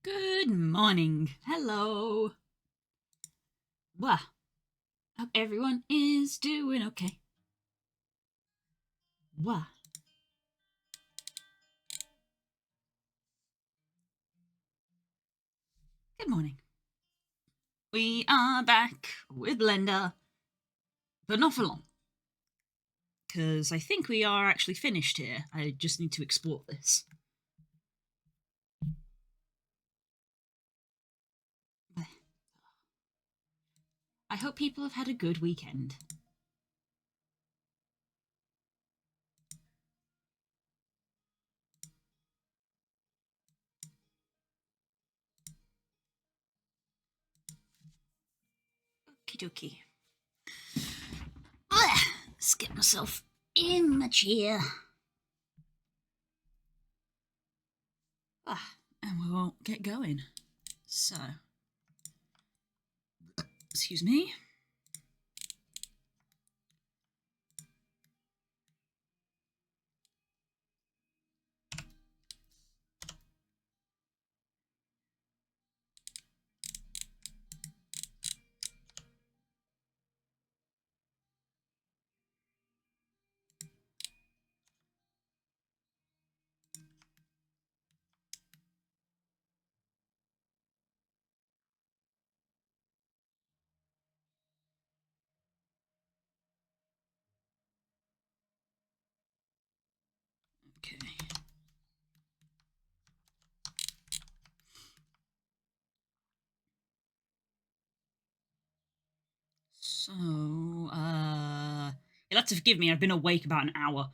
Good morning. Hello. Well, hope everyone is doing okay. Well, good morning. We are back with Linda, but not for long. Because I think we are actually finished here. I just need to export this. I hope people have had a good weekend. Okie dokie. Let's get myself in my chair. And we'll get going. So, excuse me. Okay. So, you'll have to forgive me. I've been awake about an hour.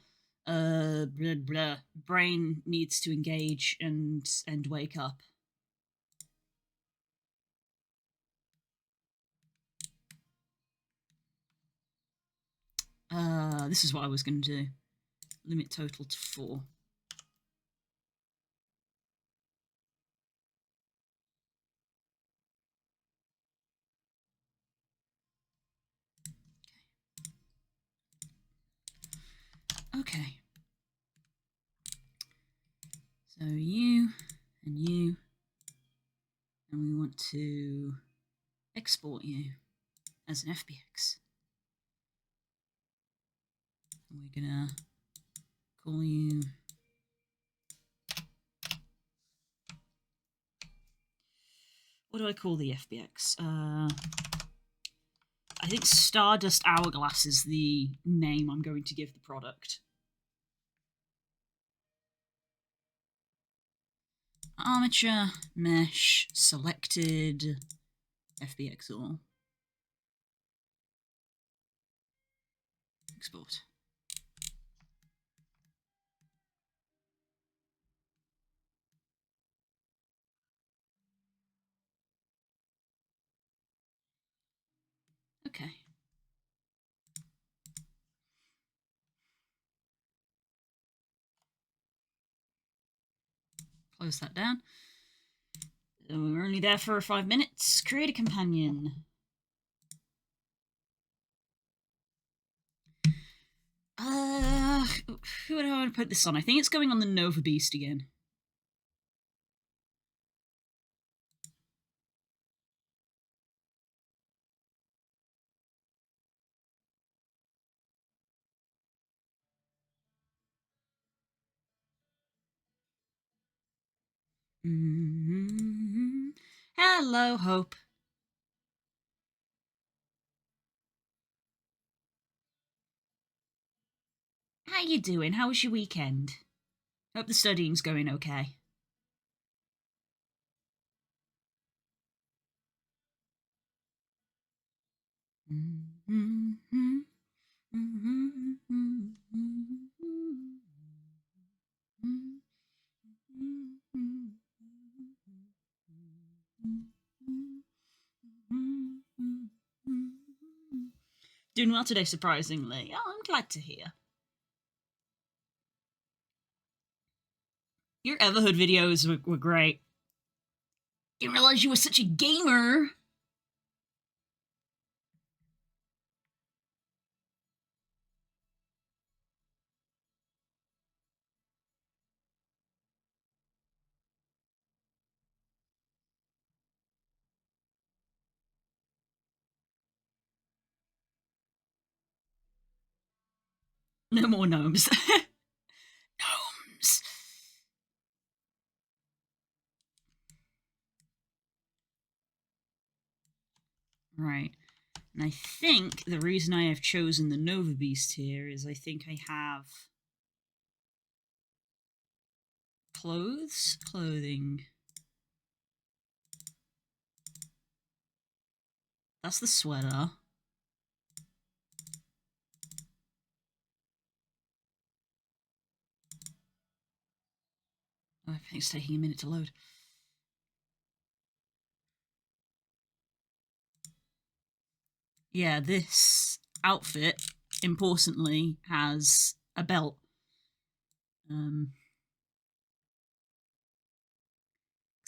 Blah, blah. Brain needs to engage and wake up. This is what I was going to do. Limit total to 4. Okay. So you and you, and we want to export you as an FBX. And we're gonna call you. What do I call the FBX? I think Stardust Hourglass is the name I'm going to give the product. Armature, mesh, selected, FBX all. Export. Okay. Close that down. We're only there for 5 minutes. Create a companion. Who do I want to put this on? I think it's going on the Nova Beast again. Mm-hmm. Hello, Hope. How you doing? How was your weekend? Hope the studying's going okay. Mm-hmm. Doing well today, surprisingly. Oh, I'm glad to hear. Your Everhood videos were great. Didn't realize you were such a gamer. No more gnomes. Gnomes. Right. And I think the reason I have chosen the Nova Beast here is I think I have clothing. That's the sweater. Oh, I think it's taking a minute to load. Yeah, this outfit, importantly, has a belt. So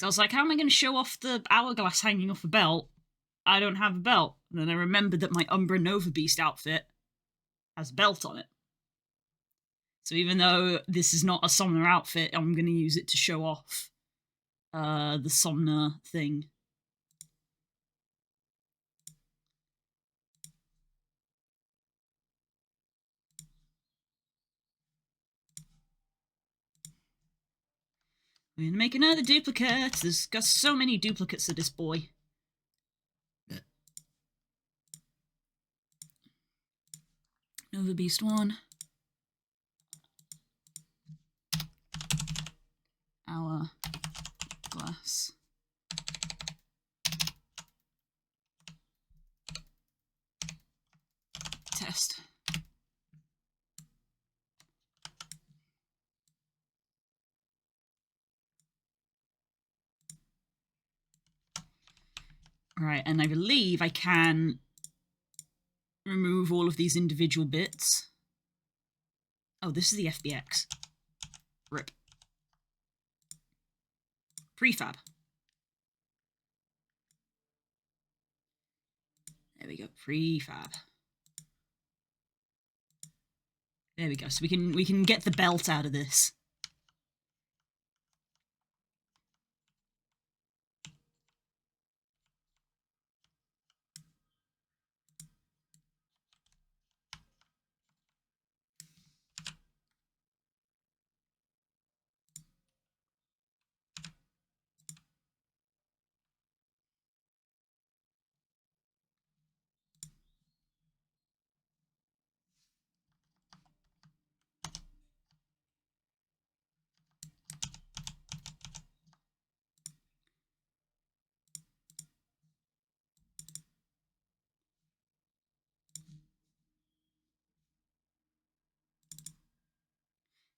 I was like, how am I going to show off the hourglass hanging off a belt? I don't have a belt. And then I remembered that my Umbra Nova Beast outfit has a belt on it. So even though this is not a Somna outfit, I'm going to use it to show off the Somna thing. We're going to make another duplicate. There's got so many duplicates of this boy. Nova Beast 1. Our glass. Test. Right, and I believe I can remove all of these individual bits. Oh, this is the FBX. RIP. Prefab. There we go. Prefab. There we go. So we can get the belt out of this.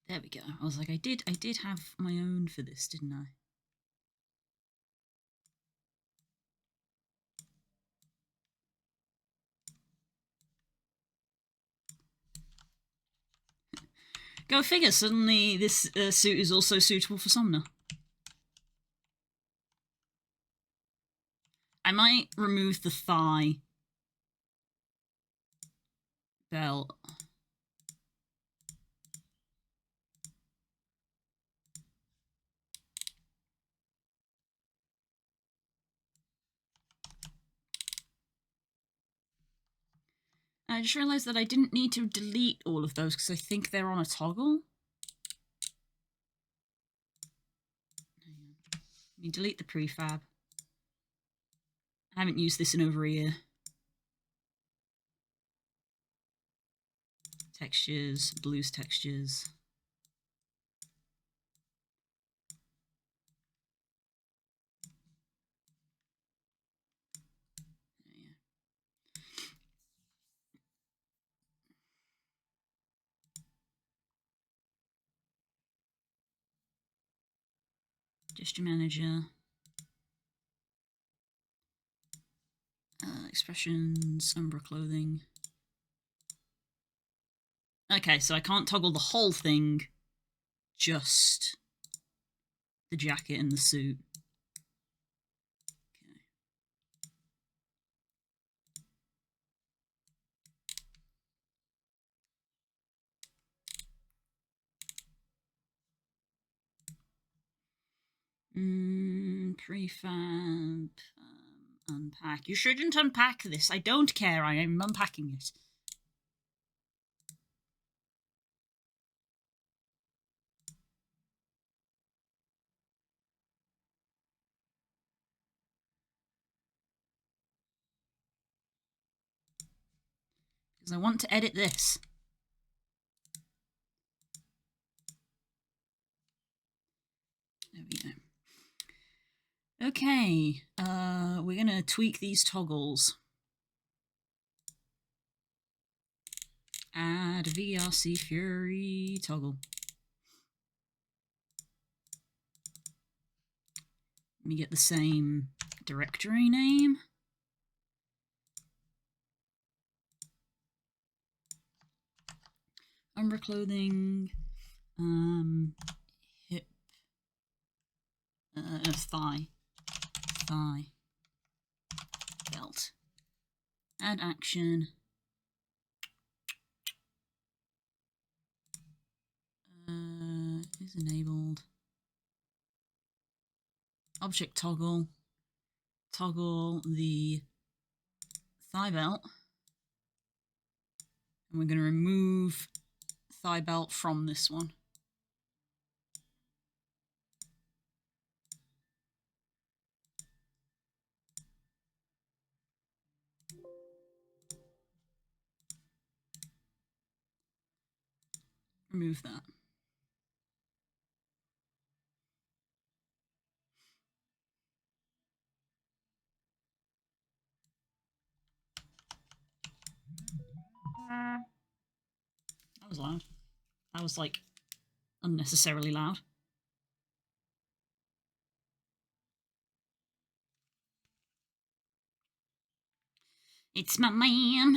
There we go. I was like, I did have my own for this, didn't I? Go figure, suddenly this suit is also suitable for Somna. I might remove the thigh belt. I just realised that I didn't need to delete all of those because I think they're on a toggle. Let me delete the prefab. I haven't used this in over a year. Textures, blues textures. Gesture manager. Expressions, Umbra clothing. Okay, so I can't toggle the whole thing, just the jacket and the suit. Prefab. Unpack. You shouldn't unpack this. I don't care. I am unpacking it. because I want to edit this. There we go. Okay, we're going to tweak these toggles. Add VRC Fury toggle. Let me get the same directory name. Underclothing, hip, thigh belt. Add action. Is enabled. Object toggle. Toggle the thigh belt. And we're going to remove thigh belt from this one. Remove that. That was loud. That was like unnecessarily loud. It's my man.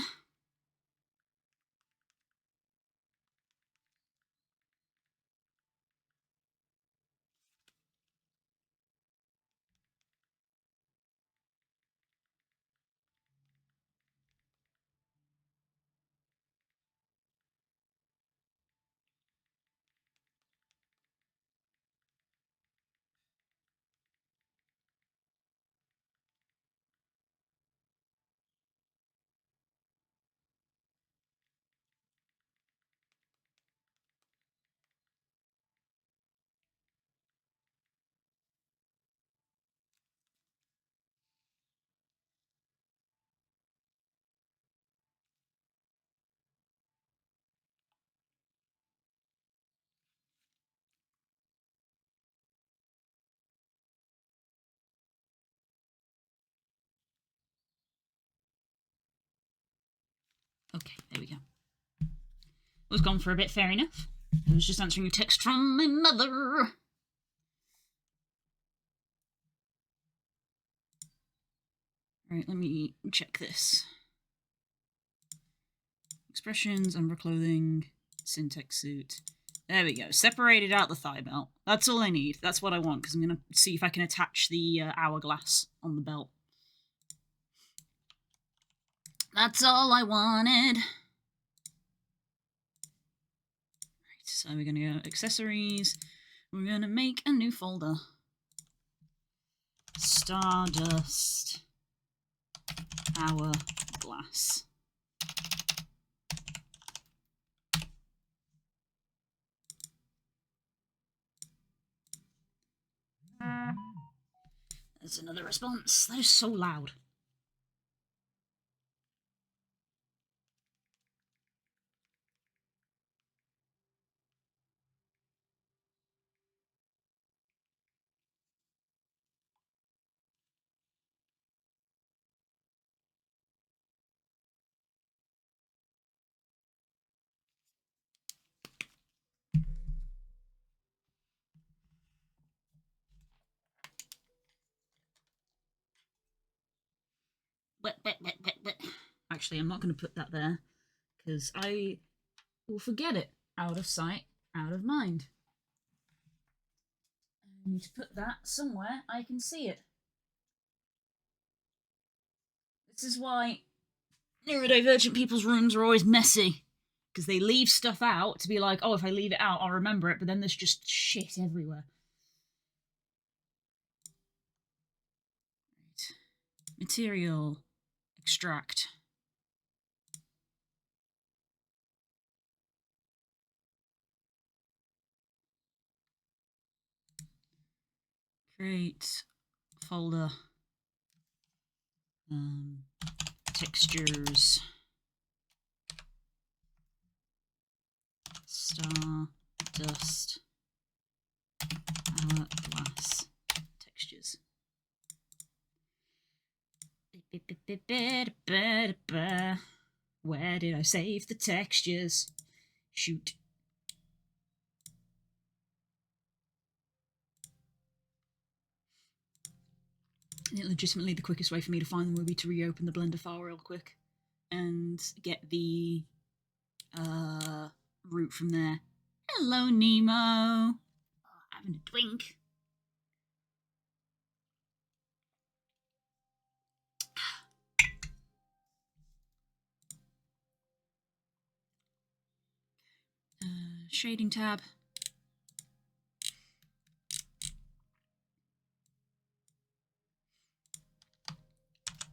Okay, there we go. Was gone for a bit, fair enough. I was just answering a text from my mother. Alright, let me check this. Expressions, underclothing, syntax suit. There we go. Separated out the thigh belt. That's all I need. That's what I want, because I'm going to see if I can attach the hourglass on the belt. That's all I wanted. Right, so we're going to go accessories. We're going to make a new folder. Stardust hourglass. There's another response. That is so loud. Actually, I'm not going to put that there, because I will forget it. Out of sight, out of mind. I need to put that somewhere I can see it. This is why neurodivergent people's rooms are always messy, because they leave stuff out to be like, oh, if I leave it out, I'll remember it, but then there's just shit everywhere. Right. Material. Extract. Create folder. Textures. Stardust hourglass textures. Where did I save the textures? Shoot. I think legitimately the quickest way for me to find them would be to reopen the Blender file real quick and get the route from there. Hello, Nemo. Oh, having a drink. Shading tab.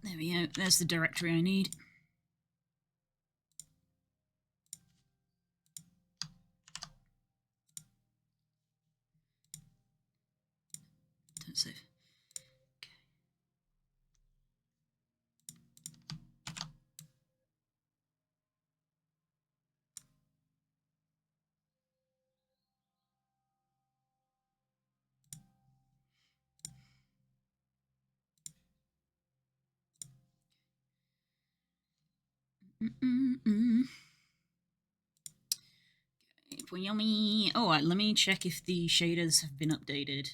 There we go. There's the directory I need. Don't save. Yummy. Oh, let me check if the shaders have been updated.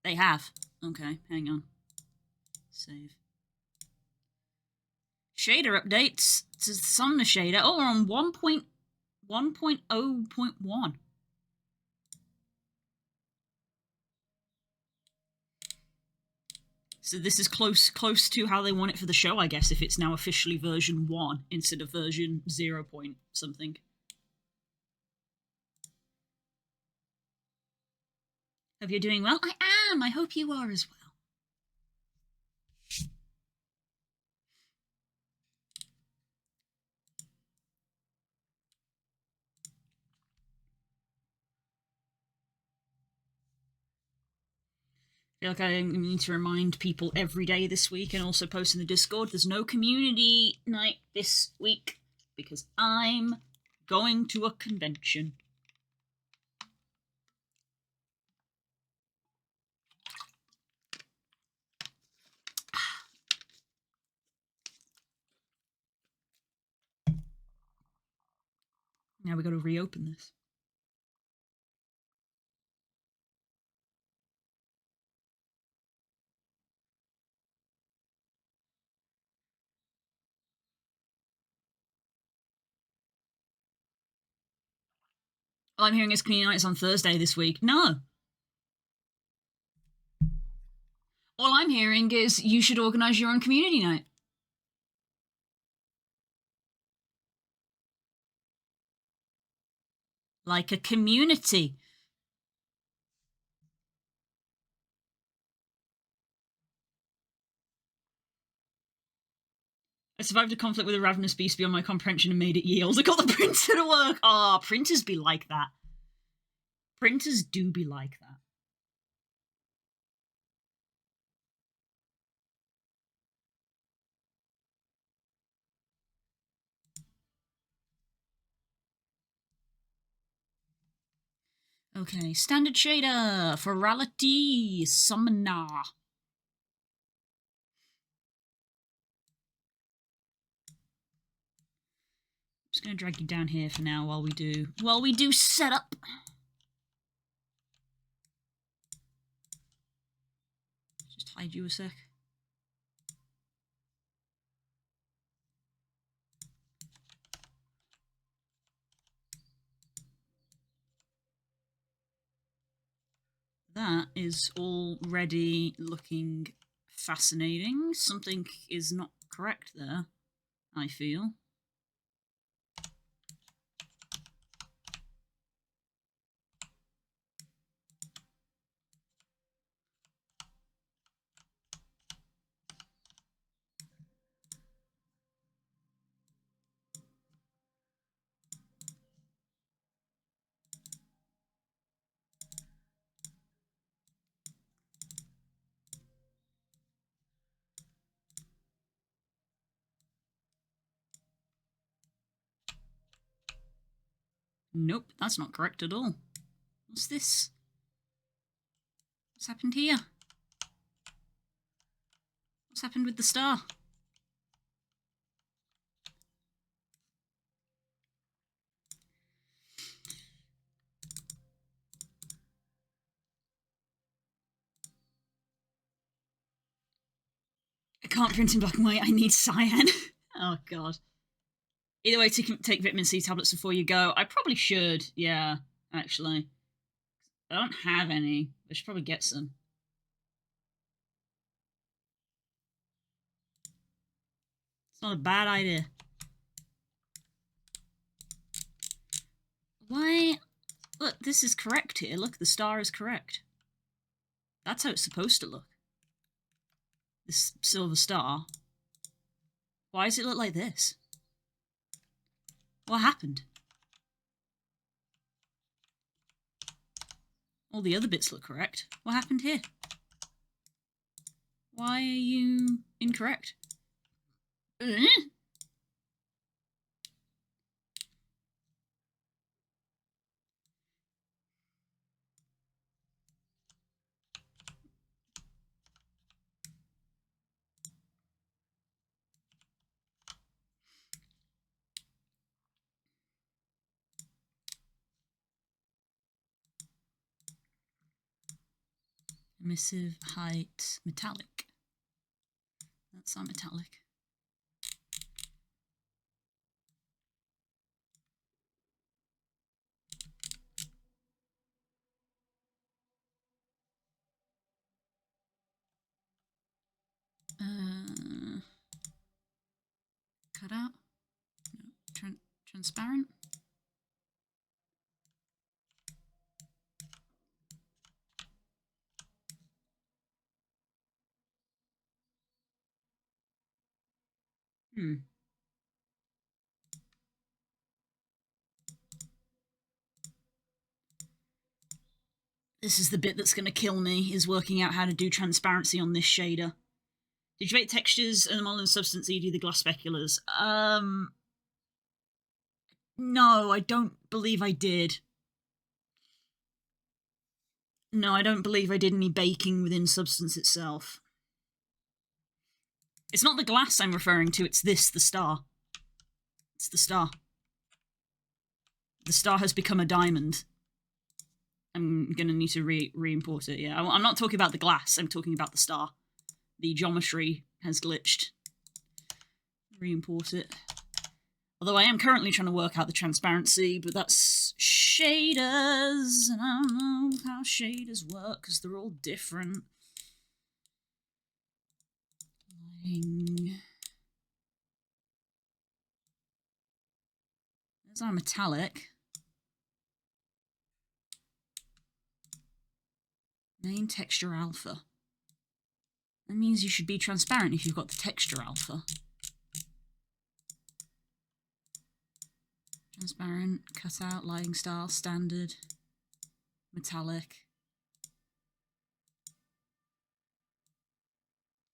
They have. Okay, hang on. Save. Shader updates to the Somna shader. Oh, we're on 1.0.1. So this is close to how they want it for the show, I guess, if it's now officially version 1 instead of version 0 point something. Hope you're doing well. I am. I hope you are as well. I feel like I need to remind people every day this week and also post in the Discord. There's no community night this week because I'm going to a convention. Now we got to reopen this. All I'm hearing is community night is on Thursday this week. No. All I'm hearing is you should organise your own community night. Like a community. I survived a conflict with a ravenous beast beyond my comprehension and made it yield. I got the printer to work. Ah, oh, printers be like that. Printers do be like that. Okay, standard shader, Furality, Somna. Just gonna drag you down here for now while we do setup. Just hide you a sec. That is already looking fascinating. Something is not correct there, I feel. Nope, that's not correct at all. What's this? What's happened here? What's happened with the star? I can't print in black and white. I need cyan. Oh, God. Either way, take vitamin C tablets before you go. I probably should. Yeah, actually. I don't have any. I should probably get some. It's not a bad idea. Why? Look, this is correct here. Look, the star is correct. That's how it's supposed to look. This silver star. Why does it look like this? What happened? All the other bits look correct. What happened here? Why are you incorrect? Emissive height metallic. That's our metallic. Cut out. No. Transparent. This is the bit that's going to kill me, is working out how to do transparency on this shader. Did you make textures and the modeling substance, e.g. the glass speculars? No, I don't believe I did. No, I don't believe I did any baking within substance itself. It's not the glass I'm referring to, it's this, the star. It's the star. The star has become a diamond. I'm going to need to re-import it, yeah. I'm not talking about the glass, I'm talking about the star. The geometry has glitched. Re-import it. Although I am currently trying to work out the transparency, but that's shaders, and I don't know how shaders work, because they're all different. There's our metallic. Main texture alpha. That means you should be transparent if you've got the texture alpha. Transparent, cutout, lighting style, standard, metallic.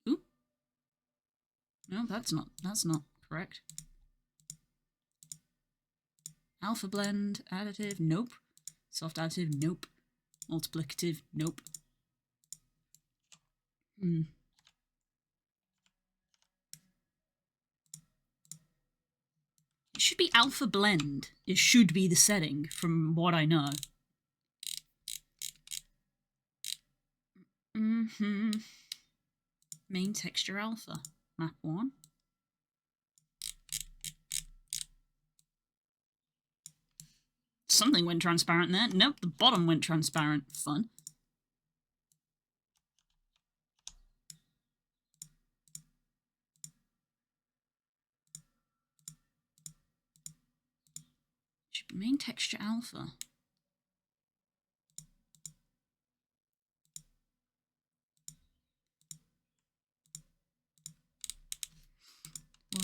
Ooh. No, that's not correct. Alpha blend, additive, nope. Soft additive, nope. Multiplicative, nope. It should be alpha blend. It should be the setting, from what I know. Main texture alpha. Map 1. Something went transparent there. Nope, the bottom went transparent. Fun. Should be main texture alpha.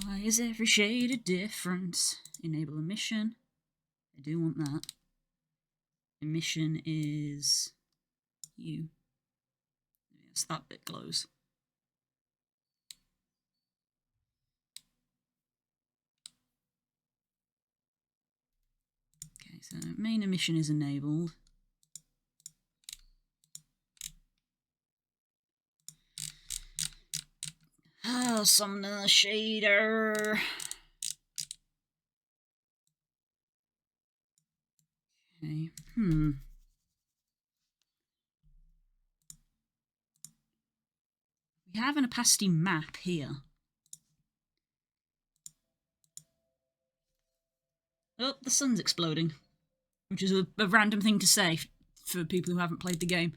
Why is every shade a difference? Enable emission. I do want that. Emission is you. Yes, that bit glows. Okay, So main emission is enabled. Oh, Somna shader. Okay. We have an opacity map here. Oh, the sun's exploding, which is a random thing to say for people who haven't played the game.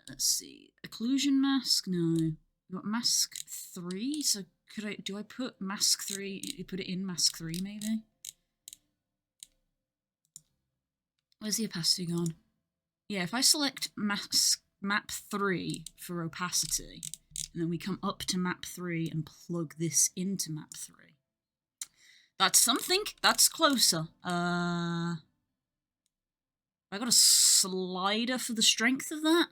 Let's see. Occlusion mask? No. We've got mask 3, so do I put mask 3, put it in mask 3 maybe? Where's the opacity gone? Yeah, if I select map 3 for opacity, and then we come up to map 3 and plug this into map 3. That's something. That's closer. I got a slider for the strength of that.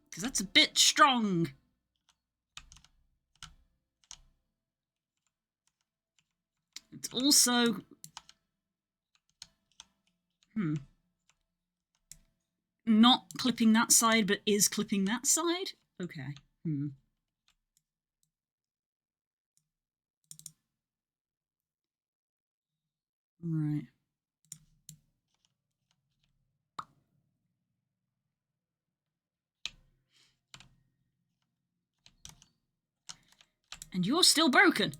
Because that's a bit strong. It's also... not clipping that side, but is clipping that side? Okay. Right. And you're still broken.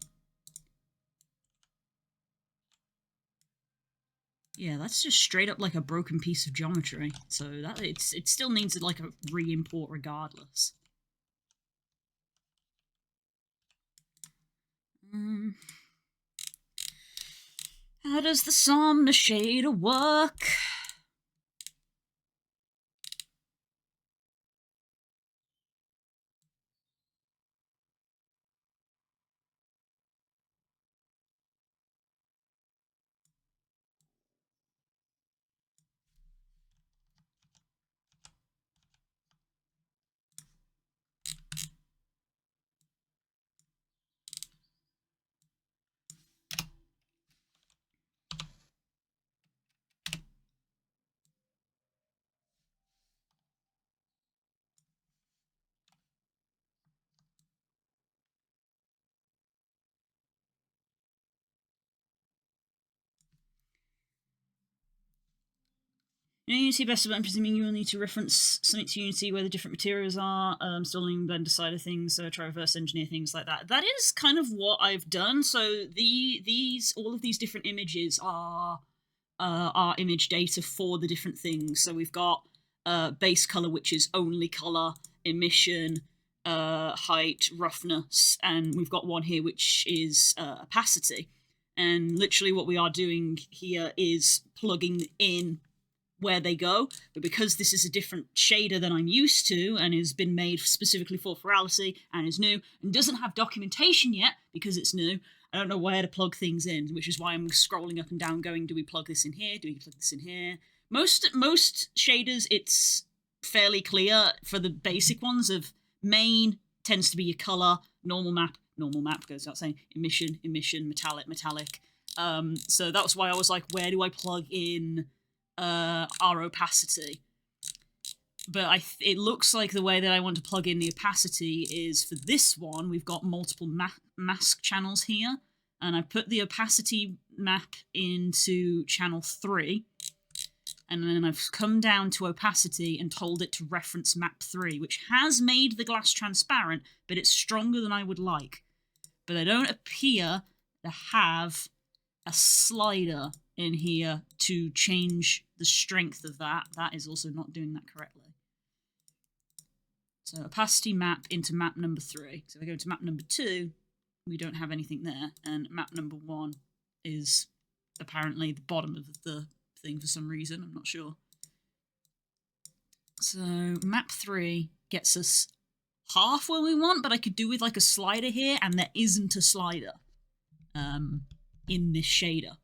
Yeah, that's just straight up like a broken piece of geometry. So that it still needs like a re-import regardless. How does the Somna shader work? In Unity best, I'm presuming you will need to reference something to Unity where the different materials are, installing Blender side of things, so try reverse engineer things like that. That is kind of what I've done. So all of these different images are image data for the different things. So we've got base color, which is only color, emission, height, roughness, and we've got one here which is opacity. And literally what we are doing here is plugging in where they go, but because this is a different shader than I'm used to and has been made specifically for Furality and is new and doesn't have documentation yet because it's new, I don't know where to plug things in, which is why I'm scrolling up and down going, do we plug this in here? Do we plug this in here? Most shaders, it's fairly clear for the basic ones of main tends to be your color, normal map goes without saying, emission, metallic. So that was why I was like, where do I plug in our opacity? But it looks like the way that I want to plug in the opacity is for this one, we've got multiple mask channels here, and I put the opacity map into channel 3, and then I've come down to opacity and told it to reference map 3, which has made the glass transparent, but it's stronger than I would like. But they don't appear to have a slider in here to change the strength of that. That is also not doing that correctly. So opacity map into map number 3. So if I go to map number 2, we don't have anything there, and map number 1 is apparently the bottom of the thing for some reason, I'm not sure. So map 3 gets us half where we want, but I could do with like a slider here, and there isn't a slider in this shader.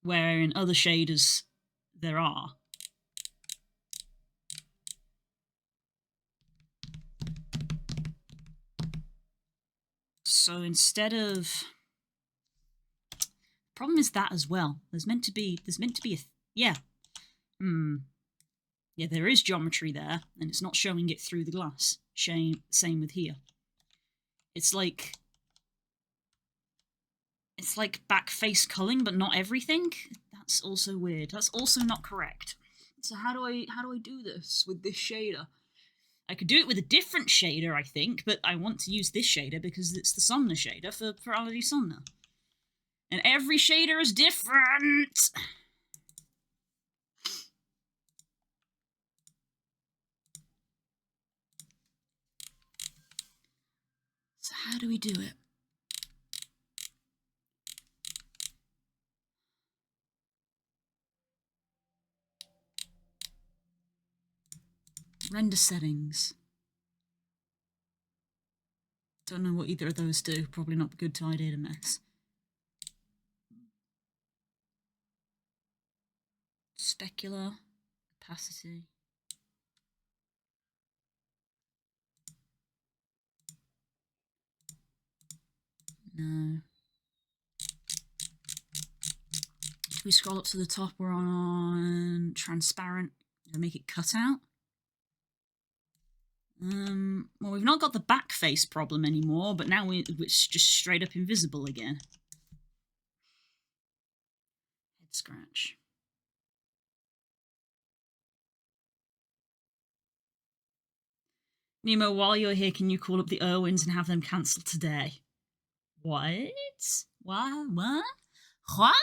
Where in other shaders there are. So instead of... Problem is that as well. There's meant to be a... Yeah. Yeah, there is geometry there, and it's not showing it through the glass. Same with here. It's like back face culling, but not everything. That's also weird. That's also not correct. So how do I do this with this shader? I could do it with a different shader, I think, but I want to use this shader because it's the Somna shader for Furality Somna. And every shader is different! So how do we do it? Render settings. Don't know what either of those do. Probably not a good idea to mess. Specular, opacity. No. If we scroll up to the top, we're on transparent. Did I make it cut out? Well, we've not got the back face problem anymore, but now it's just straight up invisible again. Head scratch. Nemo, while you're here, can you call up the Irwins and have them cancel today? What? What? What? What?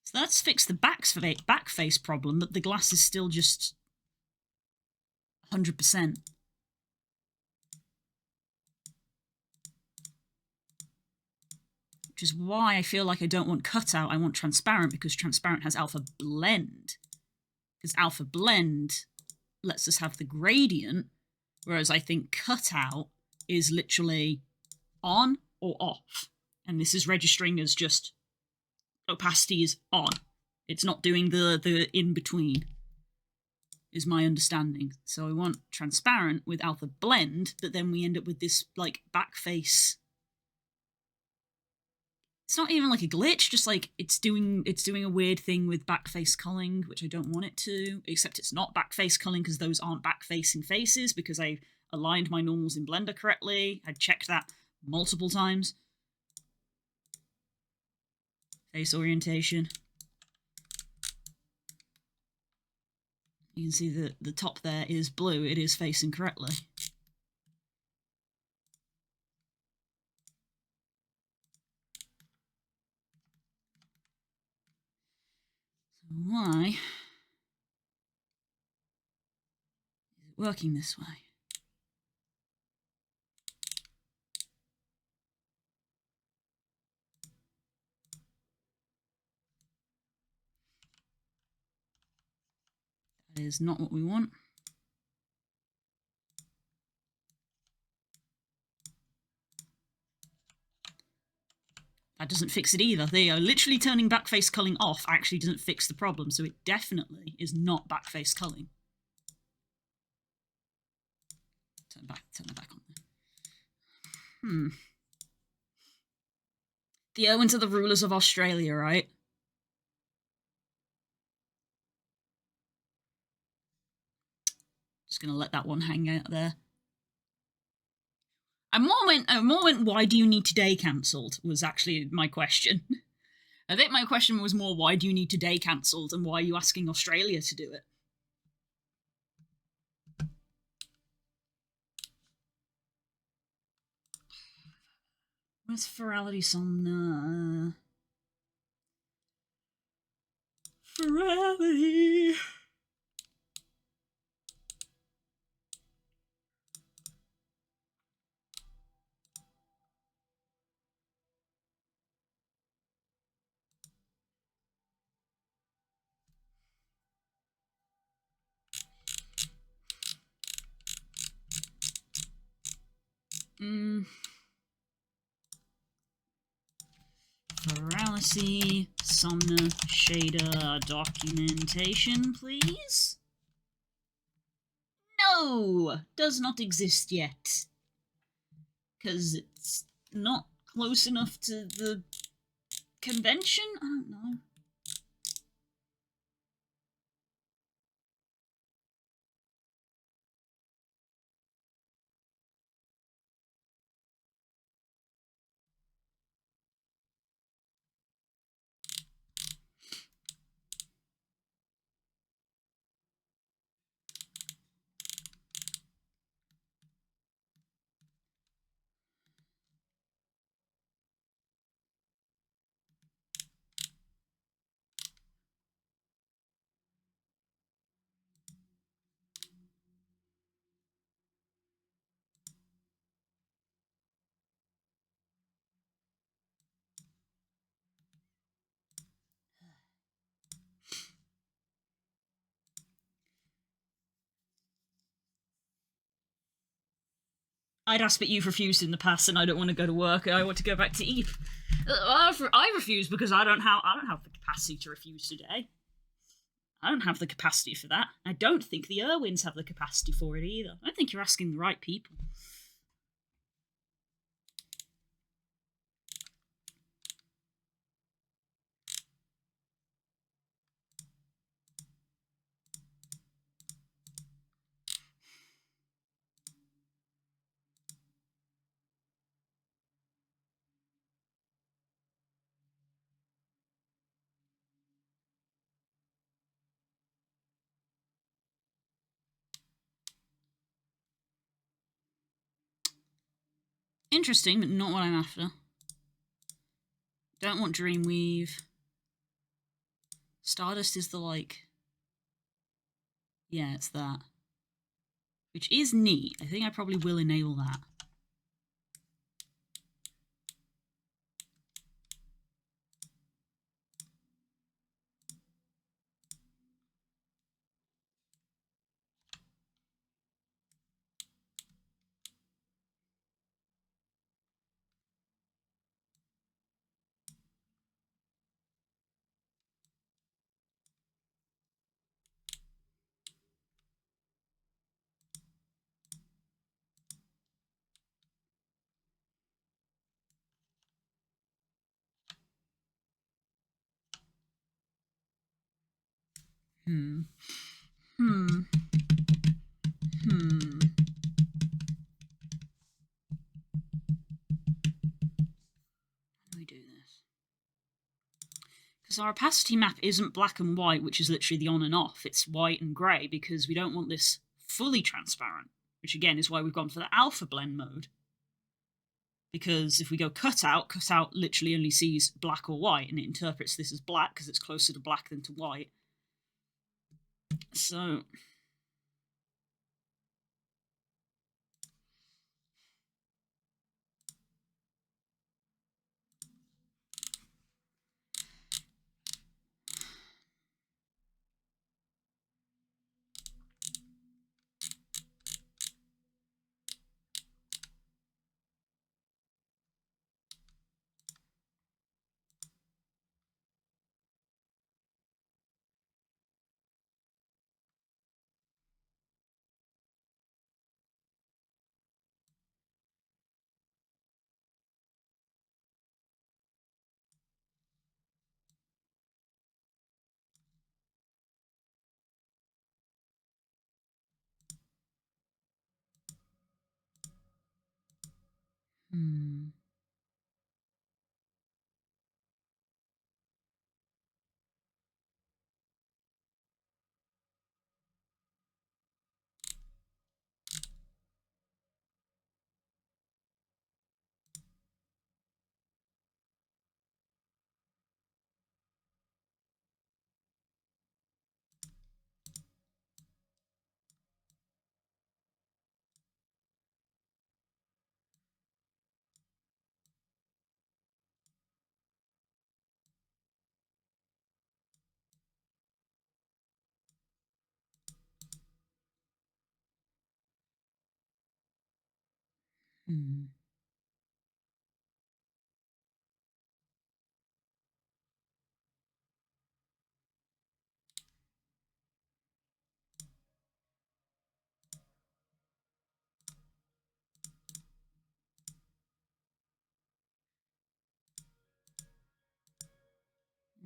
So that's fixed the back face problem, but the glass is still just 100%. Which is why I feel like I don't want cutout, I want transparent, because transparent has alpha blend. Because alpha blend lets us have the gradient, whereas I think cutout is literally on or off. And this is registering as just opacity is on. It's not doing the in-between, is my understanding. So I want transparent with alpha blend, but then we end up with this like back face. It's not even like a glitch, just like it's doing a weird thing with back face culling, which I don't want it to, except it's not back face culling because those aren't back facing faces, because I aligned my normals in Blender correctly. I checked that multiple times. Face orientation. You can see that the top there is blue, it is facing correctly. So why is it working this way? That is not what we want. That doesn't fix it either. There you go. Literally turning backface culling off actually doesn't fix the problem, so it definitely is not backface culling. Turn that back on there. The Irwins are the rulers of Australia, right? Just gonna let that one hang out there. A moment, why do you need today cancelled was actually my question. I think my question was more, why do you need today cancelled, and why are you asking Australia to do it? Where's Furality Somna? Furality! Furality Somna shader documentation, please. No, does not exist yet. Because it's not close enough to the convention? I don't know. I'd asked, but you've refused in the past, and I don't want to go to work. I want to go back to Eve. I refuse because I don't have the capacity to refuse today. I don't have the capacity for that. I don't think the Irwins have the capacity for it either. I think you're asking the right people. Interesting, but not what I'm after. Don't want Dreamweave. Stardust is the like... Yeah, it's that. Which is neat. I think I probably will enable that. Hmm. How do we do this? Because our opacity map isn't black and white, which is literally the on and off. It's white and grey because we don't want this fully transparent, which again is why we've gone for the alpha blend mode. Because if we go cutout literally only sees black or white, and it interprets this as black because it's closer to black than to white. So... Hmm. Hmm.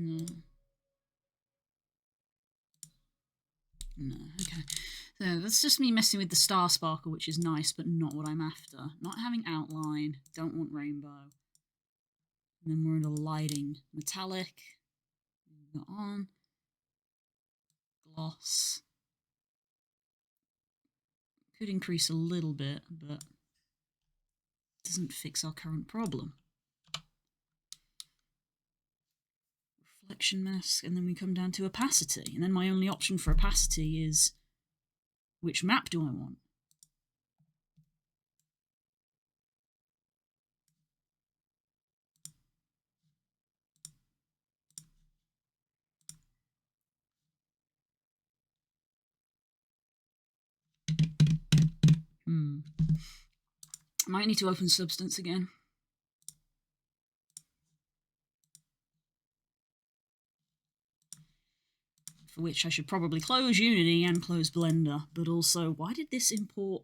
No. No, okay. So that's just me messing with the star sparkle, which is nice, but not what I'm after. Not having outline, don't want rainbow. And then we're into lighting. Metallic, got on. Gloss. Could increase a little bit, but doesn't fix our current problem. Reflection mask, and then we come down to opacity. And then my only option for opacity is which map do I want? Might need to open Substance again. For which I should probably close Unity and close Blender. But also, why did this import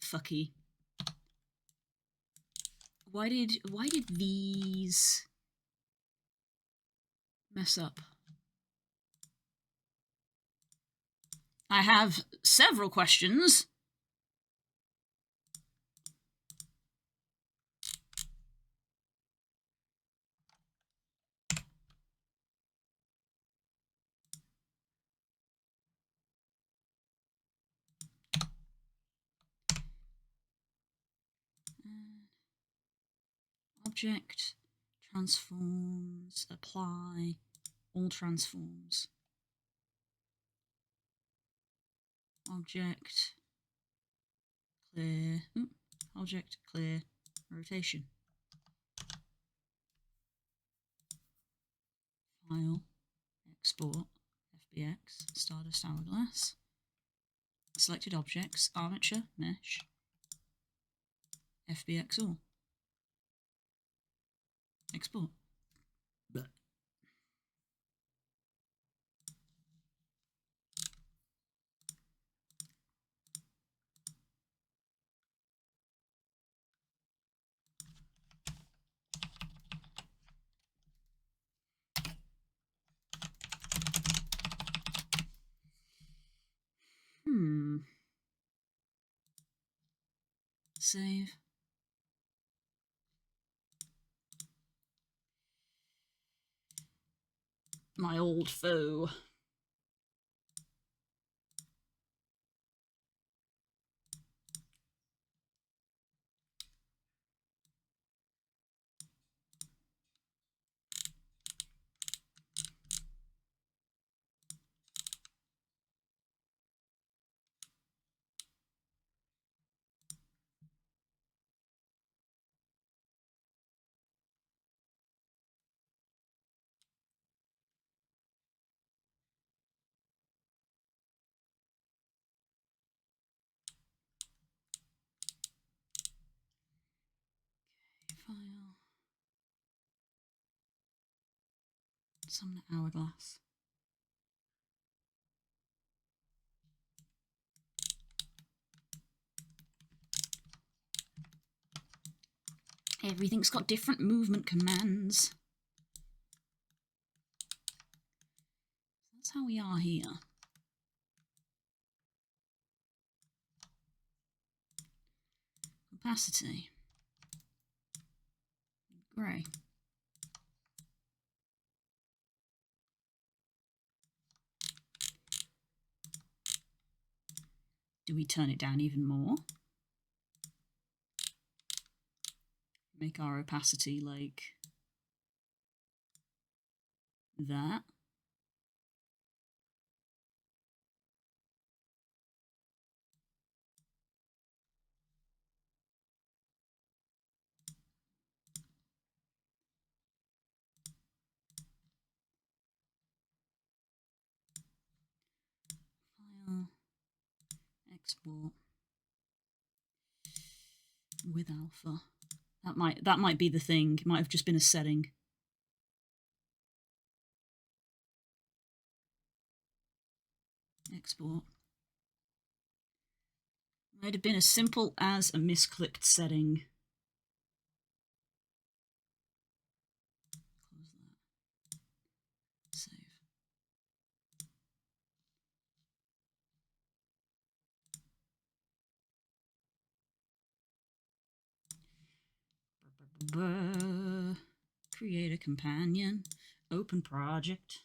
fucky? Why did these mess up? I have several questions. Object, transforms, apply, all transforms. Object, clear, object, clear, rotation. File, export, FBX, Stardust Hourglass. Selected objects, armature, mesh, FBX all. Export. But save. My old foe. File. Somna Hourglass. Everything's got different movement commands. That's how we are here. Opacity. Grey. Do we turn it down even more? Make our opacity like that. File. Export. With alpha. That might be the thing. It might have just been a setting. Export. Might have been as simple as a misclicked setting. Close that. Create a companion. Open project.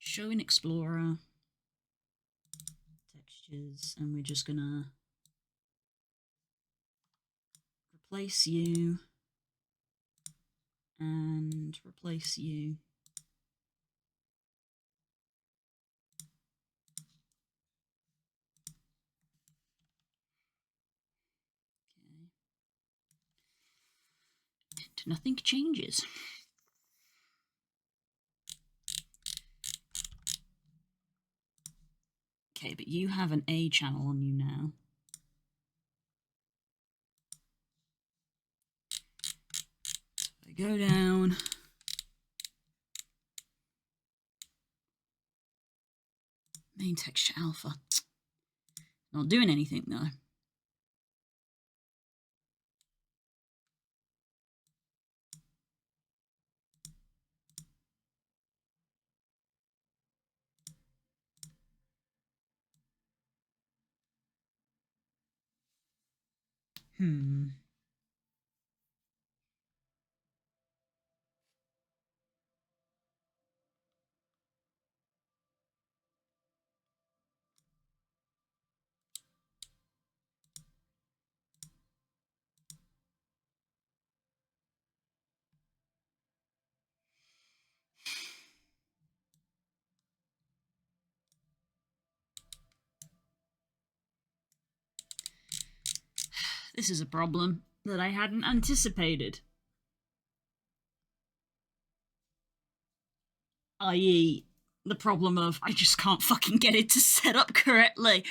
Show in Explorer. Textures, and we're just gonna replace you and replace you. Okay. And nothing changes. Okay, but you have an A channel on you now. So I go down. Main texture alpha. Not doing anything though. This is a problem that I hadn't anticipated. I.e., the problem of I just can't fucking get it to set up correctly.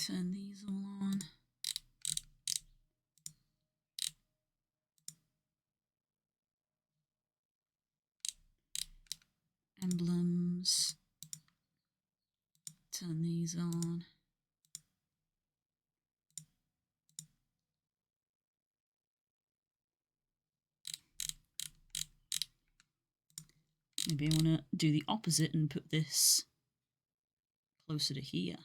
Turn these all on. Emblems. Turn these on. Maybe I want to do the opposite and put this closer to here.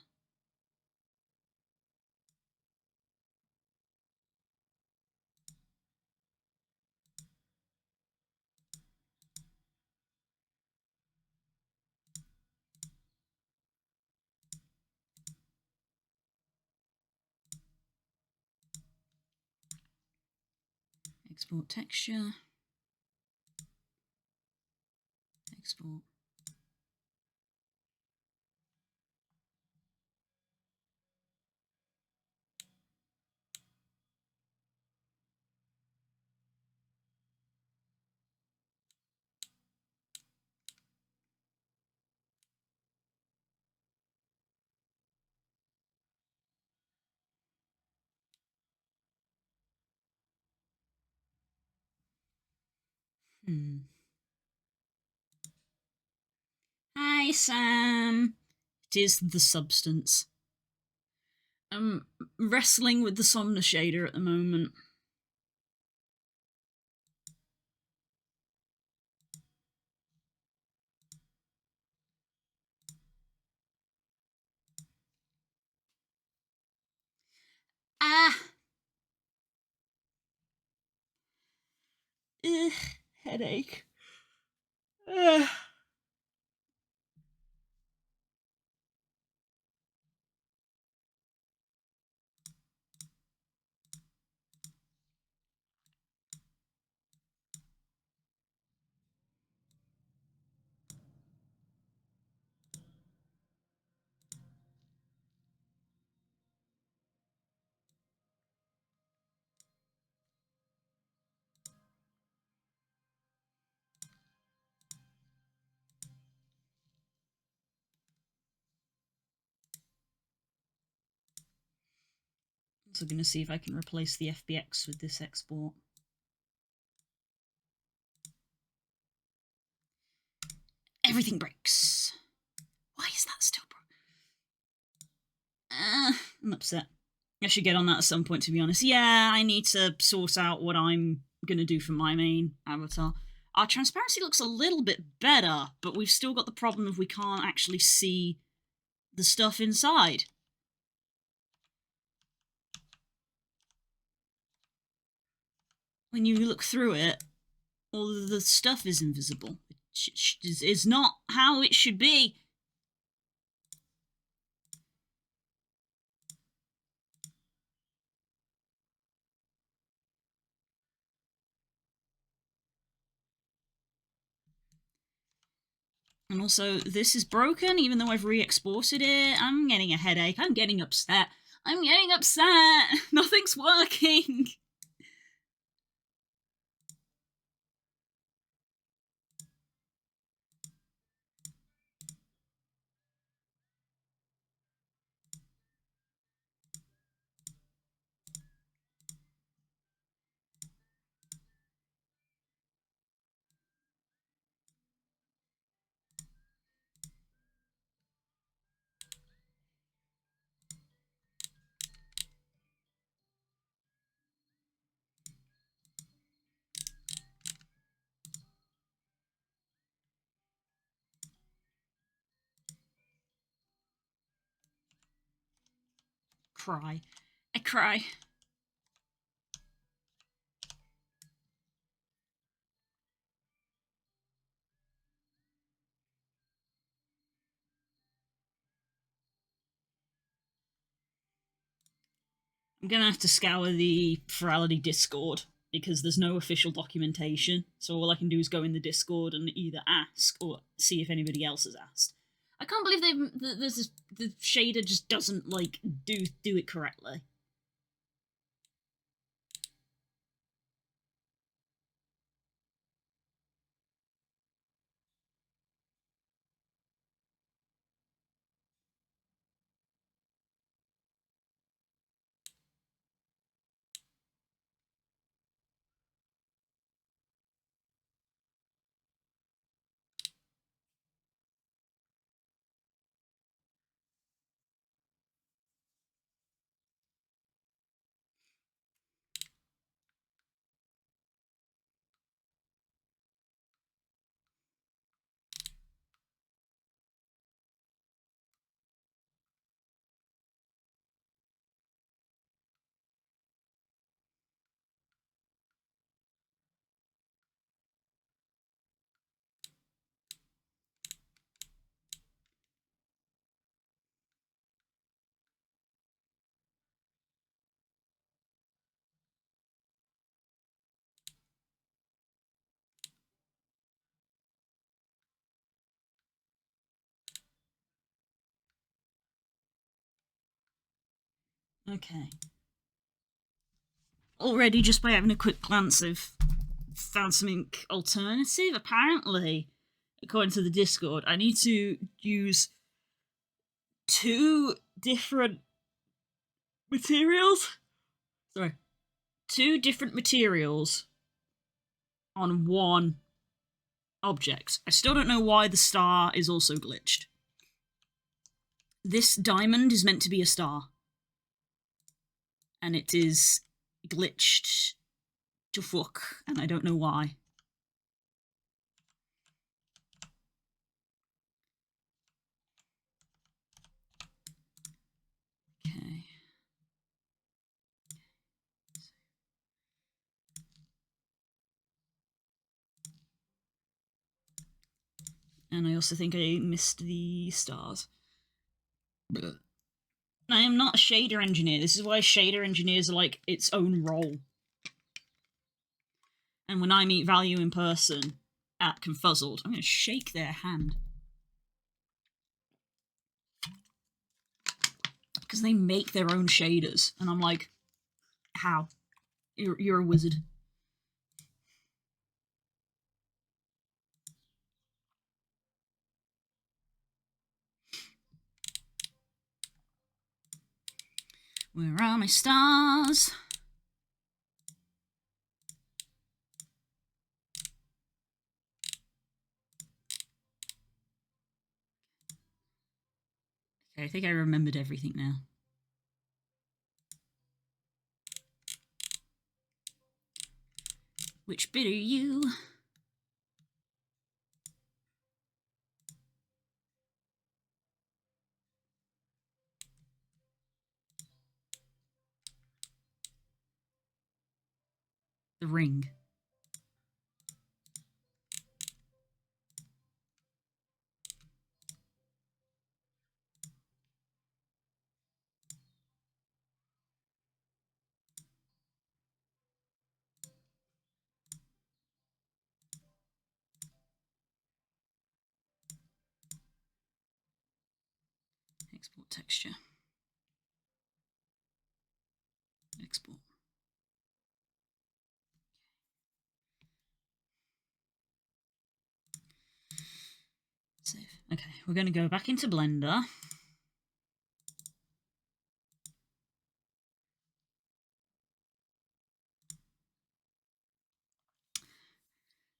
Export texture. Export. Hi, Sam. It is the substance. I'm wrestling with the Somna shader at the moment. Ah! Ugh, headache. Ugh. Also going to see if I can replace the FBX with this export. Everything breaks. Why is that still broken? I'm upset. I should get on that at some point, to be honest. Yeah, I need to sort out what I'm going to do for my main avatar. Our transparency looks a little bit better, but we've still got the problem of we can't actually see the stuff inside. When you look through it, all of the stuff is invisible. It's not how it should be. And also, this is broken, even though I've re-exported it. I'm getting a headache. I'm getting upset. I'm getting upset. Nothing's working. Cry. I cry. I'm gonna have to scour the Furality Discord because there's no official documentation. So all I can do is go in the Discord and either ask or see if anybody else has asked. I can't believe the shader just doesn't like do it correctly. Okay. Already, just by having a quick glance, I've found something alternative. Apparently, according to the Discord, I need to use two different materials. Sorry. Two different materials on one object. I still don't know why the star is also glitched. This diamond is meant to be a star. And it is glitched to fuck, and I don't know why. Okay. And I also think I missed the stars. I am not a shader engineer. This is why shader engineers are like its own role. And when I meet Value in person at Confuzzled, I'm going to shake their hand. Because they make their own shaders. And I'm like, how? You're a wizard. Where are my stars? Okay, I think I remembered everything now. Which bit are you? The ring. Export texture. Export. Save. Okay, we're going to go back into Blender.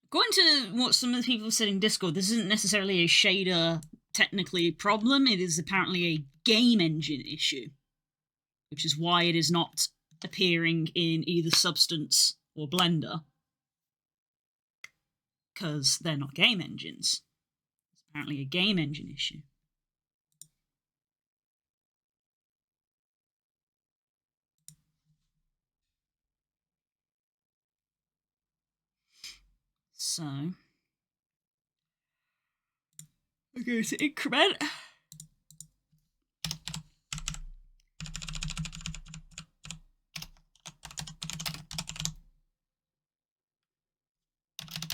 According to what some of the people have said in Discord, this isn't necessarily a shader technically problem. It is apparently a game engine issue, which is why it is not appearing in either Substance or Blender, because they're not game engines. It's apparently a game engine issue. So, I go to increment.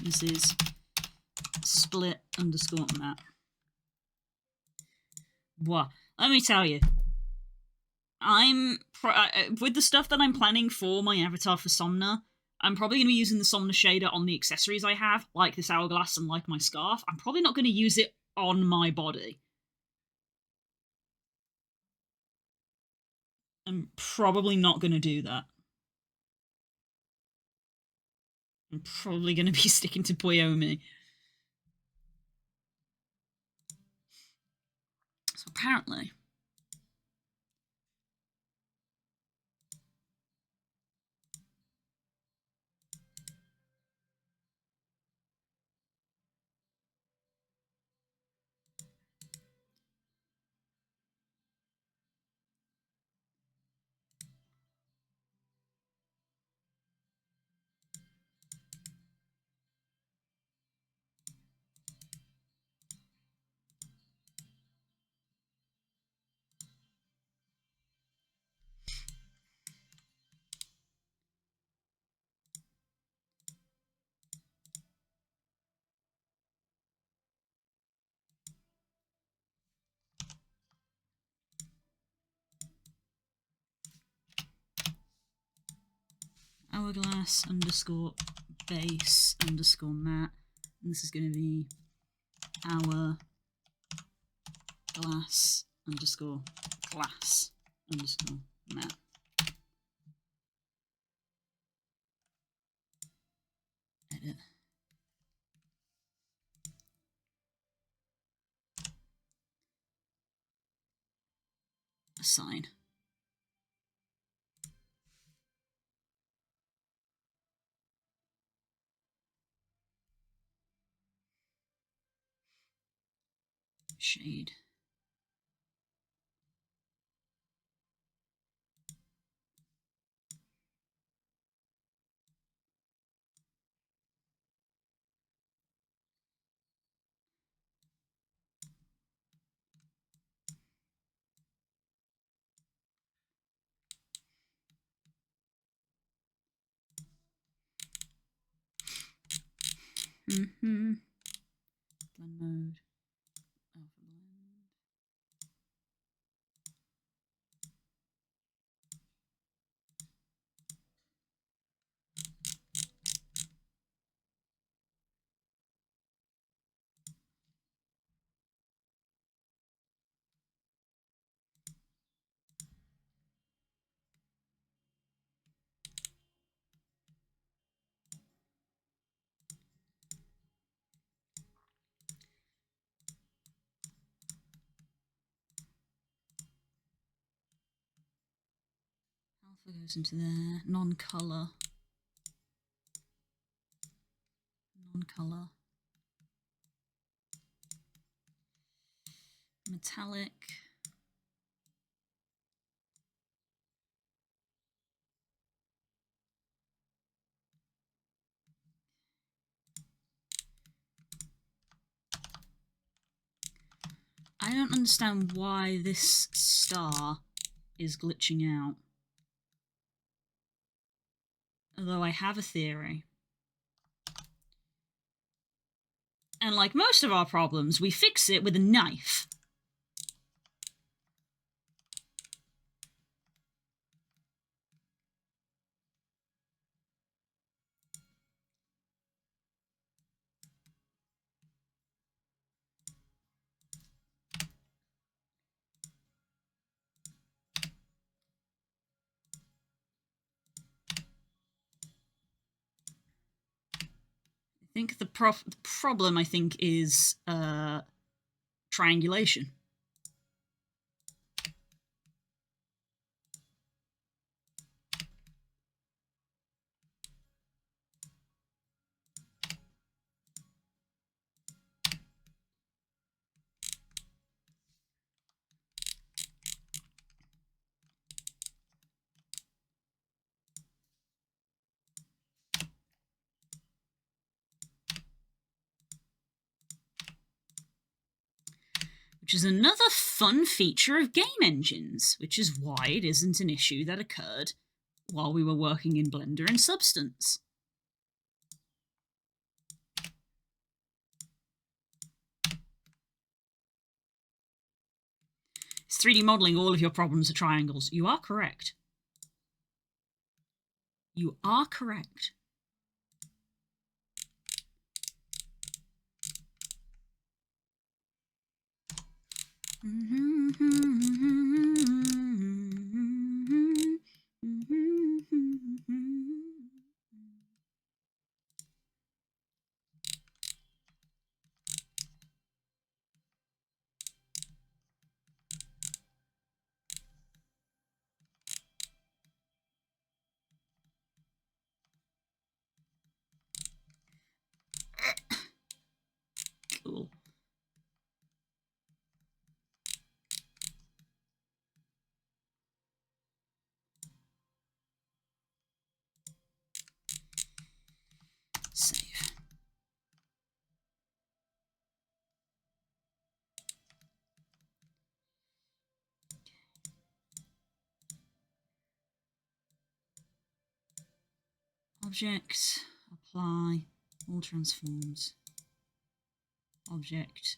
This is split underscore map. Well, let me tell you, I'm with the stuff that I'm planning for my avatar for Somna. I'm probably going to be using the Somna shader on the accessories I have, like this hourglass and like my scarf. I'm probably not going to use it on my body. I'm probably not going to do that. I'm probably going to be sticking to Poyomi. So apparently, hourglass underscore base underscore mat. And this is going to be hour glass underscore mat. Edit. Assign. Shade. Blend mode. Alpha blend. Alpha goes into there. Non-color. Non-color. Metallic. I don't understand why this star is glitching out. Although I have a theory. And like most of our problems, we fix it with a knife. I think the problem, I think, is triangulation. Which is another fun feature of game engines, which is why it isn't an issue that occurred while we were working in Blender and Substance. Is 3D modeling all of your problems are triangles? You are correct. You are correct. Cool. Save. Object, apply, all transforms. Object,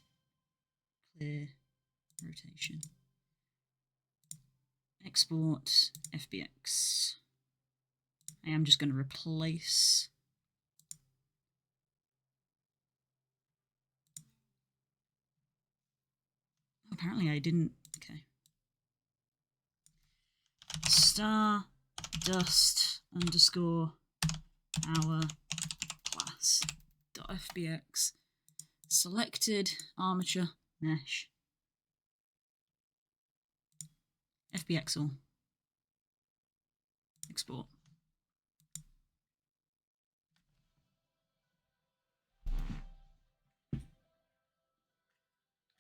clear, rotation. Export, FBX. I am just going to replace... Apparently I didn't... Okay. Star dust underscore our class dot fbx selected armature mesh fbx all export.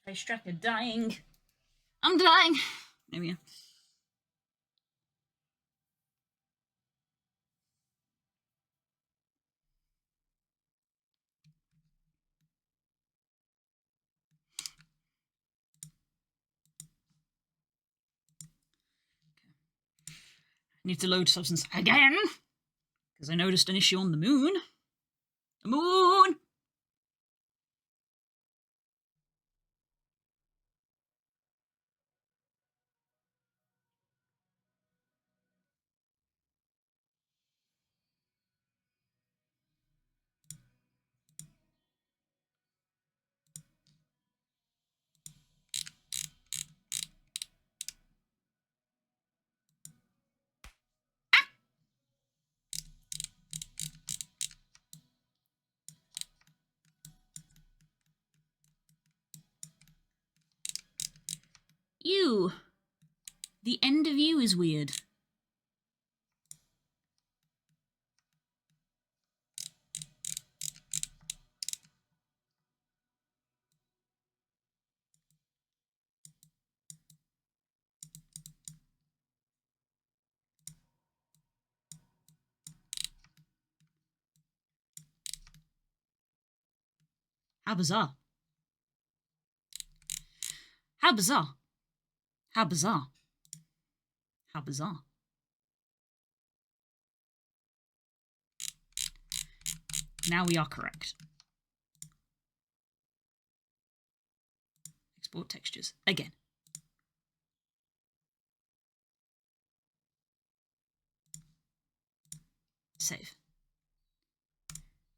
Face tracker dying. I'm dying. There we go. Need to load substance again because I noticed an issue on the moon. The moon! You. The end of you is weird. How bizarre. How bizarre. How bizarre. How bizarre. Now we are correct. Export textures. Again. Save.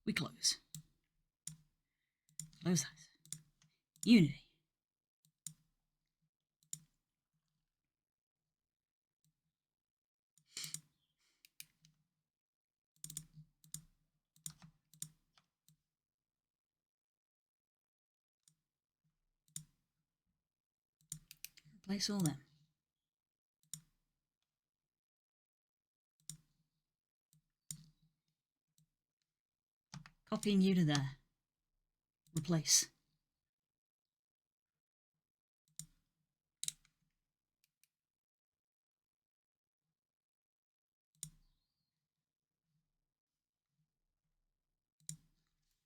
We close. Close that. Unity. Replace all them. Copying you to there. Replace.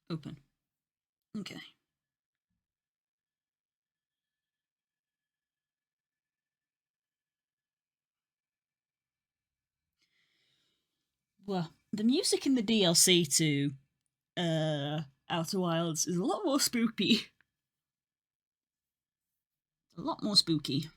Open. Okay. Well, the music in the DLC to Outer Wilds is a lot more spooky. A lot more spooky.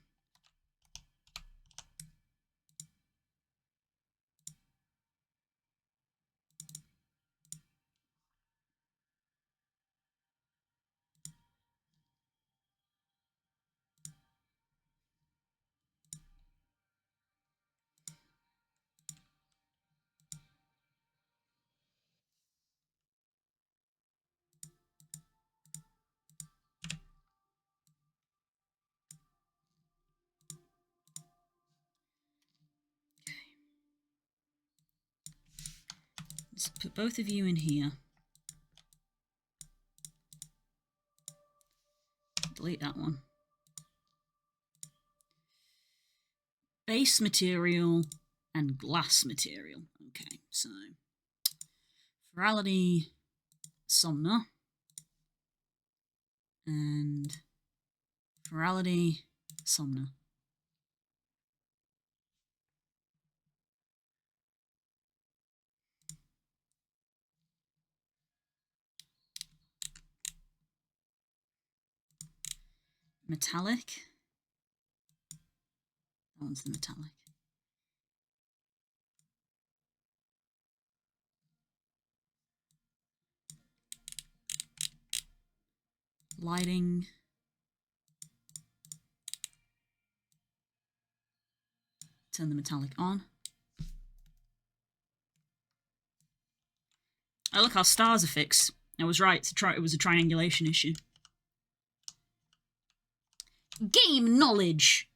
Let's put both of you in here. Delete that one. Base material and glass material. Okay, so Furality, Somna, and Furality, Somna. Metallic. That one's the metallic. Lighting. Turn the metallic on. Oh look, our stars are fixed. I was right, it was a triangulation issue. Game knowledge!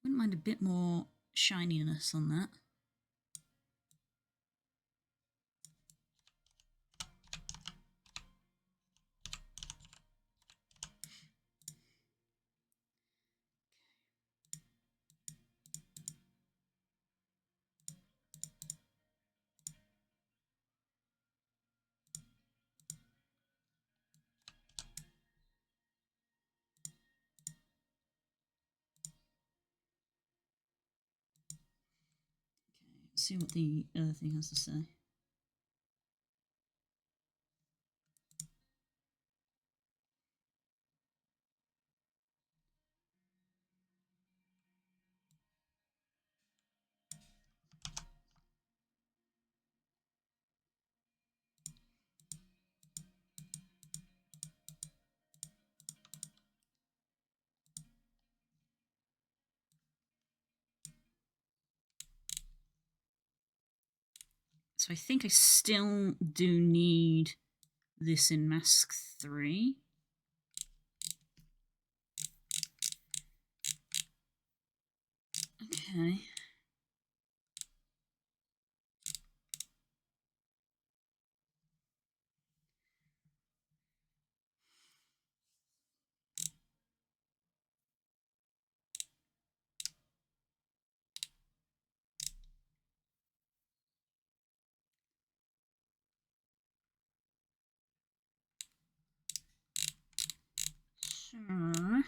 Wouldn't mind a bit more shininess on that. Let's see what the other thing has to say. So I think I still do need this in mask 3. Okay. Sure.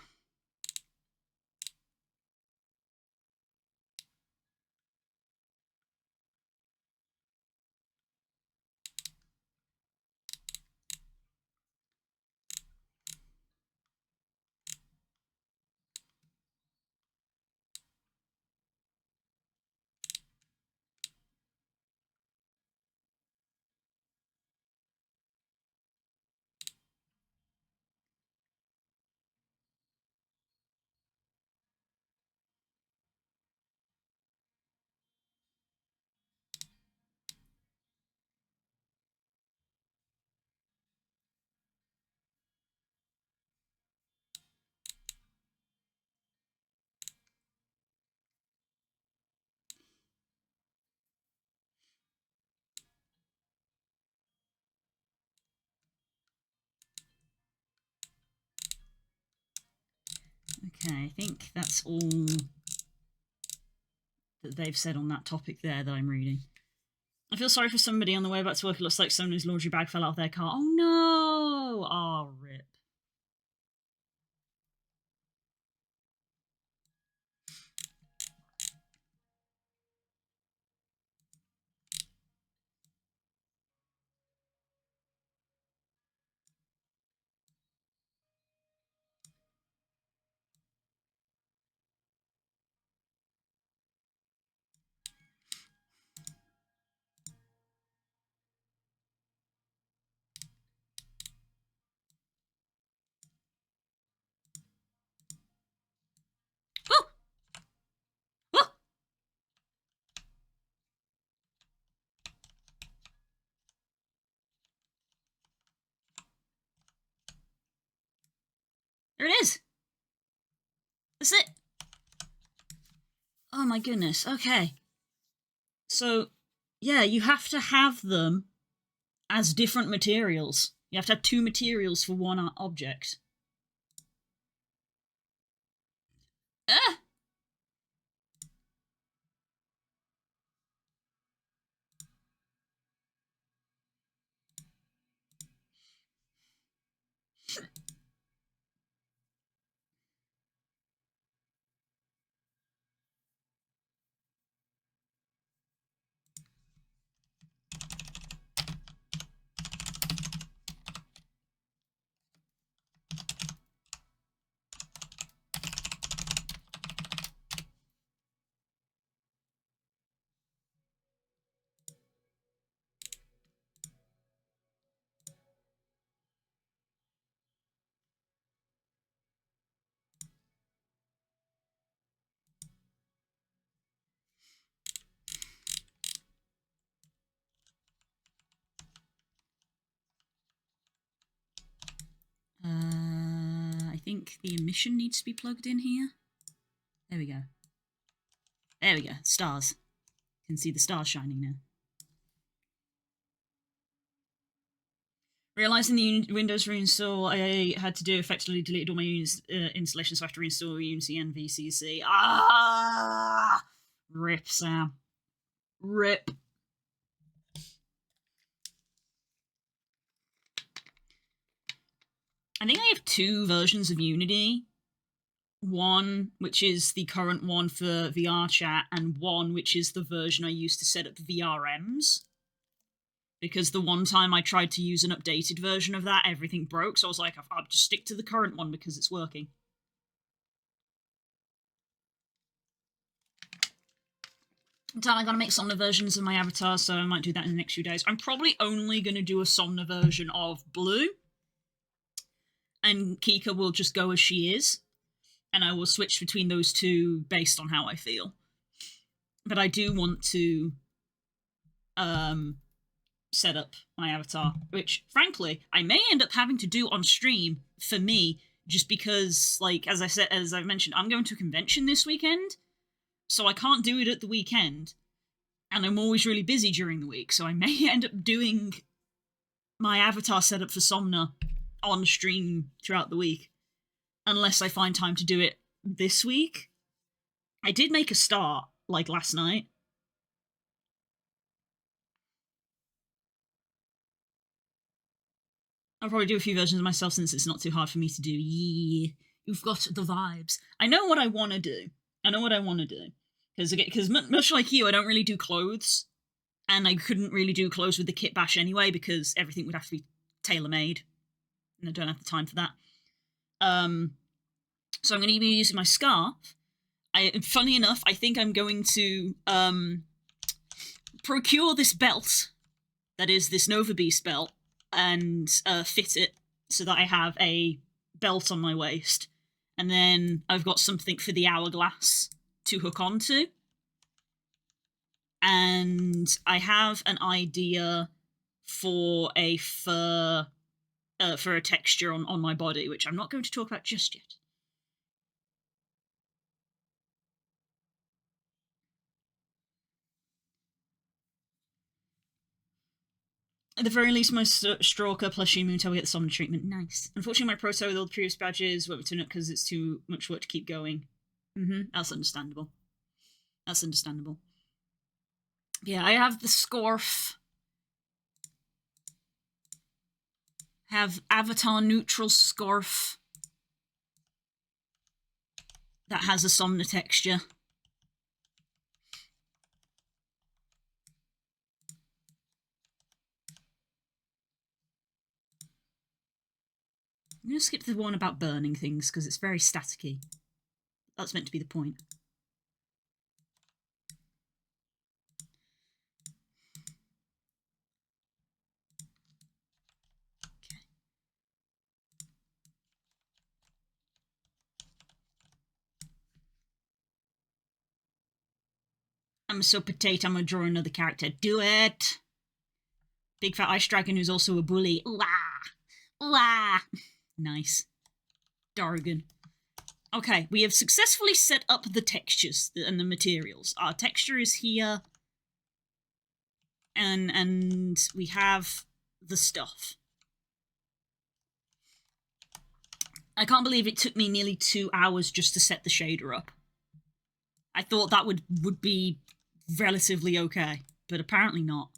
Okay, I think that's all that they've said on that topic there that I'm reading. I feel sorry for somebody on the way back to work. It looks like Somna's laundry bag fell out of their car. Oh no! Oh, rip. Oh! Oh! There it is! That's it! Oh my goodness, okay. So, yeah, you have to have them as different materials. You have to have 2 materials for one object. Ah! think the emission needs to be plugged in here. There we go. There we go. Stars. You can see the stars shining now. Realizing the Windows reinstall I had to do effectively deleted all my installations, so I have to reinstall Unity and VCC. Ah! Rip, Sam. Rip. I think I have 2 versions of Unity. One, which is the current one for VR chat, and one, which is the version I used to set up VRMs. Because the one time I tried to use an updated version of that, everything broke, so I was like, I'll just stick to the current one because it's working. I'm gonna make Somna versions of my avatar, so I might do that in the next few days. I'm probably only gonna do a Somna version of Blue, and Kika will just go as she is, and I will switch between those two based on how I feel. But I do want to set up my avatar, which, frankly, I may end up having to do on stream for me, just because, like, as I mentioned, I'm going to a convention this weekend, so I can't do it at the weekend, and I'm always really busy during the week, so I may end up doing my avatar setup for Somna on stream throughout the week, unless I find time to do it this week. I did make a start, like, last night. I'll probably do a few versions of myself since it's not too hard for me to do. Yeah, you've got the vibes. I know what I want to do. Because much like you, I don't really do clothes. And I couldn't really do clothes with the kit bash anyway, because everything would have to be tailor-made. And I don't have the time for that. So I'm going to be using my scarf. Funny enough, I think I'm going to procure this belt. That is this Nova Beast belt. And fit it so that I have a belt on my waist. And then I've got something for the hourglass to hook onto. And I have an idea for a fur, for a texture on my body, which I'm not going to talk about just yet. At the very least, my Stalker plushie Moontail will get the Somna treatment. Nice. Unfortunately, my Proto with all the previous badges won't turn up because it's too much work to keep going. That's understandable. Yeah, I have the Scarf. Have Avatar Neutral Scarf. That has a Somna texture. I'm going to skip the one about burning things because it's very staticky. That's meant to be the point. Okay. I'm so potato, I'm going to draw another character. Do it! Big fat ice dragon who's also a bully. Ooh ah! Ooh ah! Nice. Dargan. Okay, we have successfully set up the textures and the materials. Our texture is here. And we have the stuff. I can't believe it took me nearly 2 hours just to set the shader up. I thought that would be relatively okay, but apparently not.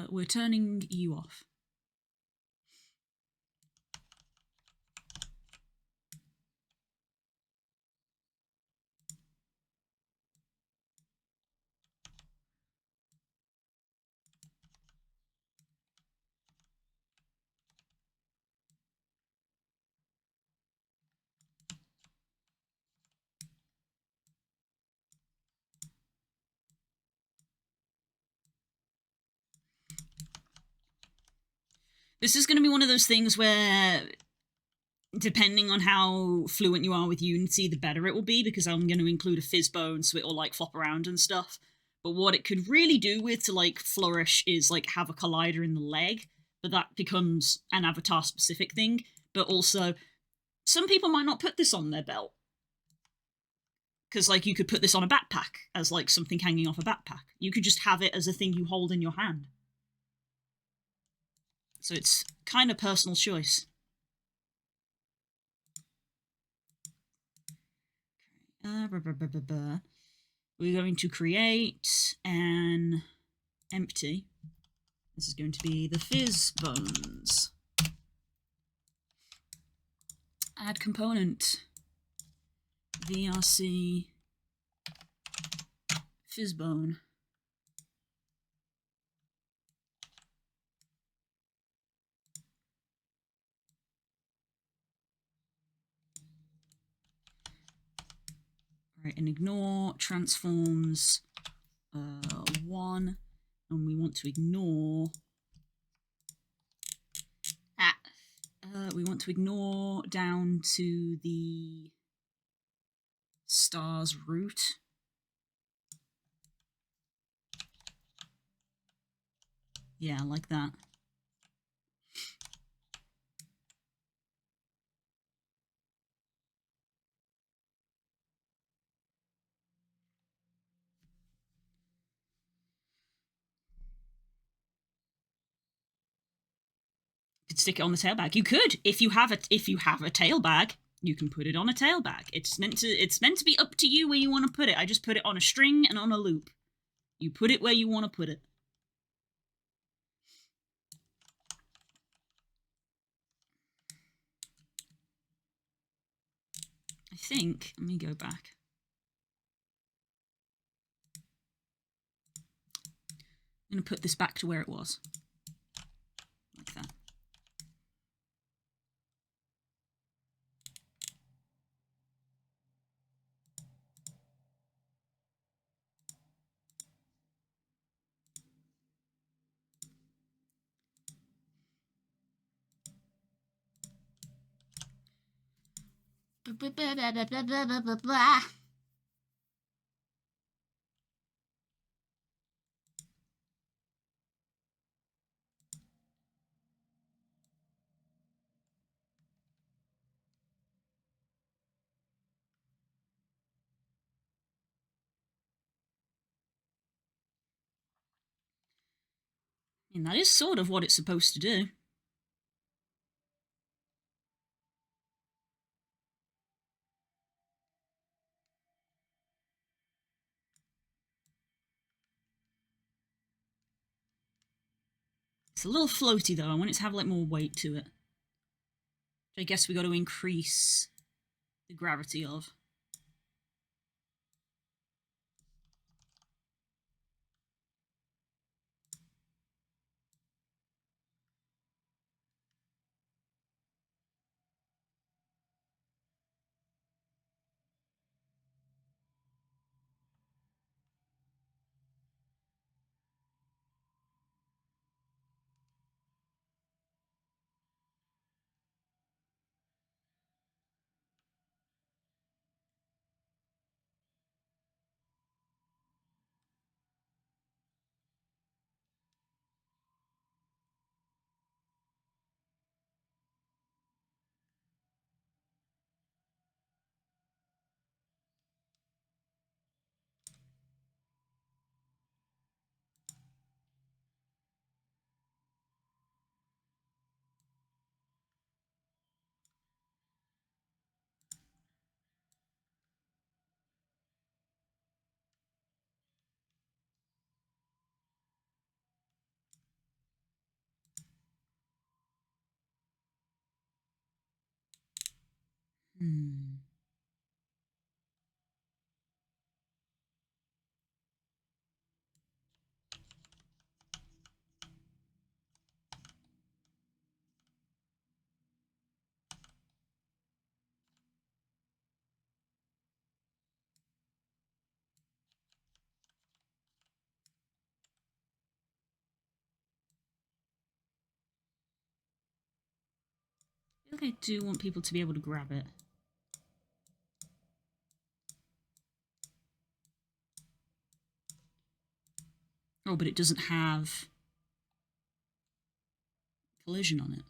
We're turning you off. This is going to be one of those things where, depending on how fluent you are with Unity, the better it will be, because I'm going to include a fizz bone so it'll like flop around and stuff. But what it could really do with to like flourish is like have a collider in the leg, but that becomes an avatar specific thing. But also, some people might not put this on their belt, because like you could put this on a backpack as like something hanging off a backpack. You could just have it as a thing you hold in your hand. So it's kind of personal choice. We're going to create an empty. This is going to be the fizz bones. Add component. VRC fizz bone. Right, and ignore transforms 1, and we want to ignore we want to ignore down to the star's root. Yeah, like that. Could stick it on the tail bag. You could, if you have a tail bag, you can put it on a tail bag. It's meant to be up to you where you want to put it. I just put it on a string and on a loop. You put it where you want to put it. I think, let me go back. I'm going to put this back to where it was. Like that. And that is sort of what it's supposed to do. It's a little floaty though. I want it to have like more weight to it. I guess we got to increase the gravity of. I think I do want people to be able to grab it. Oh, but it doesn't have collision on it.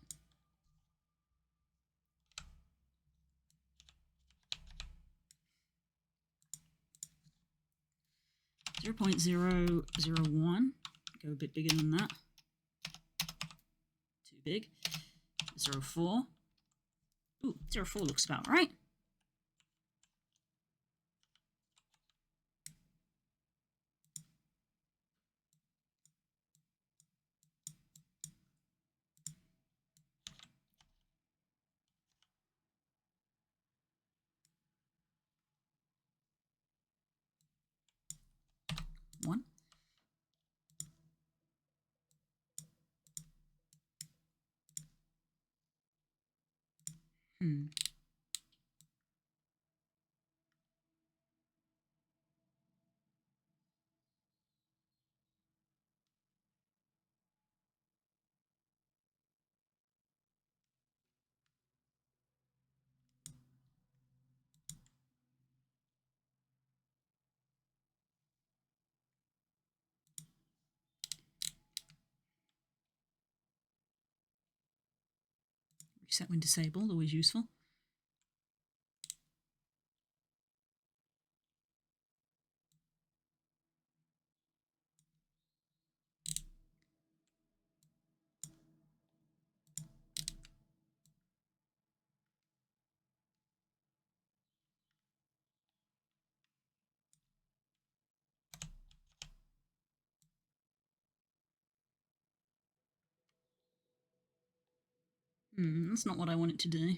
.0.001. Go a bit bigger than that. Too big. 0.4. Ooh, 0.4 looks about right. One. Reset when disabled, always useful. That's not what I want it to do.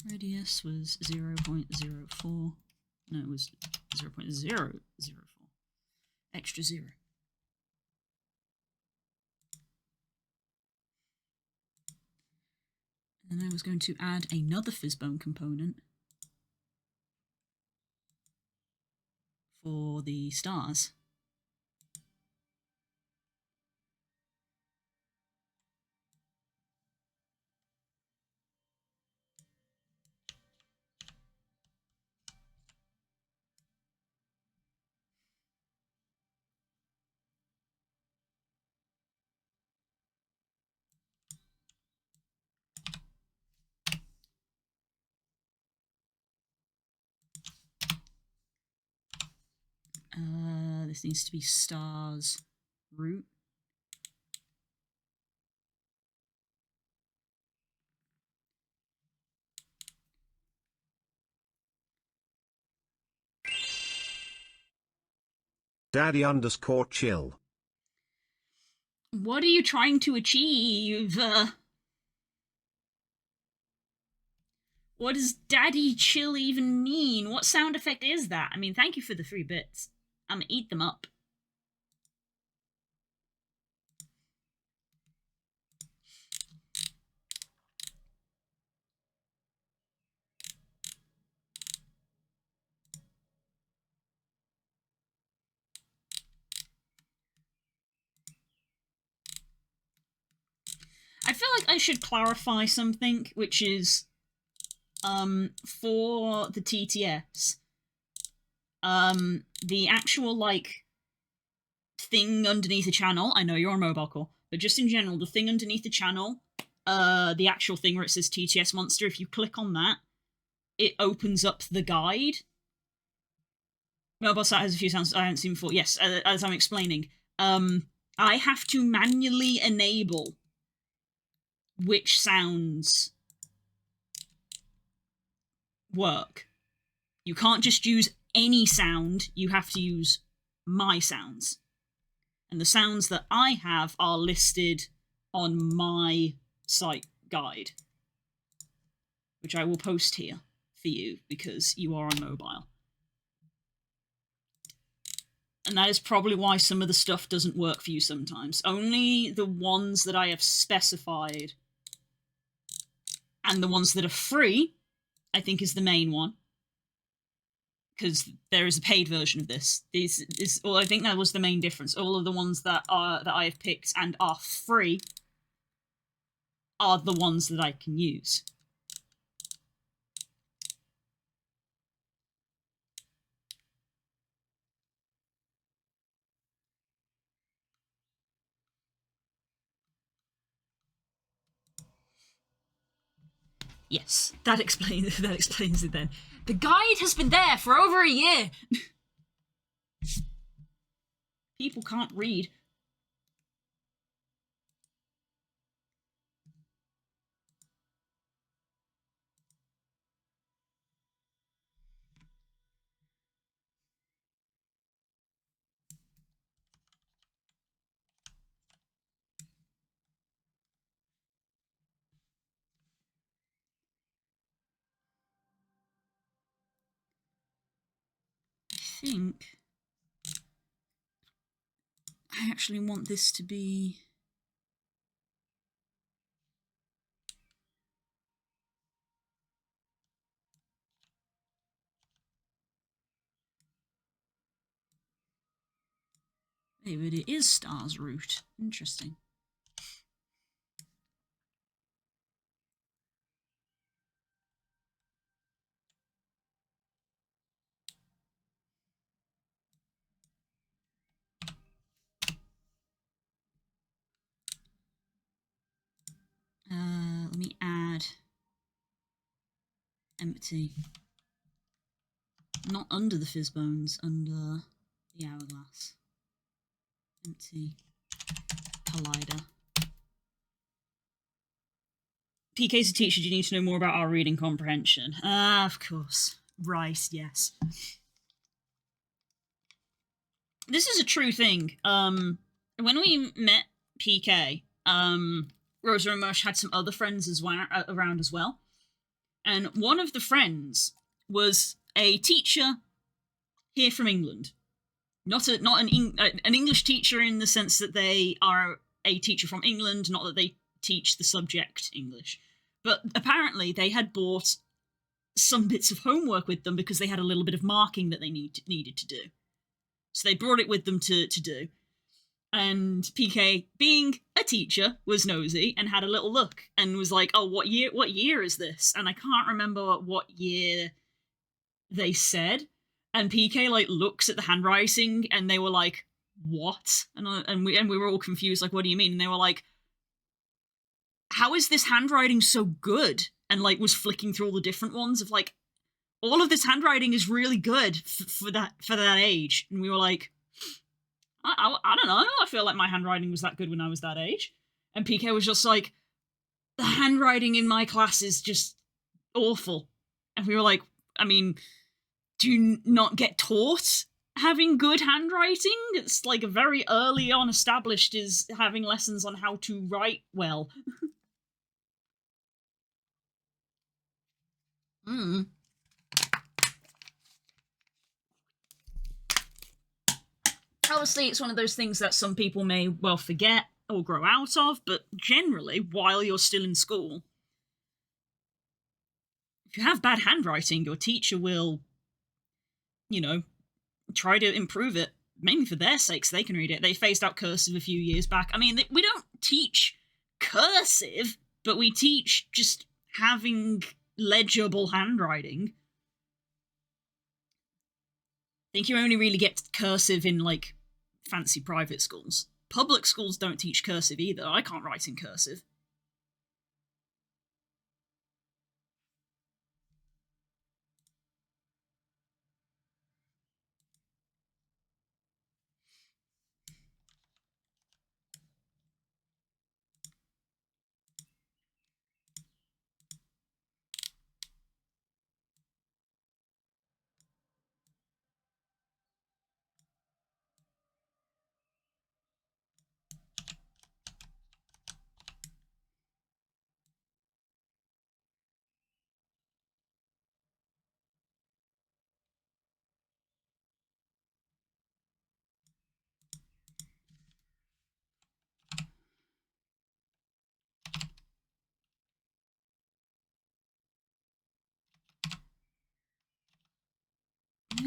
Radius was 0.04. No, it was 0.004. Extra 0. And then I was going to add another fizzbone component for the stars. This needs to be stars root. Daddy_chill. What are you trying to achieve? What does daddy chill even mean? What sound effect is that? I mean, thank you for the 3 bits. I'm gonna eat them up. I feel like I should clarify something, which is, for the TTS, the actual, like, thing underneath the channel, I know you're on mobile call, but just in general, the thing underneath the channel, the actual thing where it says TTS Monster, if you click on that, it opens up the guide. Mobile site has a few sounds I haven't seen before. Yes, as I'm explaining, I have to manually enable which sounds work. You can't just use any sound, you have to use my sounds. And the sounds that I have are listed on my site guide, which I will post here for you because you are on mobile. And that is probably why some of the stuff doesn't work for you sometimes. Only the ones that I have specified and the ones that are free, I think, is the main one. Because there is a paid version of this. I think that was the main difference. All of the ones that I have picked and are free are the ones that I can use. Yes, that explains it then. The guide has been there for over a year. People can't read. I think I actually want this to be... Hey, but it is Star's route. Interesting. Let me add empty. Not under the fizz bones, under the hourglass. Empty collider. PK's a teacher, do you need to know more about our reading comprehension? Of course. Right, yes. This is a true thing. When we met PK, Rosa and Mush had some other friends around as well. And one of the friends was a teacher here from England. Not an English teacher in the sense that they are a teacher from England, not that they teach the subject English. But apparently they had brought some bits of homework with them because they had a little bit of marking that they needed to do. So they brought it with them to do. And PK, being a teacher, was nosy and had a little look and was like, oh, what year is this? And I can't remember what year they said. And PK like looks at the handwriting and they were like, what? And we were all confused, like, what do you mean? And they were like, how is this handwriting so good? And like was flicking through all the different ones of like, all of this handwriting is really good for that age. And we were like, I don't know. I feel like my handwriting was that good when I was that age. And PK was just like, the handwriting in my class is just awful. And we were like, I mean, do you not get taught having good handwriting? It's like very early on established is having lessons on how to write well. Obviously, it's one of those things that some people may well forget or grow out of, but generally, while you're still in school, if you have bad handwriting, your teacher will, try to improve it, mainly for their sakes, so they can read it. They phased out cursive a few years back. I mean, we don't teach cursive, but we teach just having legible handwriting. I think you only really get cursive in, like, fancy private schools. Public schools don't teach cursive either. I can't write in cursive.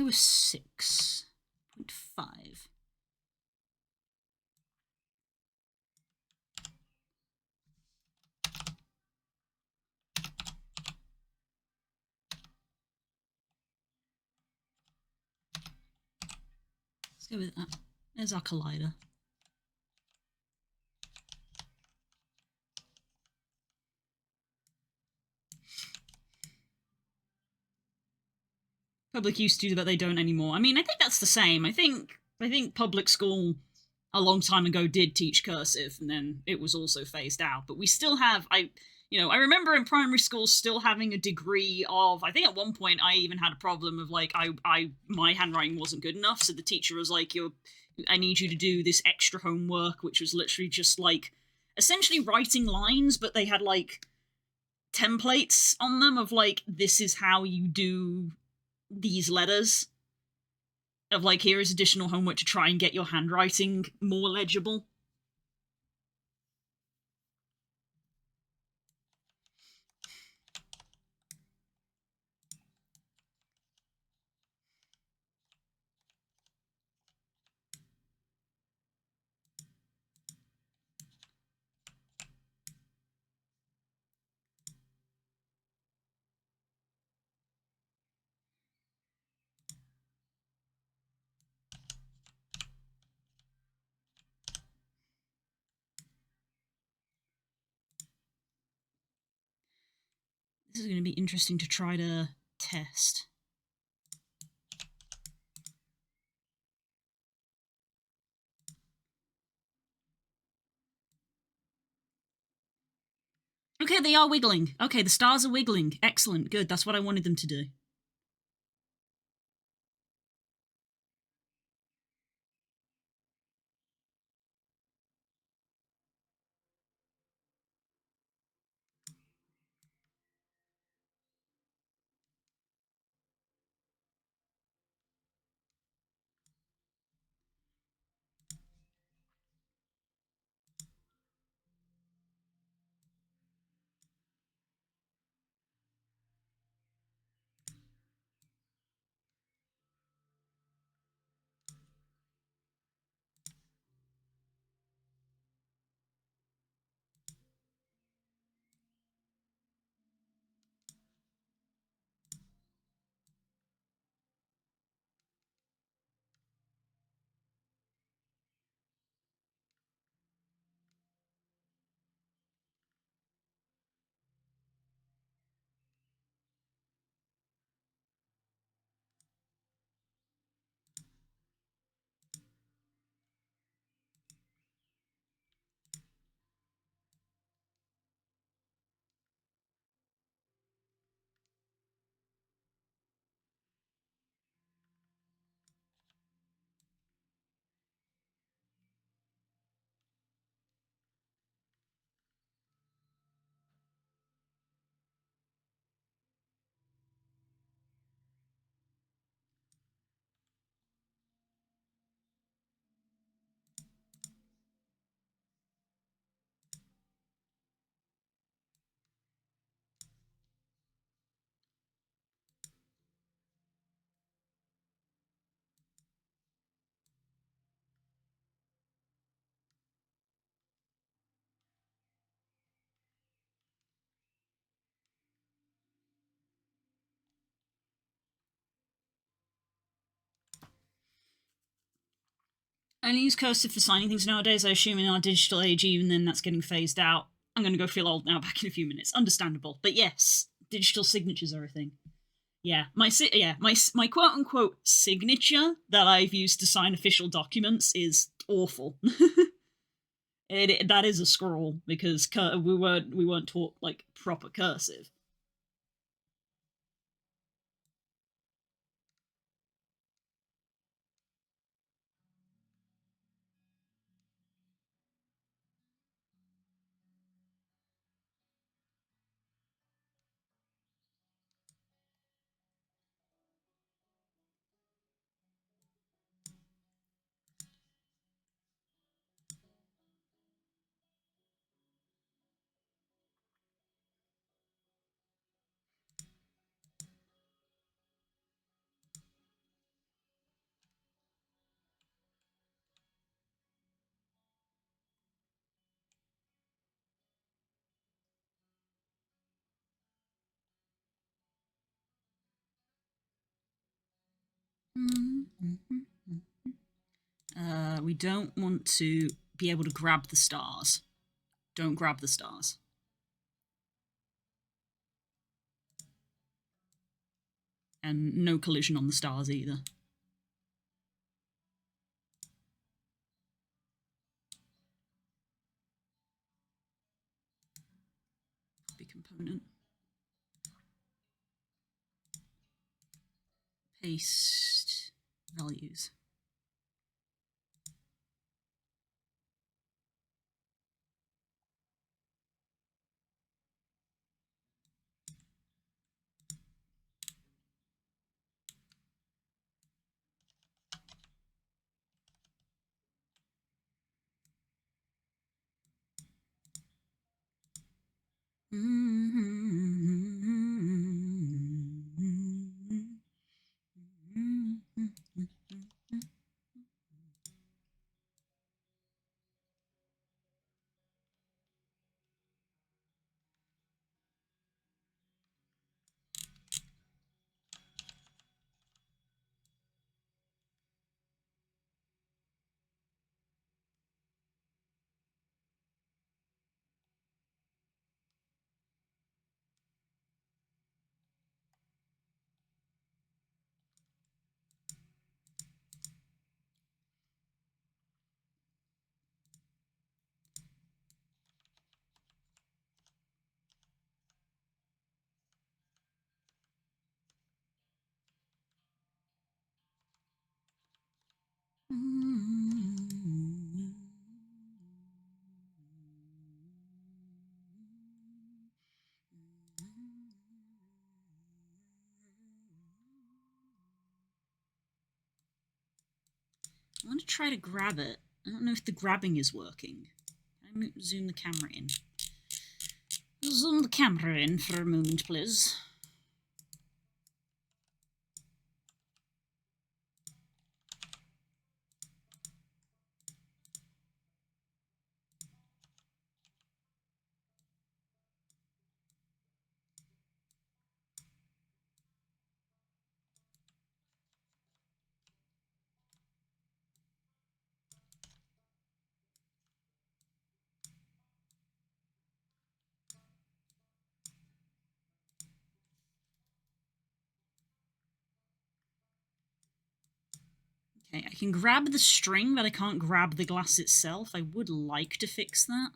a 6.5. Let's go with that. There's our collider. Public used to, but they don't anymore. I mean, I think that's the same. I think public school a long time ago did teach cursive, and then it was also phased out. But we still have, I remember in primary school still having a degree of, I think at one point I even had a problem of like, my handwriting wasn't good enough, so the teacher was like, I need you to do this extra homework, which was literally just like, essentially writing lines, but they had like templates on them of like, this is how you do these letters, of like, here is additional homework to try and get your handwriting more legible. This is going to be interesting to try to test. Okay, they are wiggling. Okay, the stars are wiggling. Excellent, good. That's what I wanted them to do. I only use cursive for signing things nowadays. I assume in our digital age, even then, that's getting phased out. I'm going to go feel old now. Back in a few minutes. Understandable, but yes, digital signatures are a thing. Yeah, my quote unquote signature that I've used to sign official documents is awful. That is a scroll because we weren't taught like proper cursive. We don't want to be able to grab the stars. Don't grab the stars. And no collision on the stars either. Copy component. Paste values. I want to try to grab it. I don't know if the grabbing is working. Can I zoom the camera in? Zoom the camera in for a moment, please. Okay, I can grab the string, but I can't grab the glass itself. I would like to fix that.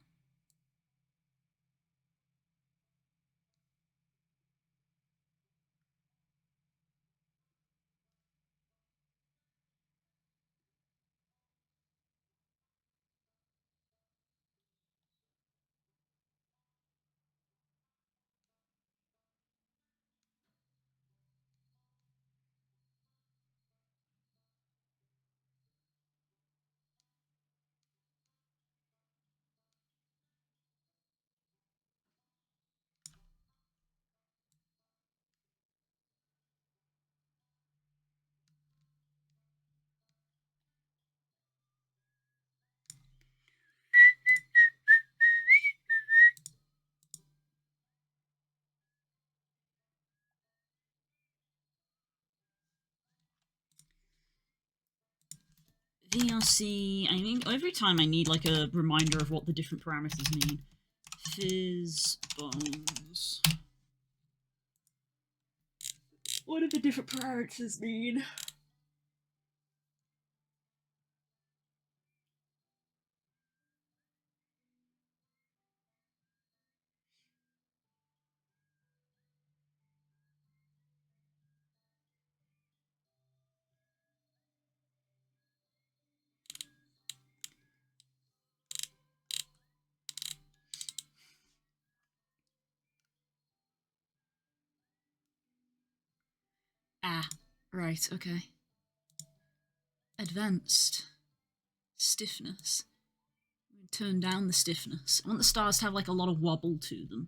VRC, I mean, every time I need like a reminder of what the different parameters mean. Fizz bones. What do the different parameters mean? Ah, right, okay. Advanced. Stiffness. Turn down the stiffness. I want the stars to have like a lot of wobble to them.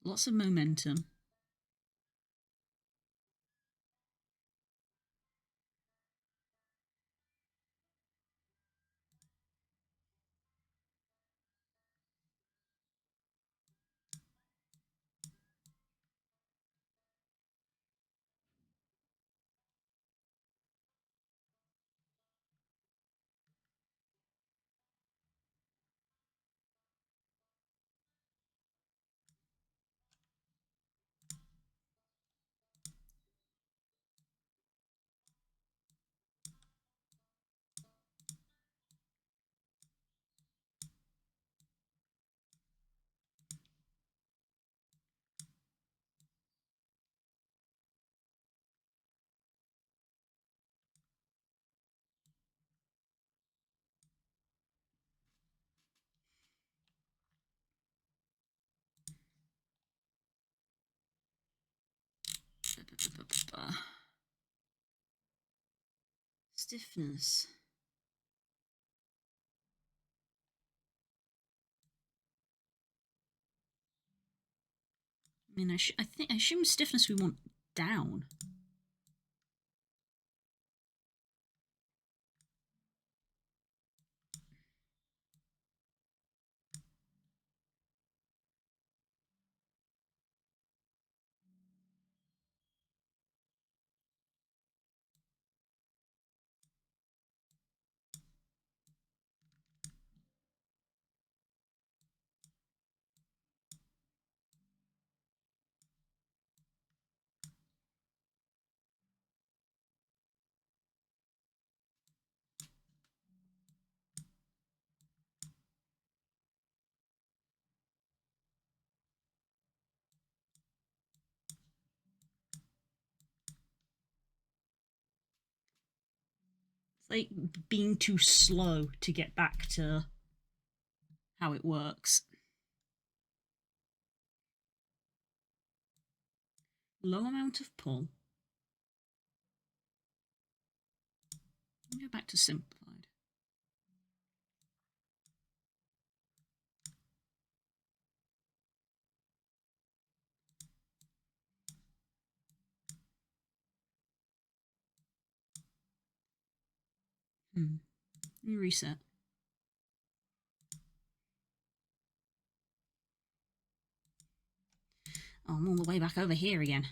Lots of momentum. Stiffness. I mean, I assume stiffness we want down. It's like being too slow to get back to how it works. Low amount of pull. Go back to simplified. Let me reset. Oh, I'm all the way back over here again.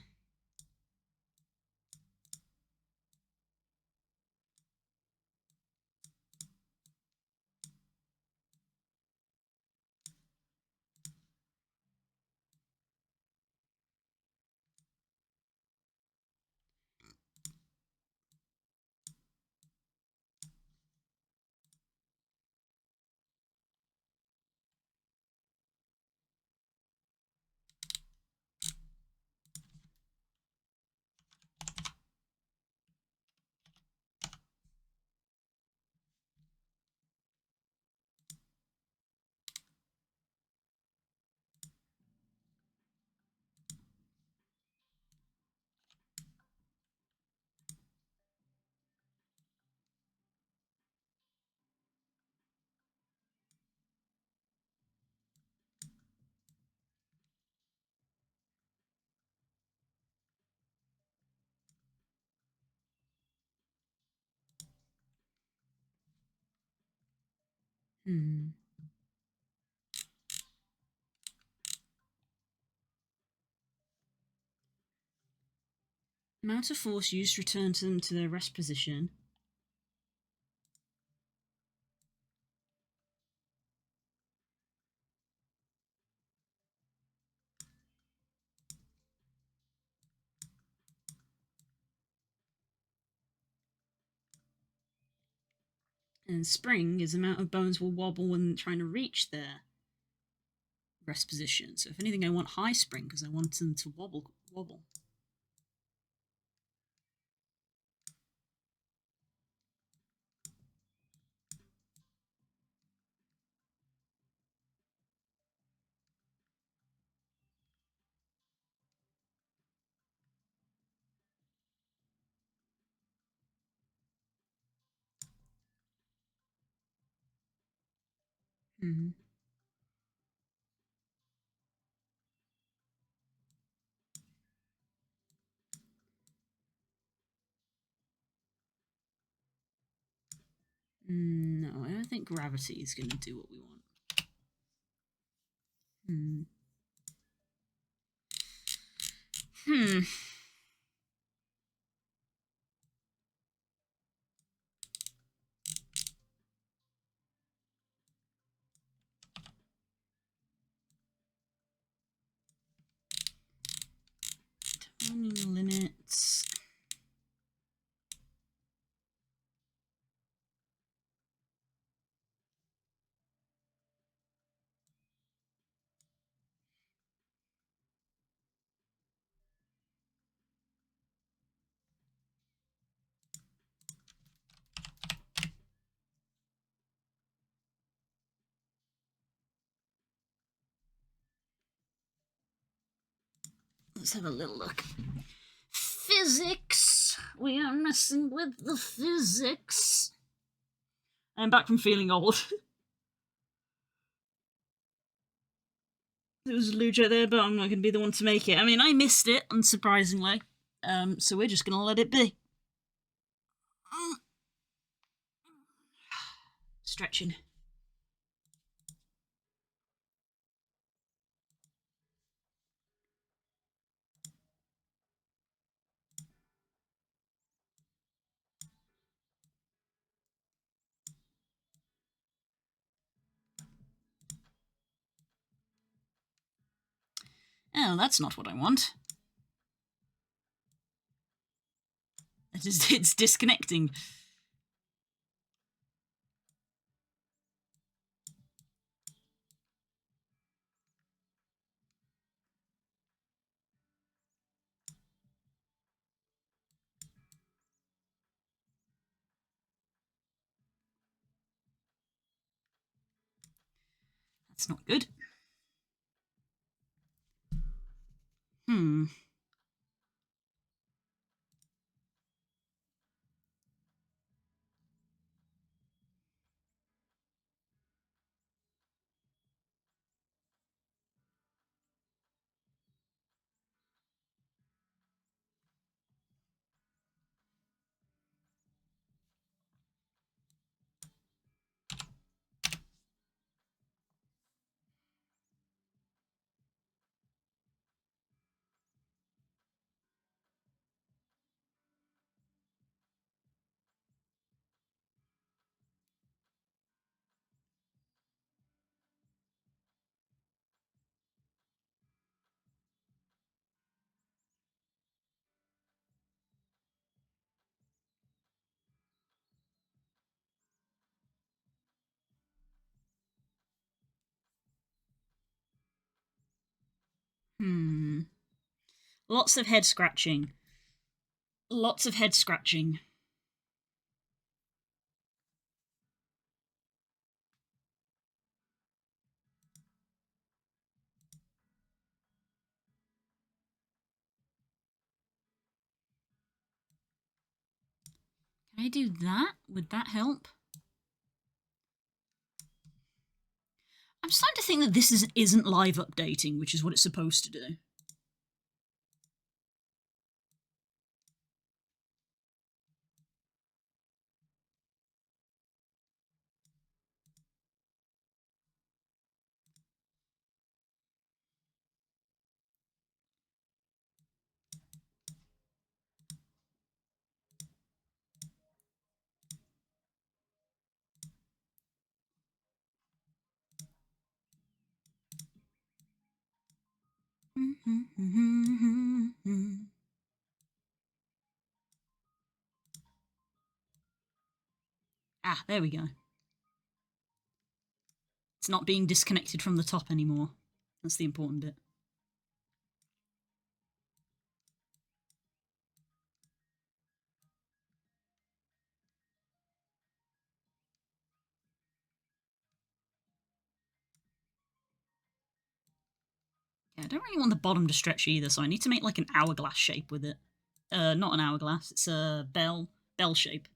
Amount of force used to return them to their rest position. And spring is the amount of bones will wobble when trying to reach their rest position. So if anything, I want high spring because I want them to wobble. No, I don't think gravity is going to do what we want. Hmm. Turning limits. Let's have a little look. Physics. We are messing with the physics. I'm back from feeling old. There was a Lujo there, but I'm not going to be the one to make it. I mean, I missed it, unsurprisingly. So we're just going to let it be. Stretching. Oh, that's not what I want. It's disconnecting. That's not good. Can Lots of head scratching. Lots of head scratching. Can I do that? Would that help? I'm starting to think that this isn't live updating, which is what it's supposed to do. Ah, there we go. It's not being disconnected from the top anymore. That's the important bit. Yeah, I don't really want the bottom to stretch either, so I need to make like an hourglass shape with it. Not an hourglass, it's a bell shape.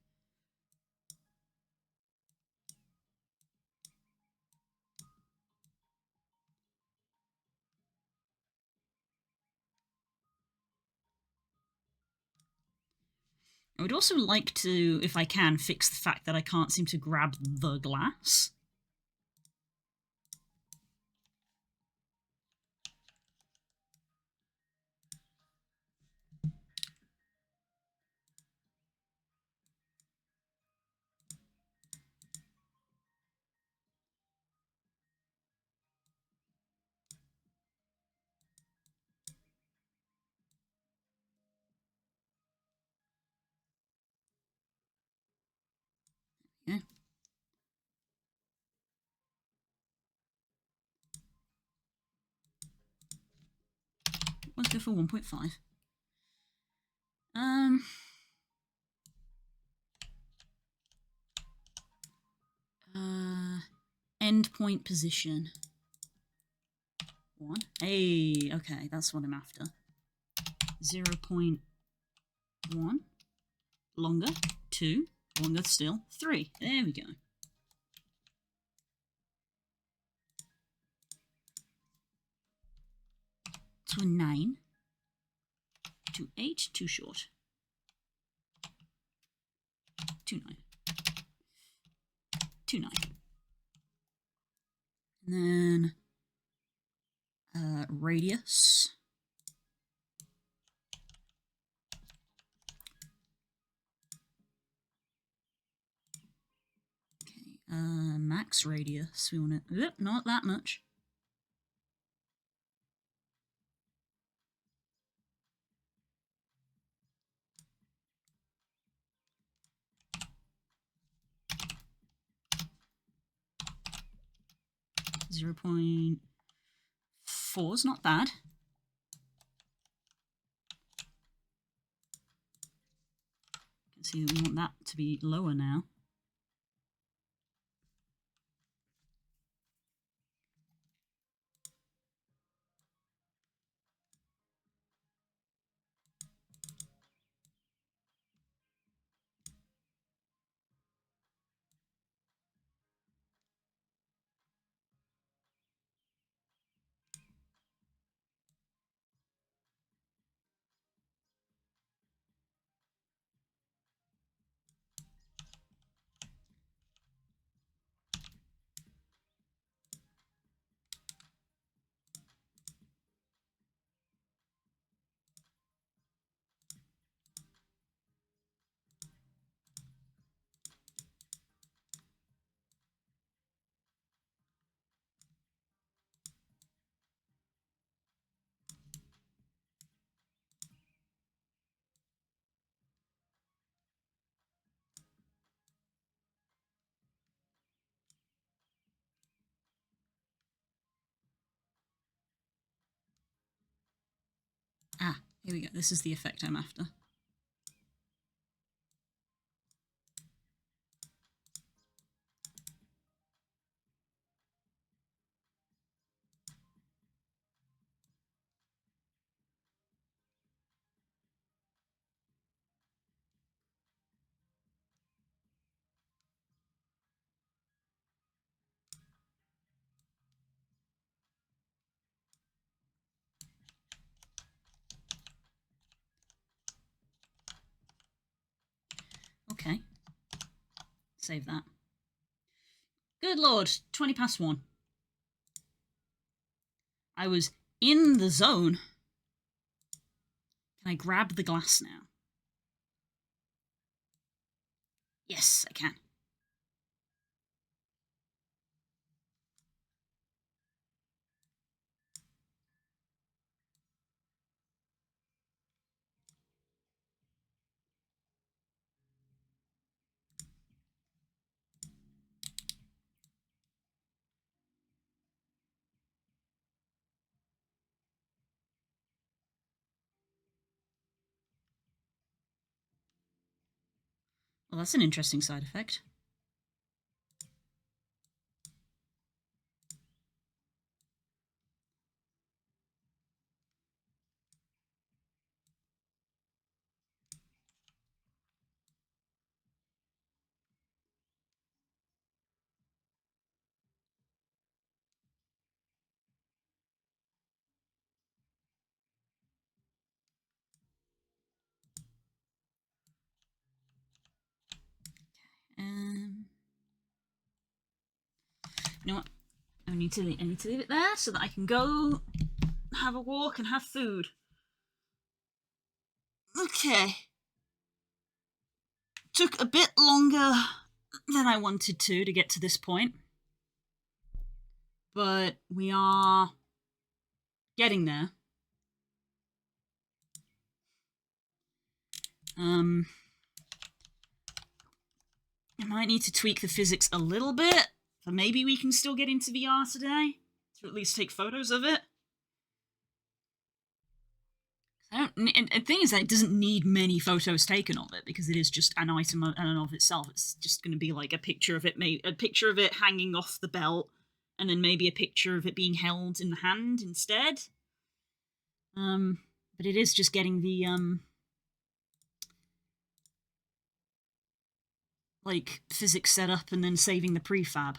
I would also like to, if I can, fix the fact that I can't seem to grab the glass. Yeah. Let's go for 1.5. Endpoint position. 1. Hey, okay, that's what I'm after. 0.1. Longer. 2. Longer still. 3. There we go. To a 9. To 8. Too short. To 9. To 9. And then radius. Okay, max radius. We want to, not that much. .4 is not bad. You can see that we want that to be lower now. Ah, here we go. This is the effect I'm after. Okay. Save that. Good lord, 20 past 1. I was in the zone. Can I grab the glass now? Yes, I can. Well, that's an interesting side effect. You know what? I need to leave it there so that I can go have a walk and have food. Okay. Took a bit longer than I wanted to get to this point. But we are getting there. I might need to tweak the physics a little bit, but maybe we can still get into VR today, to at least take photos of it. And the thing is that it doesn't need many photos taken of it, because it is just an item in and of itself. It's just going to be like a picture of it hanging off the belt, and then maybe a picture of it being held in the hand instead. But it is just getting the like physics set up and then saving the prefab.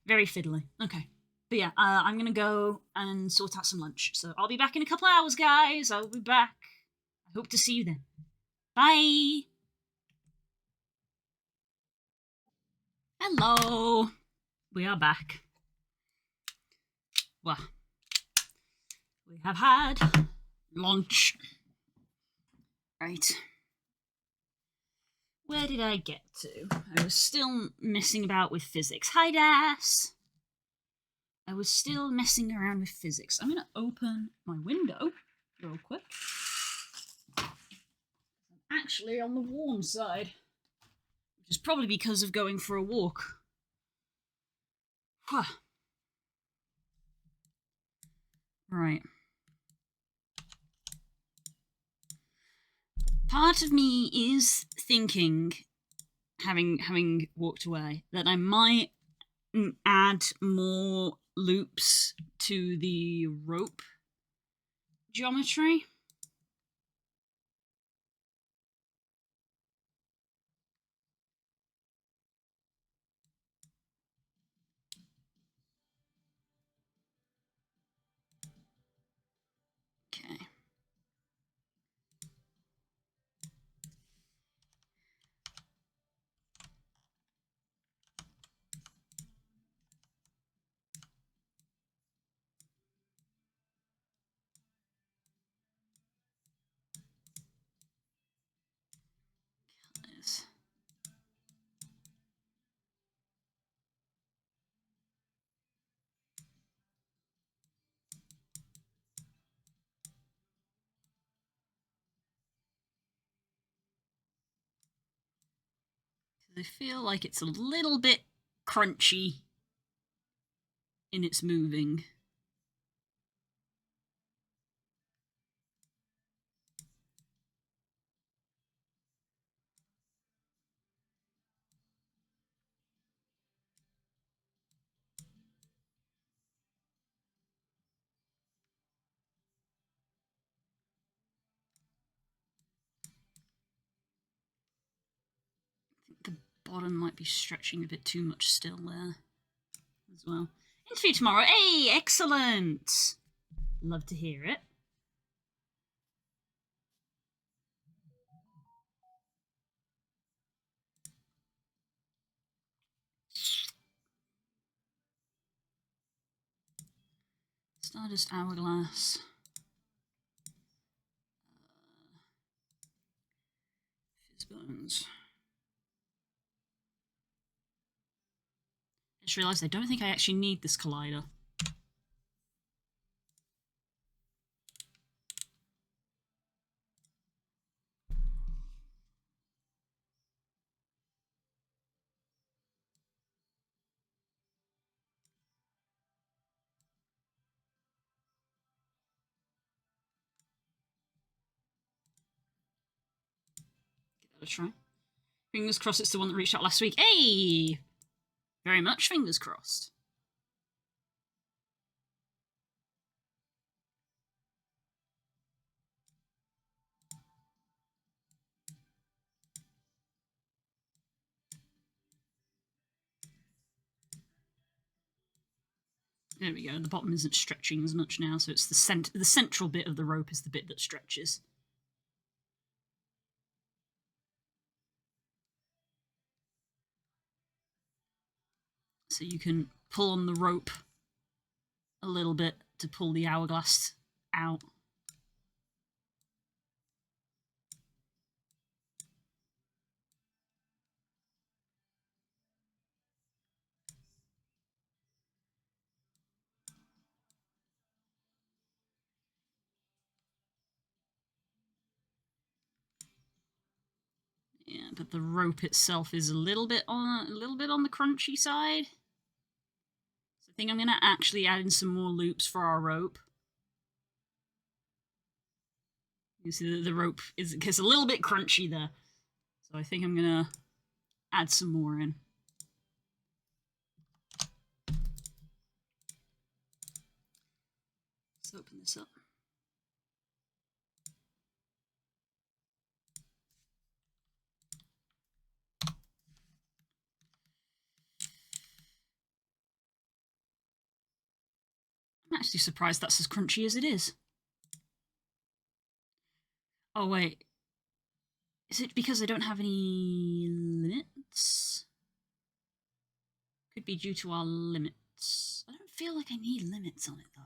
Very fiddly. Okay. But yeah, I'm gonna go and sort out some lunch. So I'll be back in a couple hours, guys. I'll be back. I hope to see you then. Bye! Hello! We are back. Well, we have had lunch. Right. Where did I get to? I was still messing about with physics. Hi, Das! I was still messing around with physics. I'm gonna open my window real quick. I'm actually on the warm side, which is probably because of going for a walk. Right. Part of me is thinking, having walked away, that I might add more loops to the rope geometry. Okay. I feel like it's a little bit crunchy in its moving. I think the bottom might be stretching a bit too much still there as well. Interview tomorrow. Hey, excellent! Love to hear it. Stardust Hourglass. Fizzbones. I just realised I don't think I actually need this collider. Give that a try. Fingers crossed it's the one that reached out last week. Hey! Very much fingers crossed. There we go. The bottom isn't stretching as much now, so it's the central bit of the rope is the bit that stretches. So you can pull on the rope a little bit to pull the hourglass out. Yeah, but the rope itself is a little bit on the crunchy side. So I think I'm gonna actually add in some more loops for our rope. You see the rope gets a little bit crunchy there. So I think I'm gonna add some more in. Let's open this up. I'm actually surprised that's as crunchy as it is. Oh wait, is it because I don't have any limits? Could be due to our limits. I don't feel like I need limits on it though.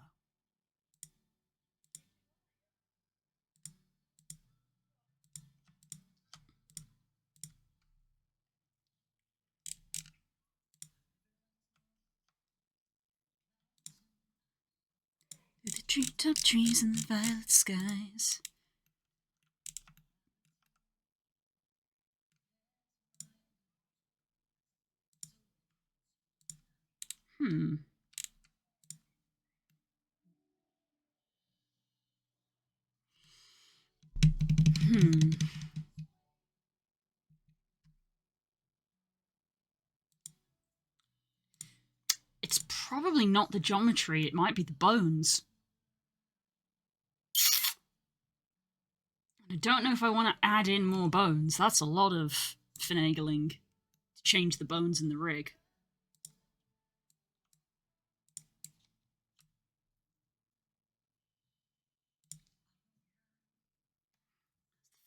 Through the treetop trees and the violet skies. Hmm. It's probably not the geometry, it might be the bones. I don't know if I want to add in more bones. That's a lot of finagling to change the bones in the rig.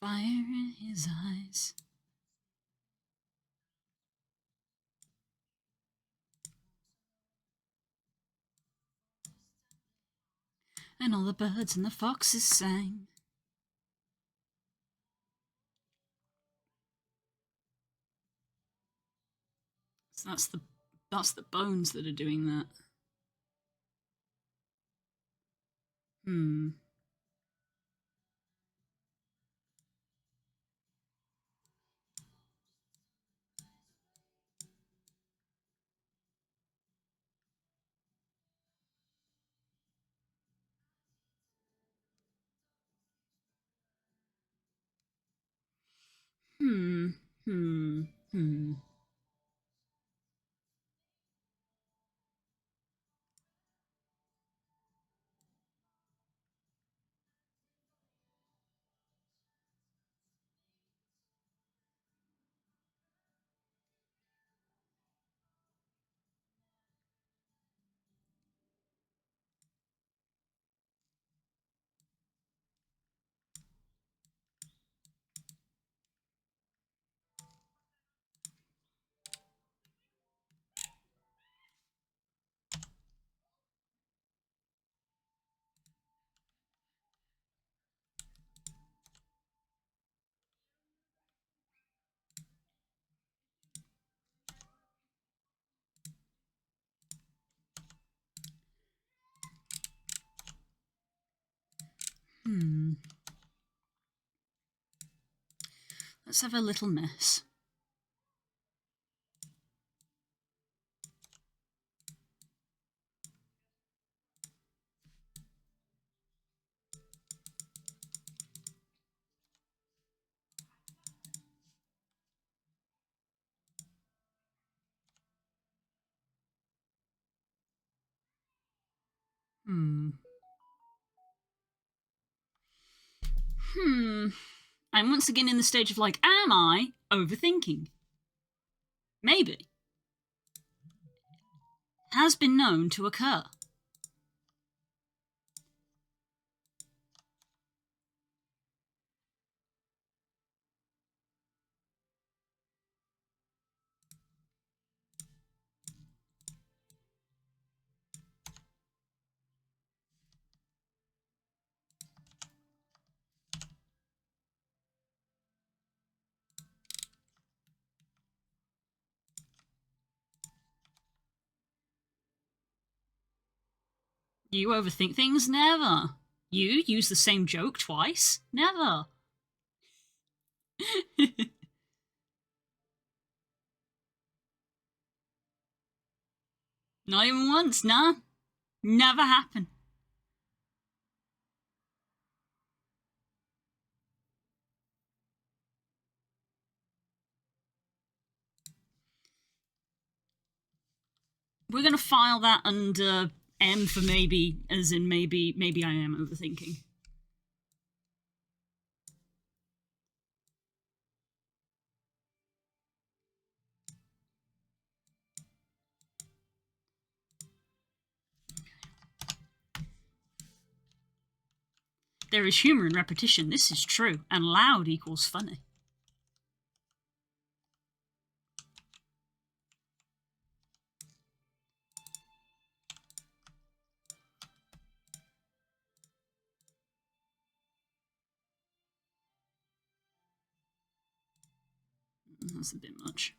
Fire in his eyes. And all the birds and the foxes sang. So that's the bones that are doing that. Hmm. Hmm. Hmm. Hmm. Hmm. Let's have a little mess. Hmm. I'm once again in the stage of like, am I overthinking? Maybe. Has been known to occur. You overthink things? Never. You use the same joke twice? Never. Not even once, nah. Never happened. We're gonna file that under M for maybe, as in maybe I am overthinking. There is humour in repetition, this is true, and loud equals funny. That's a bit much.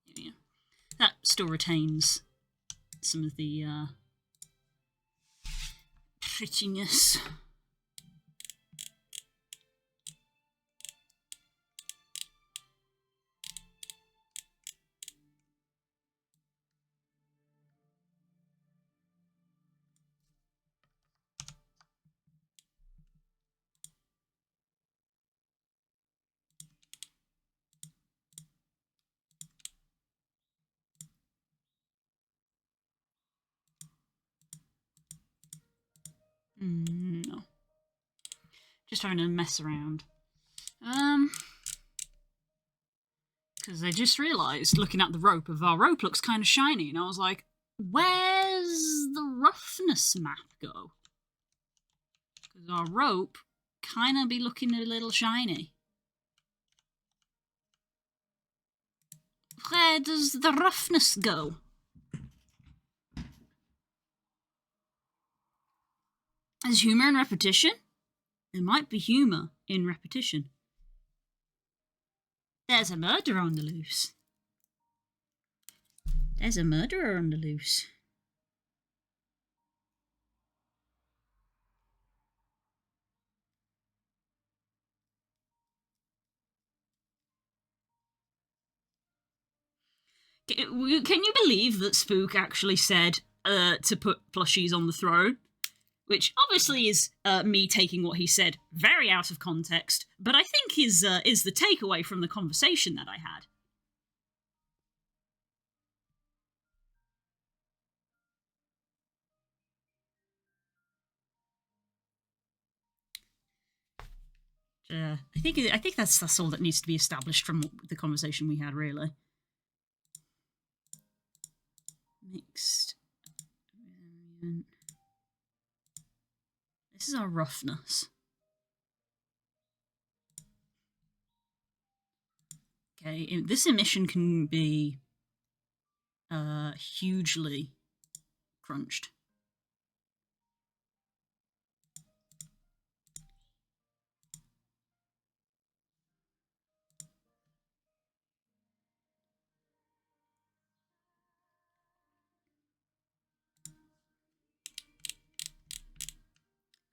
Yeah. That still retains some of the prettiness. No. Just trying to mess around. Because I just realised, looking at the rope, of our rope looks kind of shiny, and I was like, where's the roughness map go? Because our rope kind of be looking a little shiny. Where does the roughness go? Is humour in repetition? There might be humour in repetition. There's a murderer on the loose. There's a murderer on the loose. Can you believe that Spook actually said to put plushies on the throne? Which obviously is me taking what he said very out of context, but I think is the takeaway from the conversation that I had. I think that's all that needs to be established from the conversation we had, really. Mixed. This is our roughness. Okay, this emission can be hugely crunched.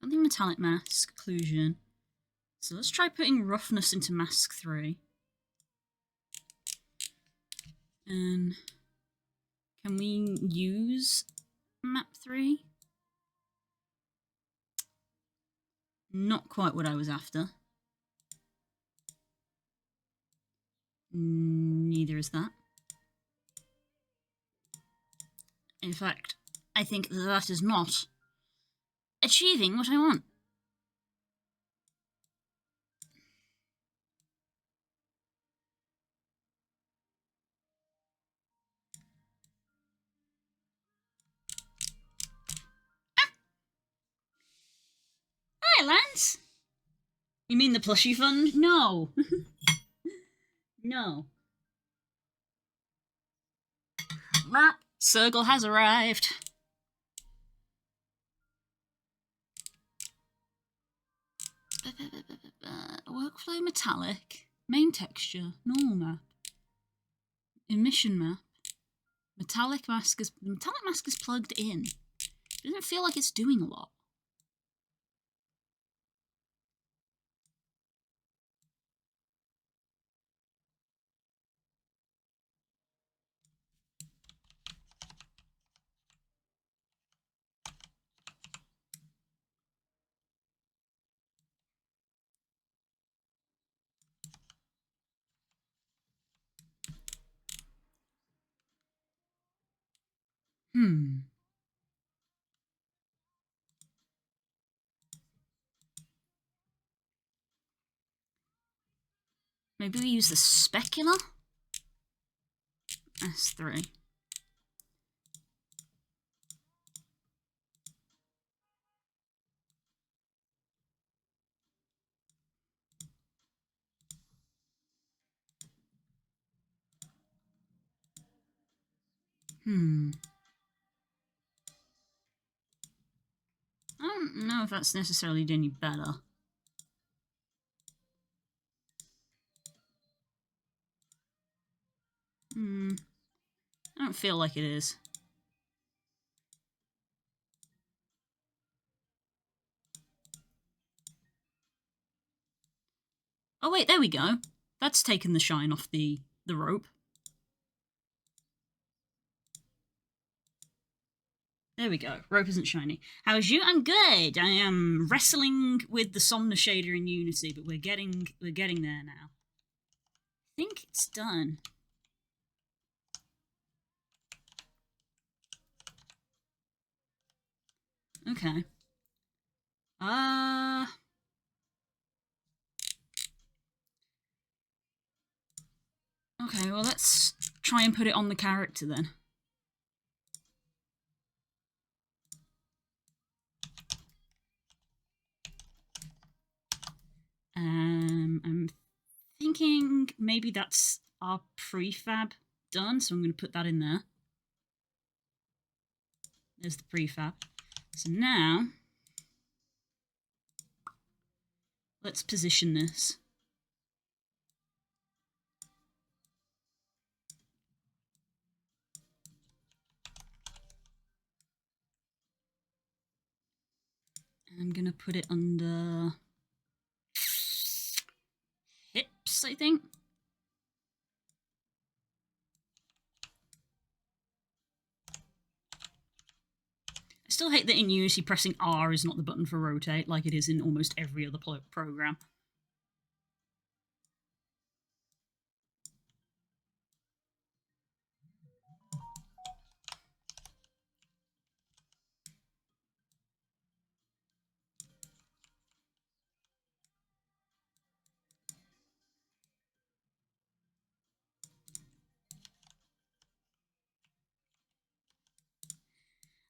Something metallic mask, occlusion. So let's try putting roughness into mask 3. And can we use map 3? Not quite what I was after. Neither is that. In fact, I think that is not achieving what I want. Hi, Lance. You mean the plushie fund? No. No. Map circle has arrived. Workflow metallic, main texture, normal map, emission map, The metallic mask is plugged in. It doesn't feel like it's doing a lot. Maybe we use the specular? S3. I don't know if that's necessarily any better. I don't feel like it is. Oh wait, there we go. That's taken the shine off the rope. There we go. Rope isn't shiny. How's you? I'm good. I am wrestling with the Somna shader in Unity, but we're getting there now. I think it's done. Okay. Okay, well let's try and put it on the character then. I'm thinking maybe that's our prefab done, so I'm going to put that in there. There's the prefab. So now, let's position this. I'm going to put it under hips, I think. I still hate that in Unity pressing R is not the button for rotate, like it is in almost every other program.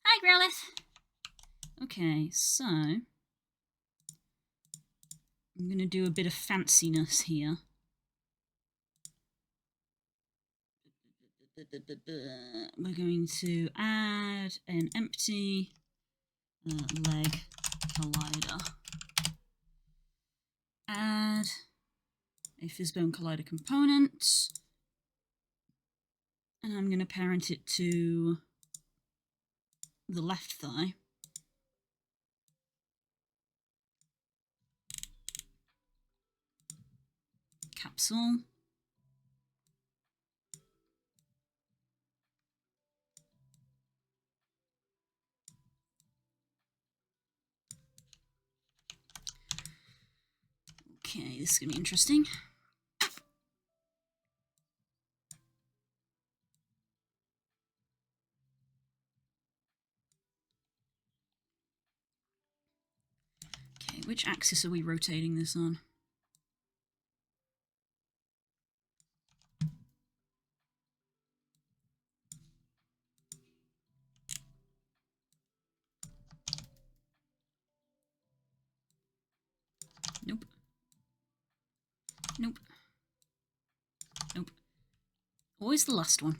Hi, Growlithe! Okay, so I'm going to do a bit of fanciness here. We're going to add an empty leg collider. Add a Fizzbone collider component. And I'm going to parent it to the left thigh. Capsule. Okay, this is going to be interesting. Okay, which axis are we rotating this on? Nope. Nope. Nope. Always the last one.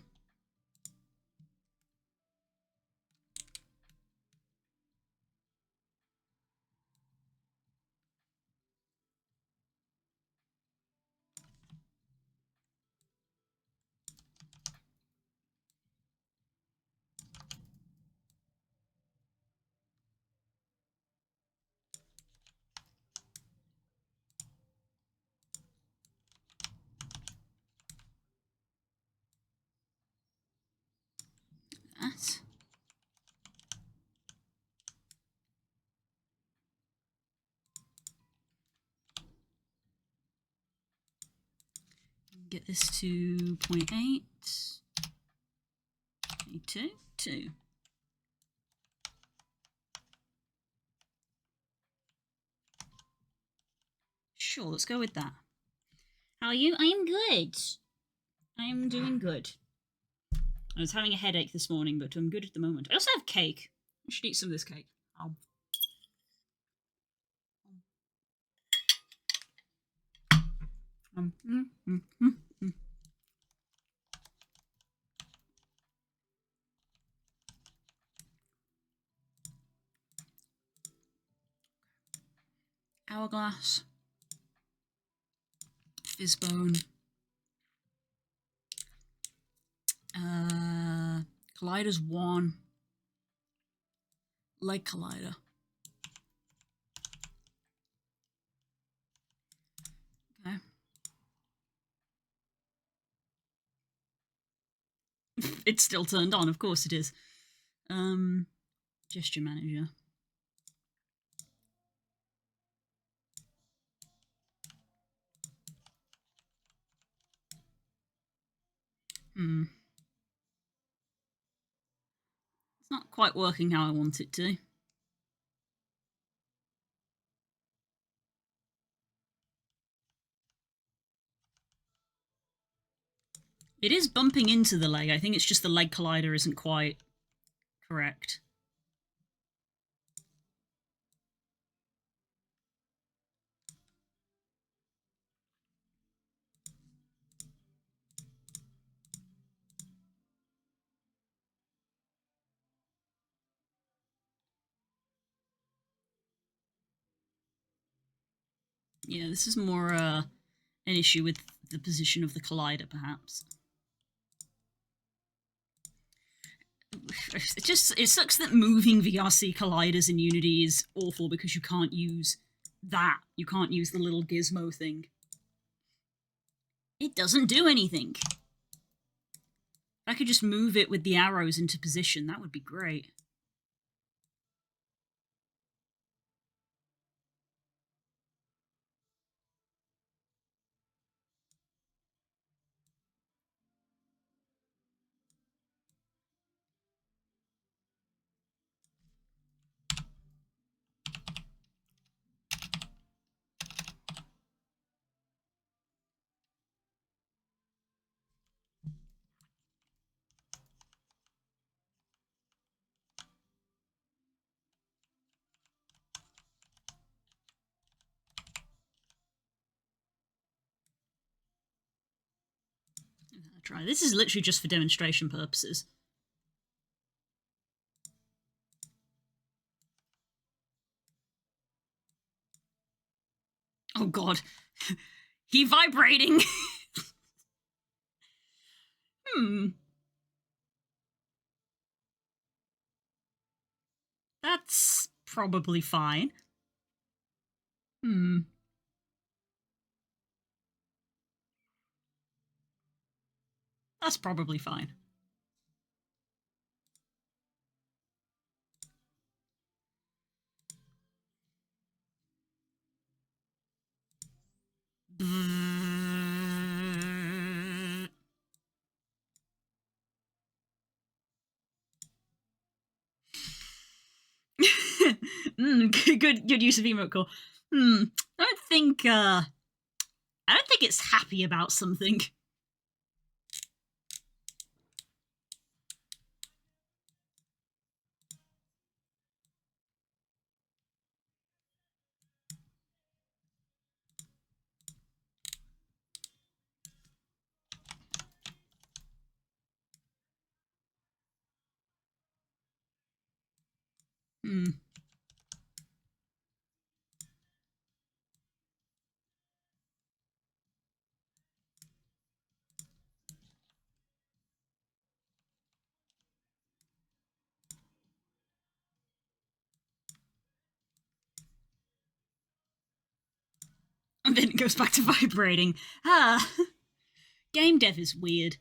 get this to 0.8. 2. Sure, let's go with that. How are you? I am good. I am doing good. I was having a headache this morning, but I'm good at the moment. I also have cake. I should eat some of this cake. Um, mm, mm, mm, mm. Hourglass. Fizzbone. Collider's 1. Leg Collider. Okay. It's still turned on, of course it is. Gesture Manager. It's not quite working how I want it to. It is bumping into the leg. I think it's just the leg collider isn't quite correct. Yeah, this is more an issue with the position of the collider, perhaps. It sucks that moving VRC colliders in Unity is awful because you can't use that. You can't use the little gizmo thing. It doesn't do anything. If I could just move it with the arrows into position, that would be great. Try. This is literally just for demonstration purposes. Oh god. He vibrating. That's probably fine. That's probably fine. Good use of emote core. I don't think it's happy about something. And then it goes back to vibrating. Game dev is weird.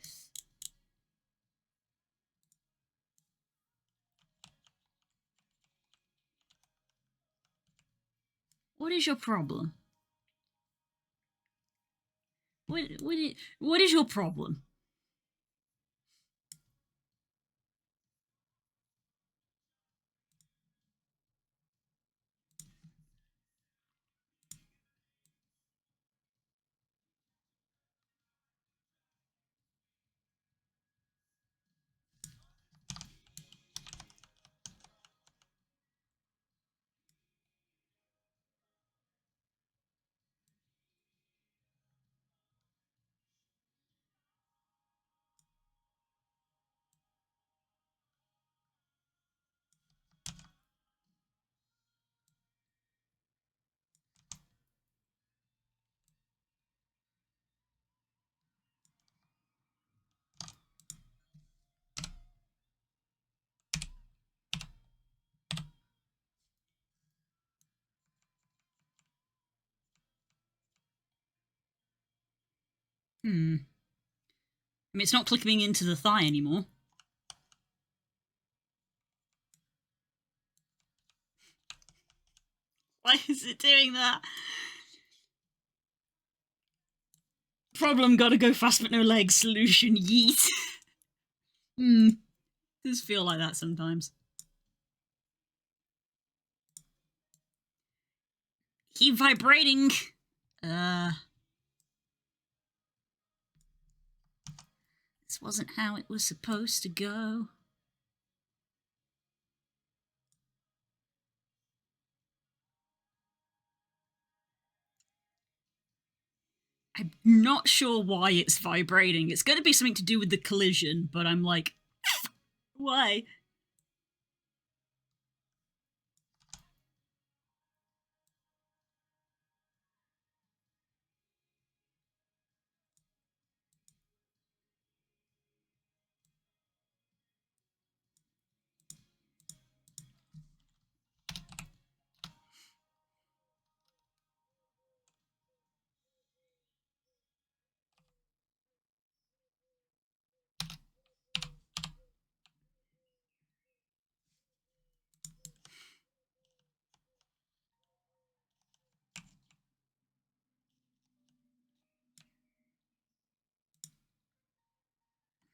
What is your problem? What is your problem? I mean, it's not clicking into the thigh anymore. Why is it doing that? Problem, gotta go fast but no legs. Solution, yeet. Does feel like that sometimes. Keep vibrating. This wasn't how it was supposed to go. I'm not sure why it's vibrating. It's going to be something to do with the collision, but I'm like, why?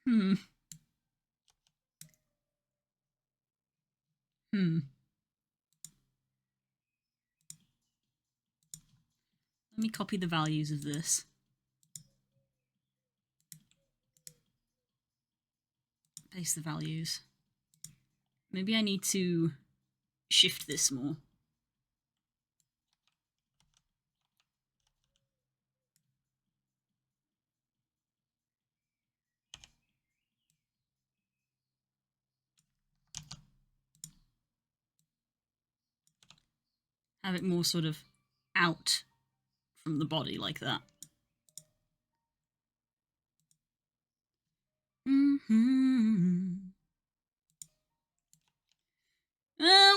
Let me copy the values of this. Paste the values. Maybe I need to shift this more. Have it more sort of out from the body like that.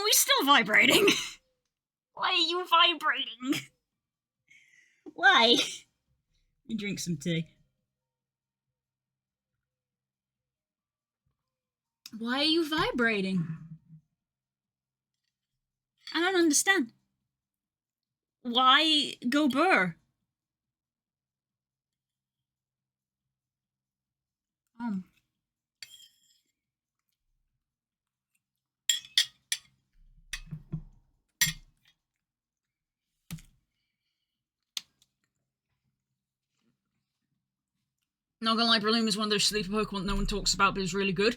We still vibrating. Why are you vibrating? Why? Let me drink some tea. Why are you vibrating? I don't understand. Why go burr? Not gonna lie, Breloom is one of those sleeper Pokemon no one talks about, but is really good.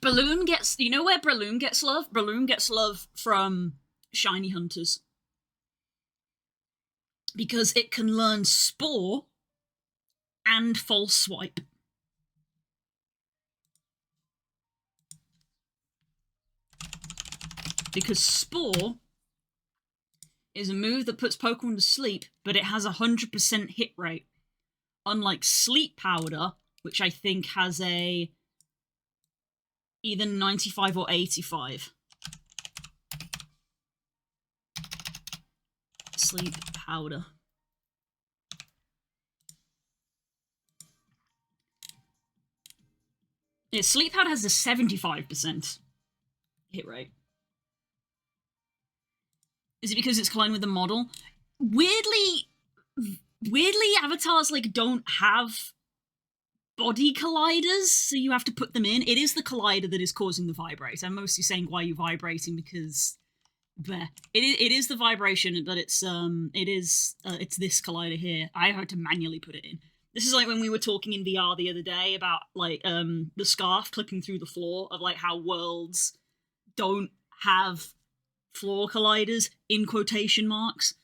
Balloon gets, you know where Breloom gets love? Breloom gets love from shiny hunters. Because it can learn Spore and False Swipe. Because Spore is a move that puts Pokemon to sleep, but it has 100% hit rate. Unlike Sleep Powder, which I think has a either 95 or 85. Sleep Powder. Yeah, Sleep Powder has a 75% hit rate. Is it because it's combined with the model? Weirdly, weirdly, avatars like don't have body colliders, so you have to put them in. It is the collider that is causing the vibrate. I'm mostly saying why you're vibrating because bleh. It is the vibration, but it's this collider here. I had to manually put it in. This is like when we were talking in VR the other day about like the scarf clipping through the floor of like how worlds don't have floor colliders in quotation marks.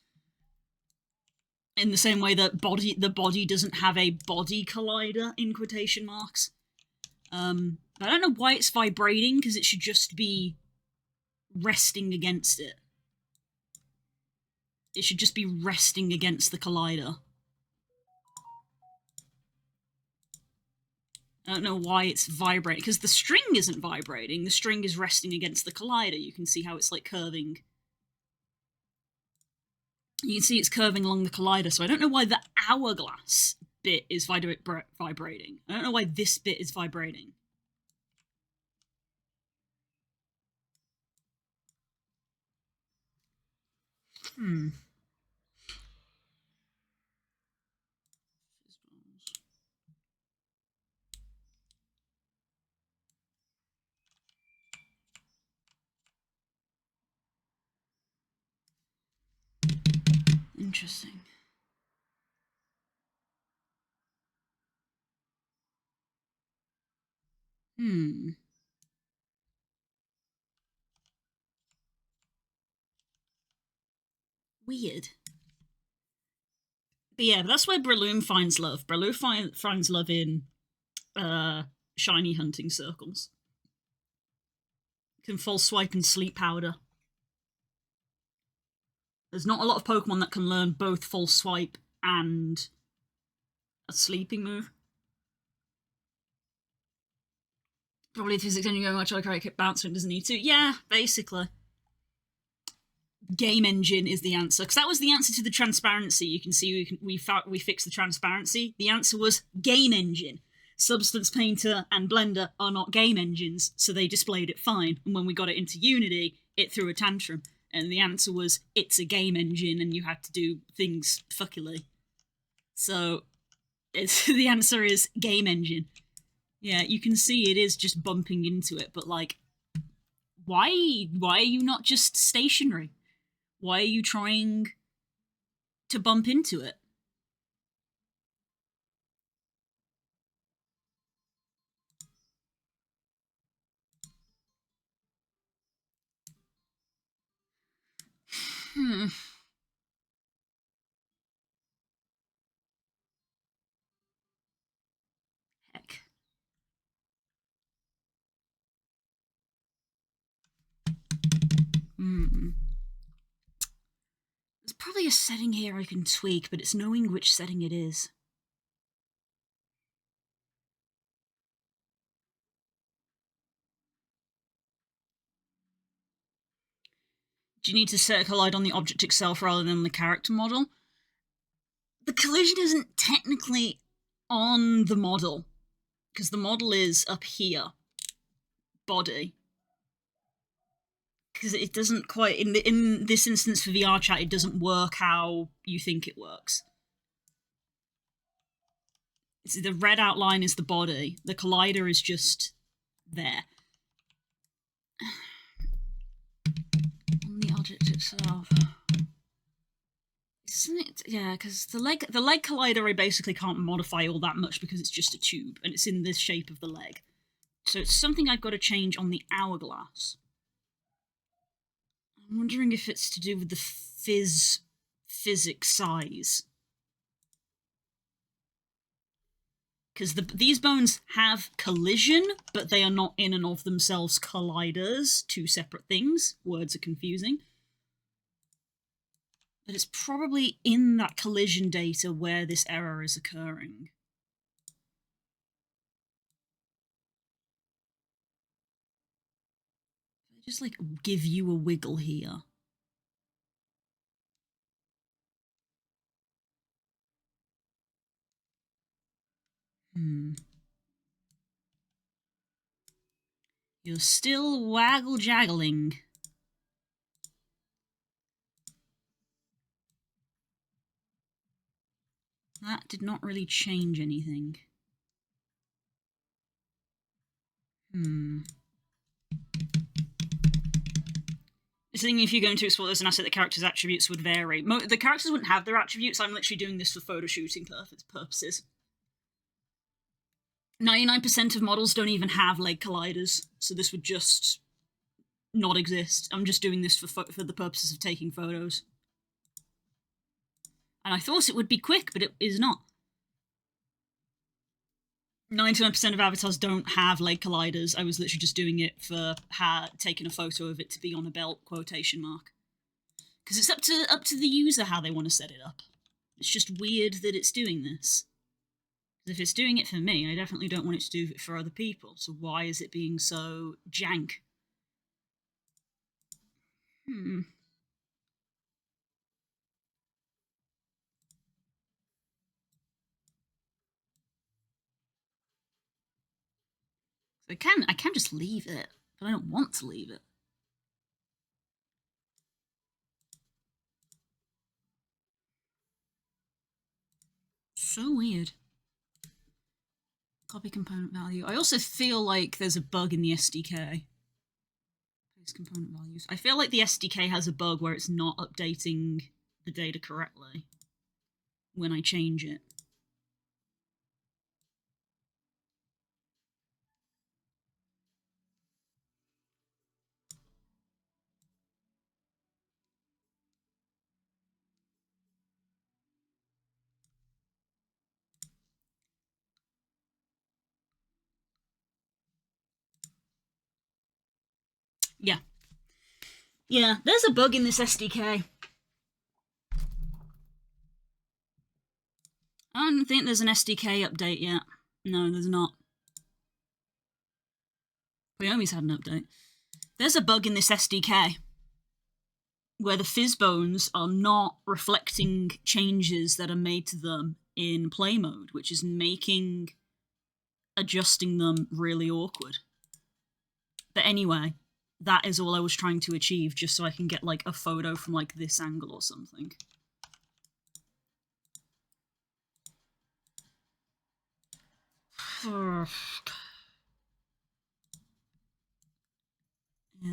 In the same way that the body doesn't have a body collider in quotation marks. I don't know why it's vibrating, because it should just be resting against it. It should just be resting against the collider. I don't know why it's vibrating, because the string isn't vibrating. The string is resting against the collider. You can see how it's like curving. You can see it's curving along the collider, so I don't know why the hourglass bit is vibrating. I don't know why this bit is vibrating. Interesting. Weird. But yeah, that's where Breloom finds love. Breloom finds love in shiny hunting circles. Can false swipe and sleep powder. There's not a lot of Pokemon that can learn both false swipe and a sleeping move. Probably the physics engine going much like it bounce when it doesn't need to. Yeah, basically. Game engine is the answer, because that was the answer to the transparency. You can see we fixed the transparency. The answer was game engine. Substance Painter and Blender are not game engines, so they displayed it fine. And when we got it into Unity, it threw a tantrum. And the answer was, it's a game engine, and you had to do things fuckily. So, the answer is game engine. Yeah, you can see it is just bumping into it, but like, why are you not just stationary? Why are you trying to bump into it? Heck. There's probably a setting here I can tweak, but it's knowing which setting it is. Do you need to set a collide on the object itself rather than the character model? The collision isn't technically on the model, because the model is up here. Body. Because it doesn't quite, in this instance for VR chat, it doesn't work how you think it works. So the red outline is the body. The collider is just there. On the object itself. Isn't it? Yeah, because the leg collider I basically can't modify all that much because it's just a tube and it's in this shape of the leg. So it's something I've got to change on the hourglass. I'm wondering if it's to do with the physics size. Because these bones have collision, but they are not in and of themselves colliders. Two separate things. Words are confusing. But it's probably in that collision data where this error is occurring. Just like give you a wiggle here. You're still waggle-jaggling. That did not really change anything. The thing, if you're going to explore this an asset, the character's attributes would vary. The characters wouldn't have their attributes. I'm literally doing this for photo shooting purposes. 99% of models don't even have leg colliders, so this would just not exist. I'm just doing this for the purposes of taking photos. And I thought it would be quick, but it is not. 99% of avatars don't have leg colliders. I was literally just doing it for taking a photo of it to be on a belt, quotation mark. Because it's up to the user how they want to set it up. It's just weird that it's doing this. If it's doing it for me, I definitely don't want it to do it for other people. So why is it being so jank? I can just leave it, but I don't want to leave it. So weird. Copy component value. I also feel like there's a bug in the SDK. Paste component values. I feel like the SDK has a bug where it's not updating the data correctly when I change it. Yeah. Yeah, there's a bug in this SDK. I don't think there's an SDK update yet. No, there's not. Wyoming's had an update. There's a bug in this SDK where the fizz bones are not reflecting changes that are made to them in play mode, which is making adjusting them really awkward. But anyway, that is all I was trying to achieve, just so I can get like a photo from like this angle or something. Yeah,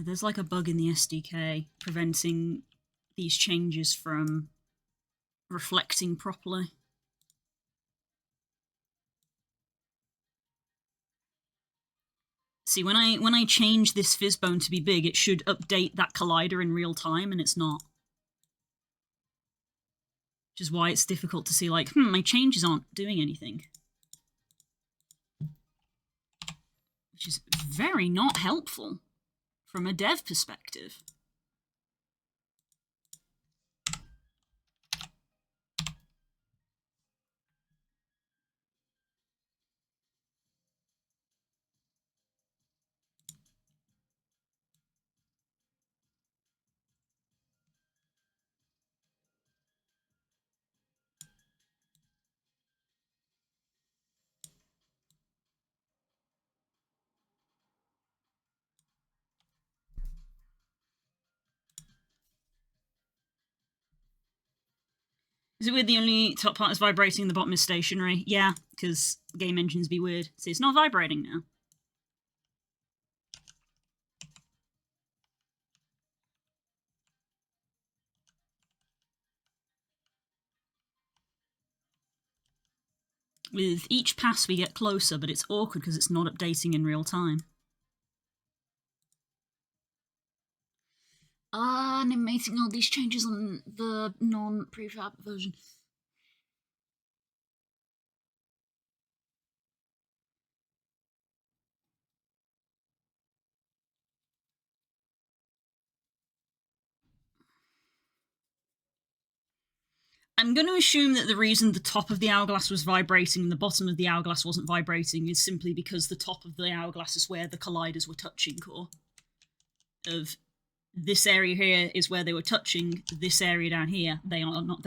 there's like a bug in the SDK preventing these changes from reflecting properly. See, when I change this fizz bone to be big, it should update that collider in real time, and it's not. Which is why it's difficult to see, like, my changes aren't doing anything. Which is very not helpful from a dev perspective. Is it weird the only top part is vibrating and the bottom is stationary? Yeah, because game engines be weird. See, it's not vibrating now. With each pass we get closer, but it's awkward because it's not updating in real time. Animating all these changes on the non-prefab version. I'm going to assume that the reason the top of the hourglass was vibrating and the bottom of the hourglass wasn't vibrating is simply because the top of the hourglass is where the colliders were touching core. Of this area here is where they were touching, this area down here, they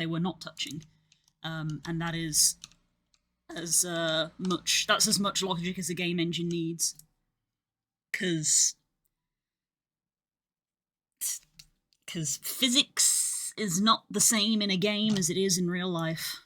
were not touching. And that is as much logic as a game engine needs. Because physics is not the same in a game as it is in real life.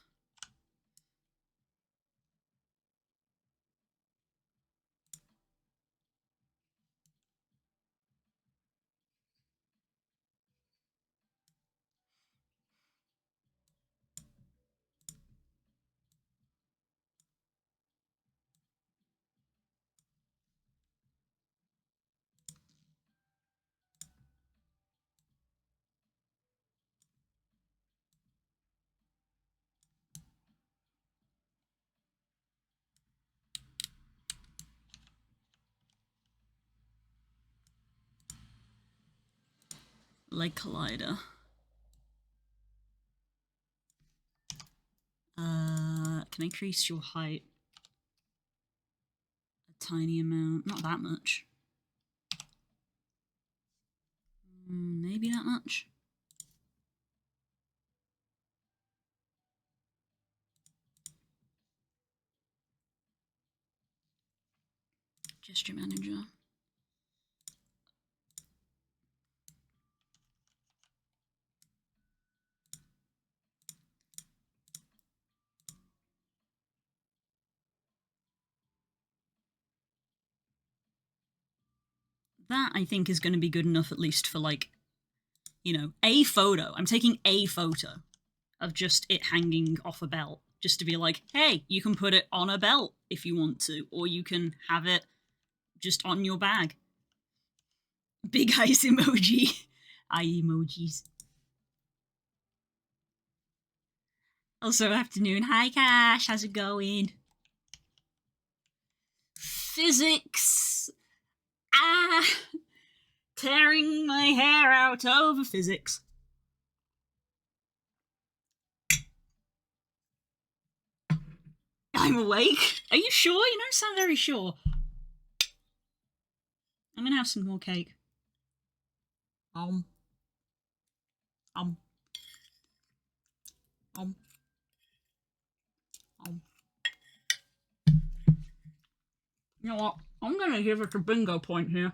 leg collider. Can I increase your height a tiny amount? Not that much. Maybe that much. Gesture manager. That, I think, is going to be good enough, at least for, like, you know, a photo. I'm taking a photo of just it hanging off a belt, just to be like, hey, you can put it on a belt if you want to, or you can have it just on your bag. Big eyes emoji. Eye emojis. Also, afternoon. Hi, Cash. How's it going? Physics. Ah! Tearing my hair out over physics. I'm awake. Are you sure? You don't sound very sure. I'm gonna have some more cake. Um. Um. Um. Um. You know what? I'm gonna give it a bingo point here.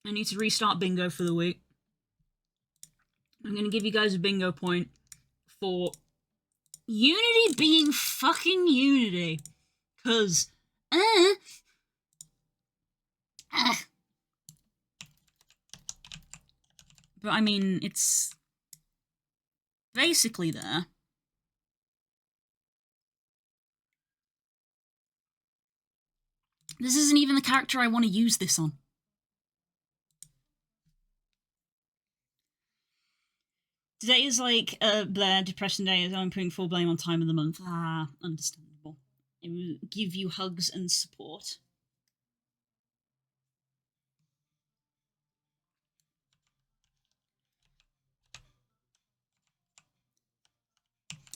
I need to restart bingo for the week. I'm gonna give you guys a bingo point for Unity being fucking Unity. Cause, but I mean, it's basically there. This isn't even the character I want to use this on. Today is like a Blair depression day, as I'm putting full blame on time of the month. Ah, understandable. It will give you hugs and support.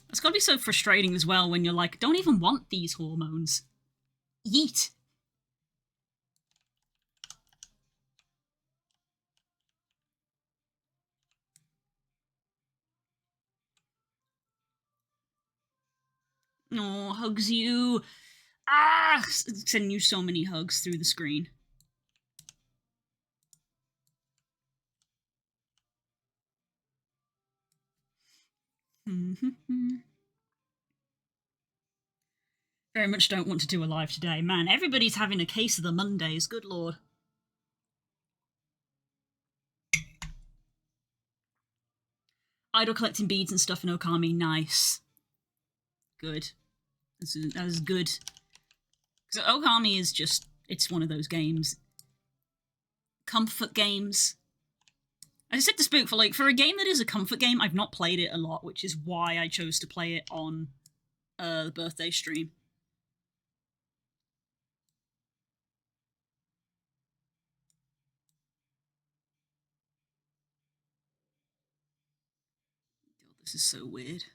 It's gotta be so frustrating as well when you're like, don't even want these hormones. Yeet. Oh, hugs you. Ah, sending you so many hugs through the screen. Very much don't want to do a live today. Man, everybody's having a case of the Mondays. Good lord. Idol collecting beads and stuff in Okami. Nice. Good. That is good. So Okami is just, it's one of those games. Comfort games. I said to Spook, for a game that is a comfort game, I've not played it a lot, which is why I chose to play it on the birthday stream. God, this is so weird.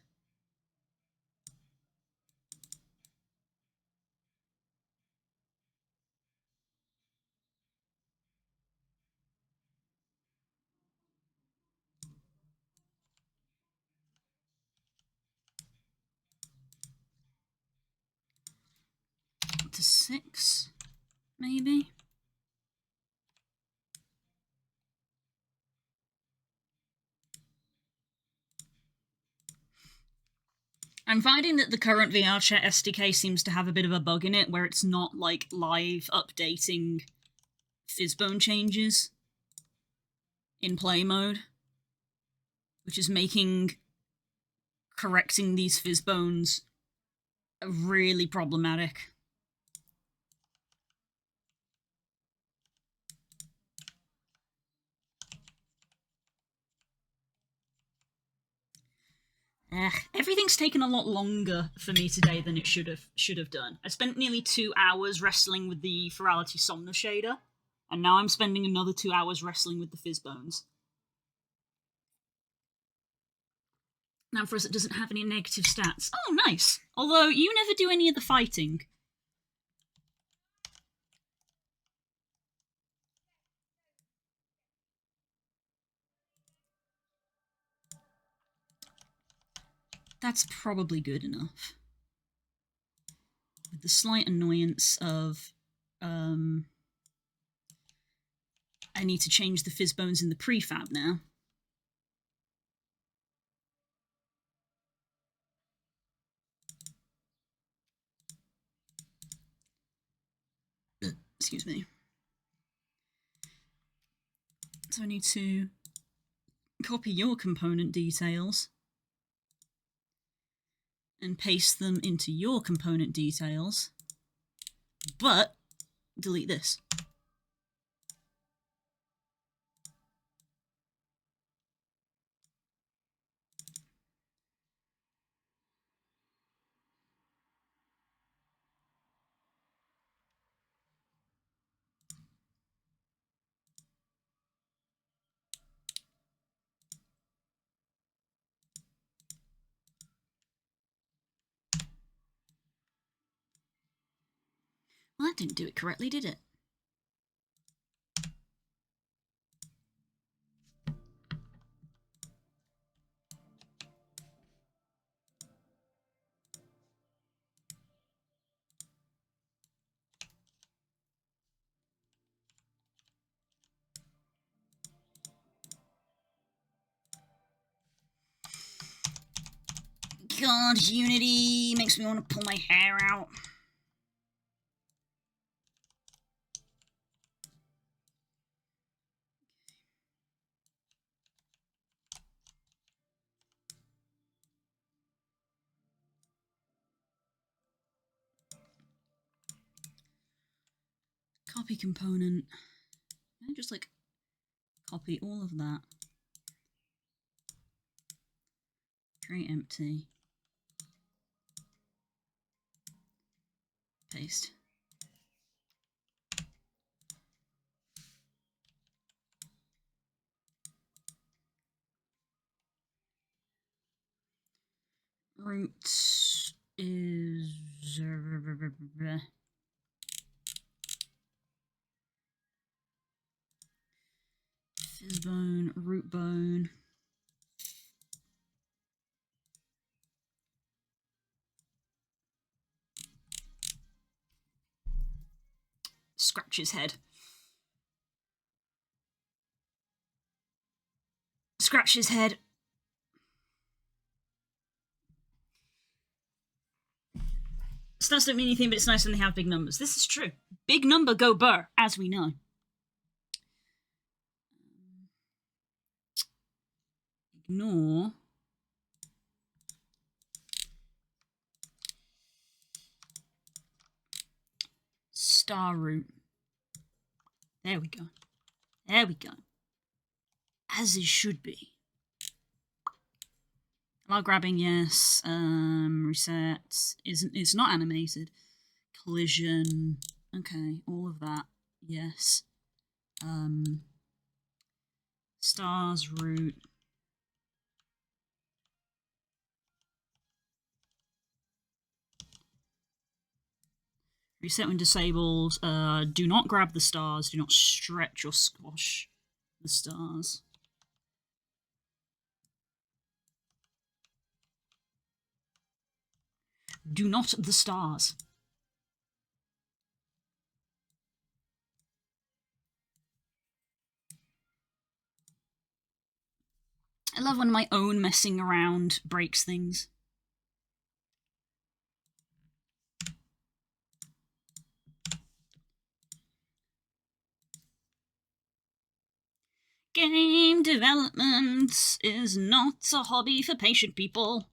To 6, maybe? I'm finding that the current VR chat SDK seems to have a bit of a bug in it where it's not like live updating fizzbone changes in play mode, which is making correcting these fizzbones really problematic. Everything's taken a lot longer for me today than it should have done. I spent nearly 2 hours wrestling with the Furality Somna shader, and now I'm spending another 2 hours wrestling with the fizz bones. Now for us, it doesn't have any negative stats. Oh, nice. Although you never do any of the fighting. That's probably good enough. With the slight annoyance of, I need to change the fizz bones in the prefab now. Excuse me. So I need to copy your component details and paste them into your component details, but delete this. Well, that didn't do it correctly, did it? God, Unity makes me want to pull my hair out. Copy component. I just like copy all of that. Create empty. Paste. Root is fizz bone, root bone. Scratch his head. Scratch his head. Stats don't mean anything, but it's nice when they have big numbers. This is true. Big number go burr, as we know. Ignore star root. There we go. There we go. As it should be. Allow grabbing, yes. Reset. It's not animated. Collision. Okay, all of that. Yes. Stars, root. Reset when disabled. Do not grab the stars. Do not stretch or squash the stars. Do not the stars. I love when my own messing around breaks things. Game development is not a hobby for patient people.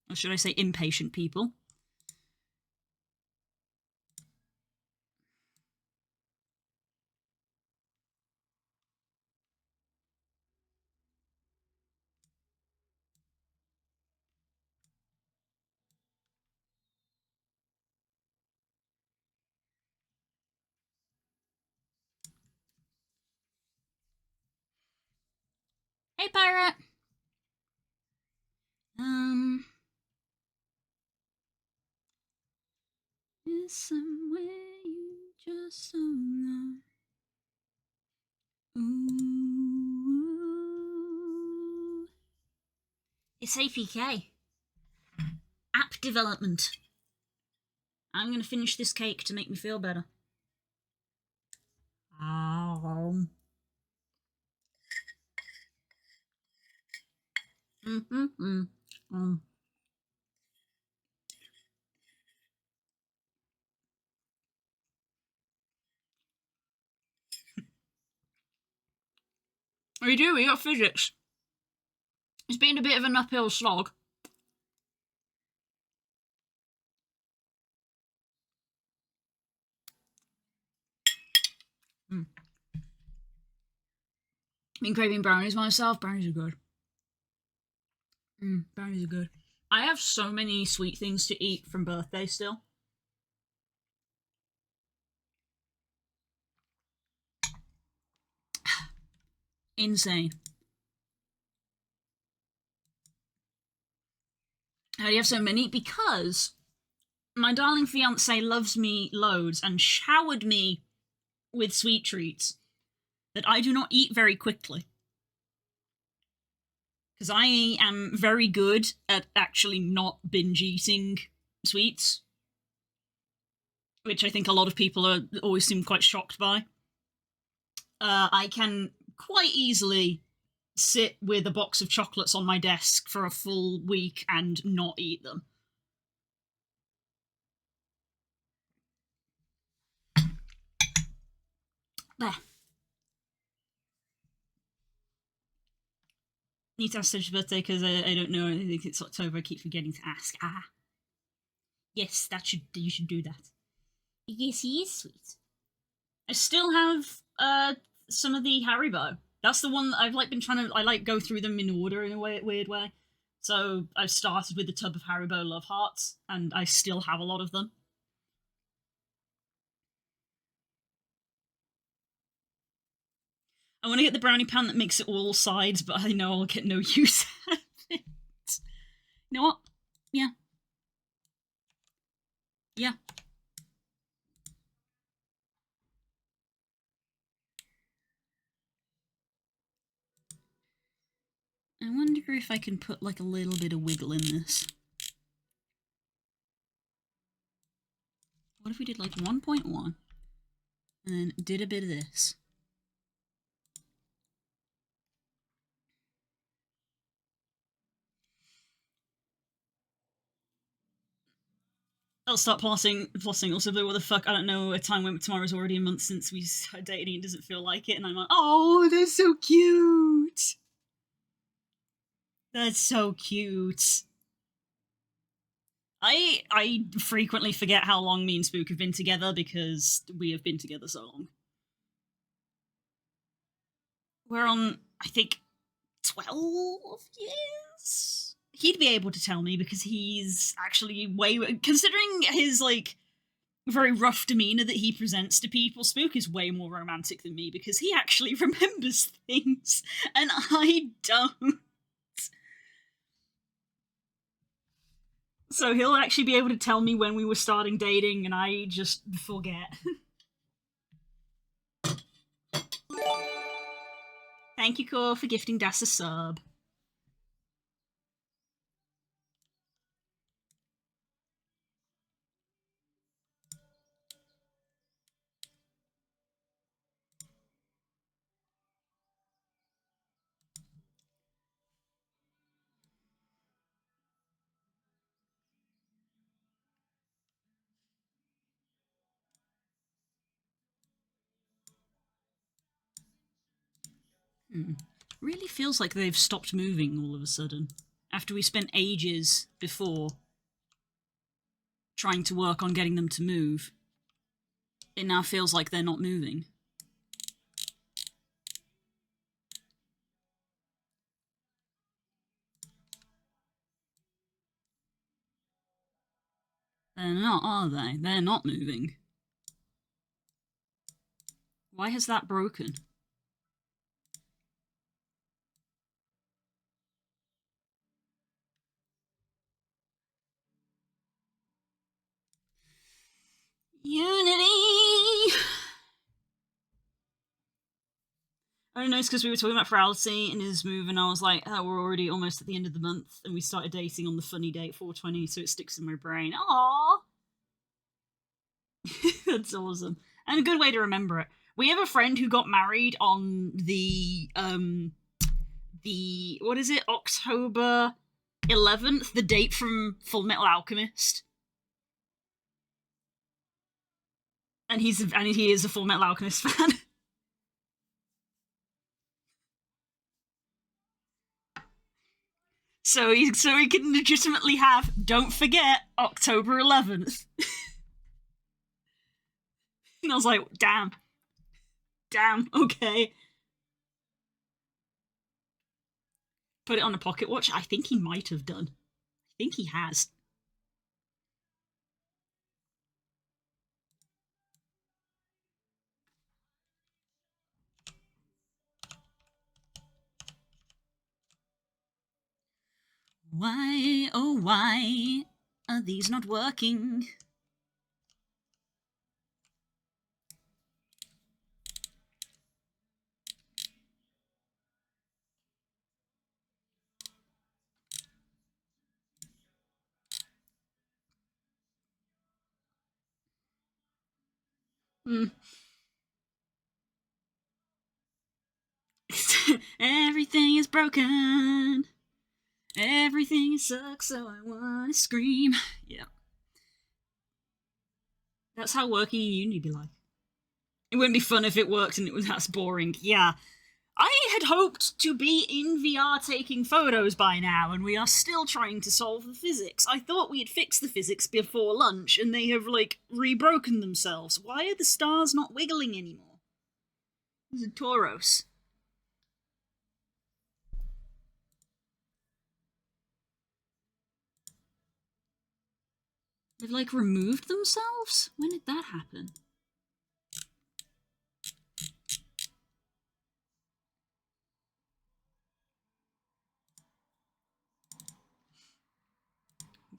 Or should I say impatient people? Hey, pirate. Is somewhere you just don't know. Ooh. It's APK. App development. I'm gonna finish this cake to make me feel better. We do, we got physics. It's been a bit of an uphill slog. Been craving brownies myself. Brownies are good. Brownies are good. I have so many sweet things to eat from birthday still. Insane. How do you have so many? Because my darling fiance loves me loads and showered me with sweet treats that I do not eat very quickly. Because I am very good at actually not binge eating sweets, which I think a lot of people always seem quite shocked by. I can quite easily sit with a box of chocolates on my desk for a full week and not eat them. There. Need to ask Sedge's birthday because I don't know. I think it's October. I keep forgetting to ask. Yes, you should do that. Yes, he is sweet. I still have some of the Haribo. That's the one that I've been trying to go through them in order in a weird way. So I've started with the tub of Haribo Love Hearts, and I still have a lot of them. I want to get the brownie pan that makes it all sides, but I know I'll get no use out of it. You know what? Yeah. Yeah. I wonder if I can put a little bit of wiggle in this. What if we did 1.1 and then did a bit of this? I'll start flossing. Also, what the fuck? I don't know. A time when tomorrow's already a month since we started dating. It doesn't feel like it, and I'm like, oh, that's so cute. That's so cute. I frequently forget how long me and Spook have been together because we have been together so long. We're on, I think, 12 years? He'd be able to tell me because he's actually considering his, very rough demeanor that he presents to people, Spook is way more romantic than me because he actually remembers things and I don't. So he'll actually be able to tell me when we were starting dating and I just forget. Thank you, Core, for gifting Das a sub. Really feels like they've stopped moving all of a sudden. After we spent ages before trying to work on getting them to move, it now feels like they're not moving. They're not, are they? They're not moving. Why has that broken? Unity! I don't know, it's because we were talking about Furality and his move, and I was like, oh, we're already almost at the end of the month, and we started dating on the funny date 420, so it sticks in my brain. Aww! That's awesome. And a good way to remember it. We have a friend who got married on the what is it, October 11th, the date from Full Metal Alchemist. And he is a Full Metal Alchemist fan. So he can legitimately have, don't forget, October 11th. And I was like, damn, okay. Put it on a pocket watch. I think he might have done. I think he has. Why, oh why, are these not working? Everything is broken. Everything sucks, so I wanna scream. Yeah. That's how working in uni be like. It wouldn't be fun if it worked and it was that's boring. Yeah. I had hoped to be in VR taking photos by now, and we are still trying to solve the physics. I thought we had fixed the physics before lunch, and they have, like, rebroken themselves. Why are the stars not wiggling anymore? This is a Tauros. They've, like, removed themselves? When did that happen?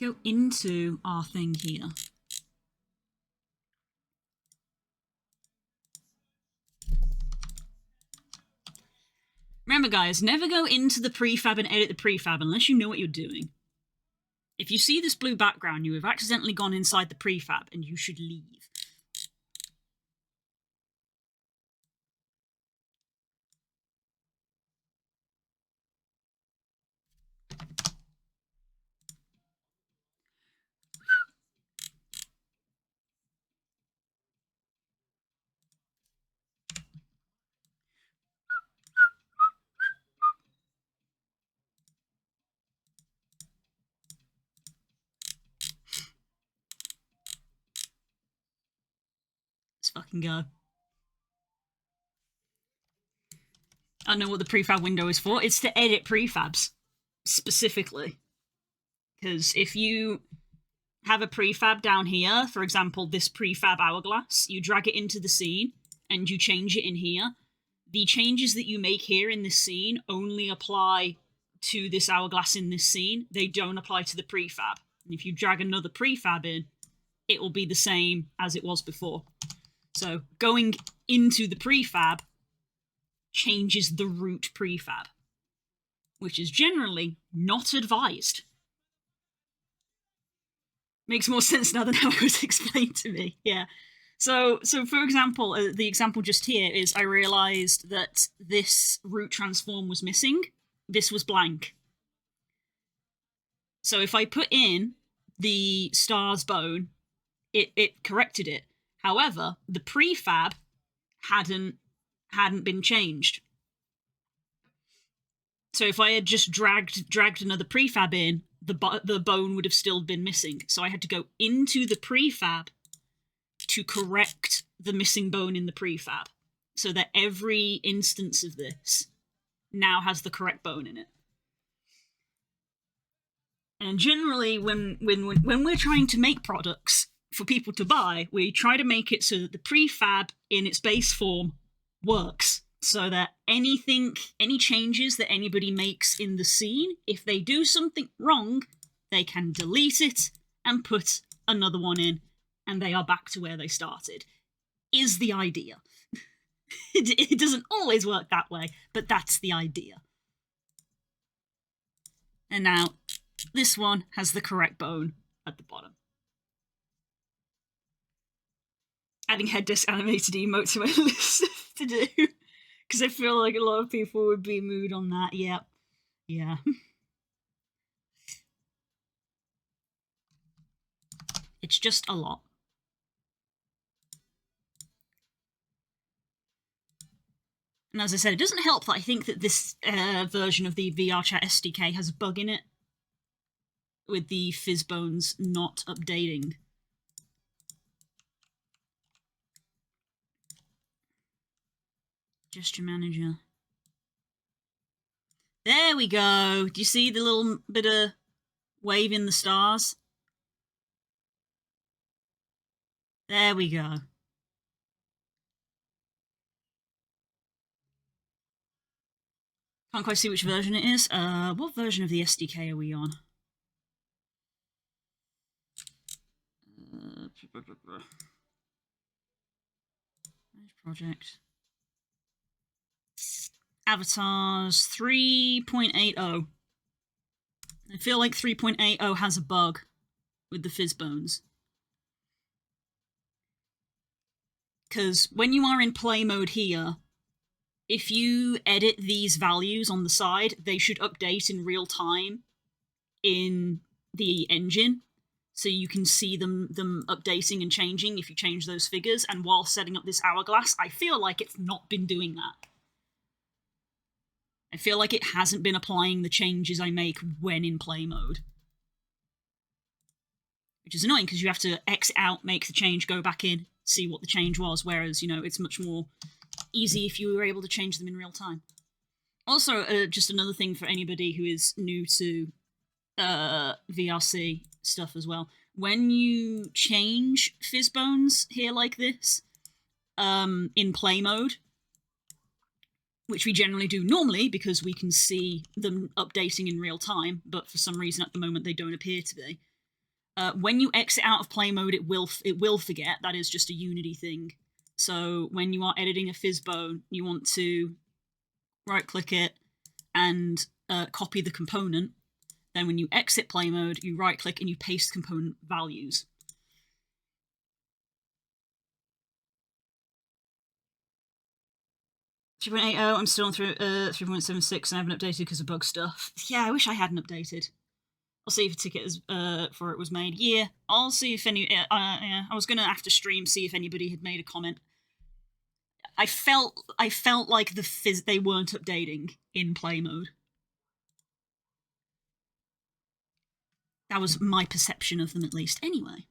Go into our thing here. Remember, guys, never go into the prefab and edit the prefab unless you know what you're doing. If you see this blue background, you have accidentally gone inside the prefab, and you should leave. Let's fucking go. I don't know what the prefab window is for. It's to edit prefabs, specifically. Because if you have a prefab down here, for example, this prefab hourglass, you drag it into the scene, and you change it in here, the changes that you make here in this scene only apply to this hourglass in this scene. They don't apply to the prefab. And if you drag another prefab in, it will be the same as it was before. So going into the prefab changes the root prefab, which is generally not advised. Makes more sense now than how it was explained to me. Yeah. So for example, the example just here is I realized that this root transform was missing. This was blank. So if I put in the star's bone, it corrected it. However, the prefab hadn't been changed. So if I had just dragged another prefab in, the bone would have still been missing. So I had to go into the prefab to correct the missing bone in the prefab, so that every instance of this now has the correct bone in it. And generally, when we're trying to make products for people to buy, we try to make it so that the prefab in its base form works, so that any changes that anybody makes in the scene, if they do something wrong, they can delete it and put another one in, and they are back to where they started, is the idea. It doesn't always work that way, but that's the idea. And now, this one has the correct bone at the bottom. Adding head disc animated emote to my list to do, because I feel like a lot of people would be mood on that. Yep. Yeah. It's just a lot. And as I said, it doesn't help that I think that this version of the VRChat SDK has a bug in it with the fizzbones not updating. Gesture manager. There we go. Do you see the little bit of wave in the stars? There we go. Can't quite see which version it is. What version of the SDK are we on? Project. Avatars 3.80. I feel like 3.80 has a bug with the fizzbones. Because when you are in play mode here, if you edit these values on the side, they should update in real time in the engine. So you can see them updating and changing if you change those figures. And while setting up this hourglass, I feel like it's not been doing that. I feel like it hasn't been applying the changes I make when in play mode. Which is annoying because you have to exit out, make the change, go back in, see what the change was. Whereas, you know, it's much more easy if you were able to change them in real time. Also, just another thing for anybody who is new to VRC stuff as well. When you change fizzbones here like this, in play mode, which we generally do normally because we can see them updating in real time, but for some reason at the moment they don't appear to be. When you exit out of play mode, it will forget. That is just a Unity thing. So when you are editing a fizzbone, you want to right-click it and copy the component. Then when you exit play mode, you right-click and you paste component values. I'm still on 3.76 and I haven't updated because of bug stuff. Yeah, I wish I hadn't updated. I'll see if a ticket for it was made. Yeah, I'll see if any... I was going to, after stream, see if anybody had made a comment. I felt like they weren't updating in play mode. That was my perception of them, at least. Anyway,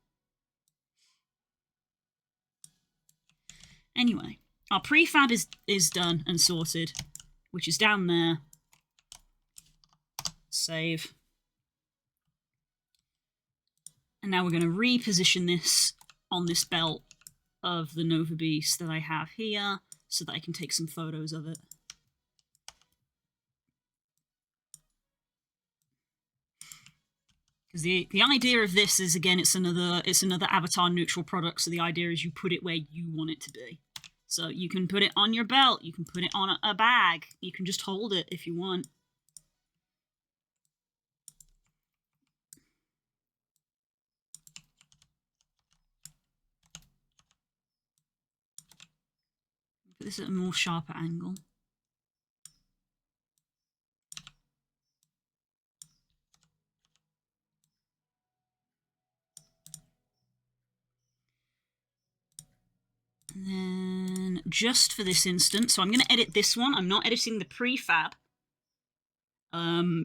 our prefab is done and sorted, which is down there. Save. And now we're going to reposition this on this belt of the Nova Beast that I have here so that I can take some photos of it. Because the idea of this is, again, it's another avatar neutral product, so the idea is you put it where you want it to be. So you can put it on your belt, you can put it on a bag, you can just hold it if you want. Put this at a more sharper angle. And then, just for this instance, so I'm going to edit this one. I'm not editing the prefab,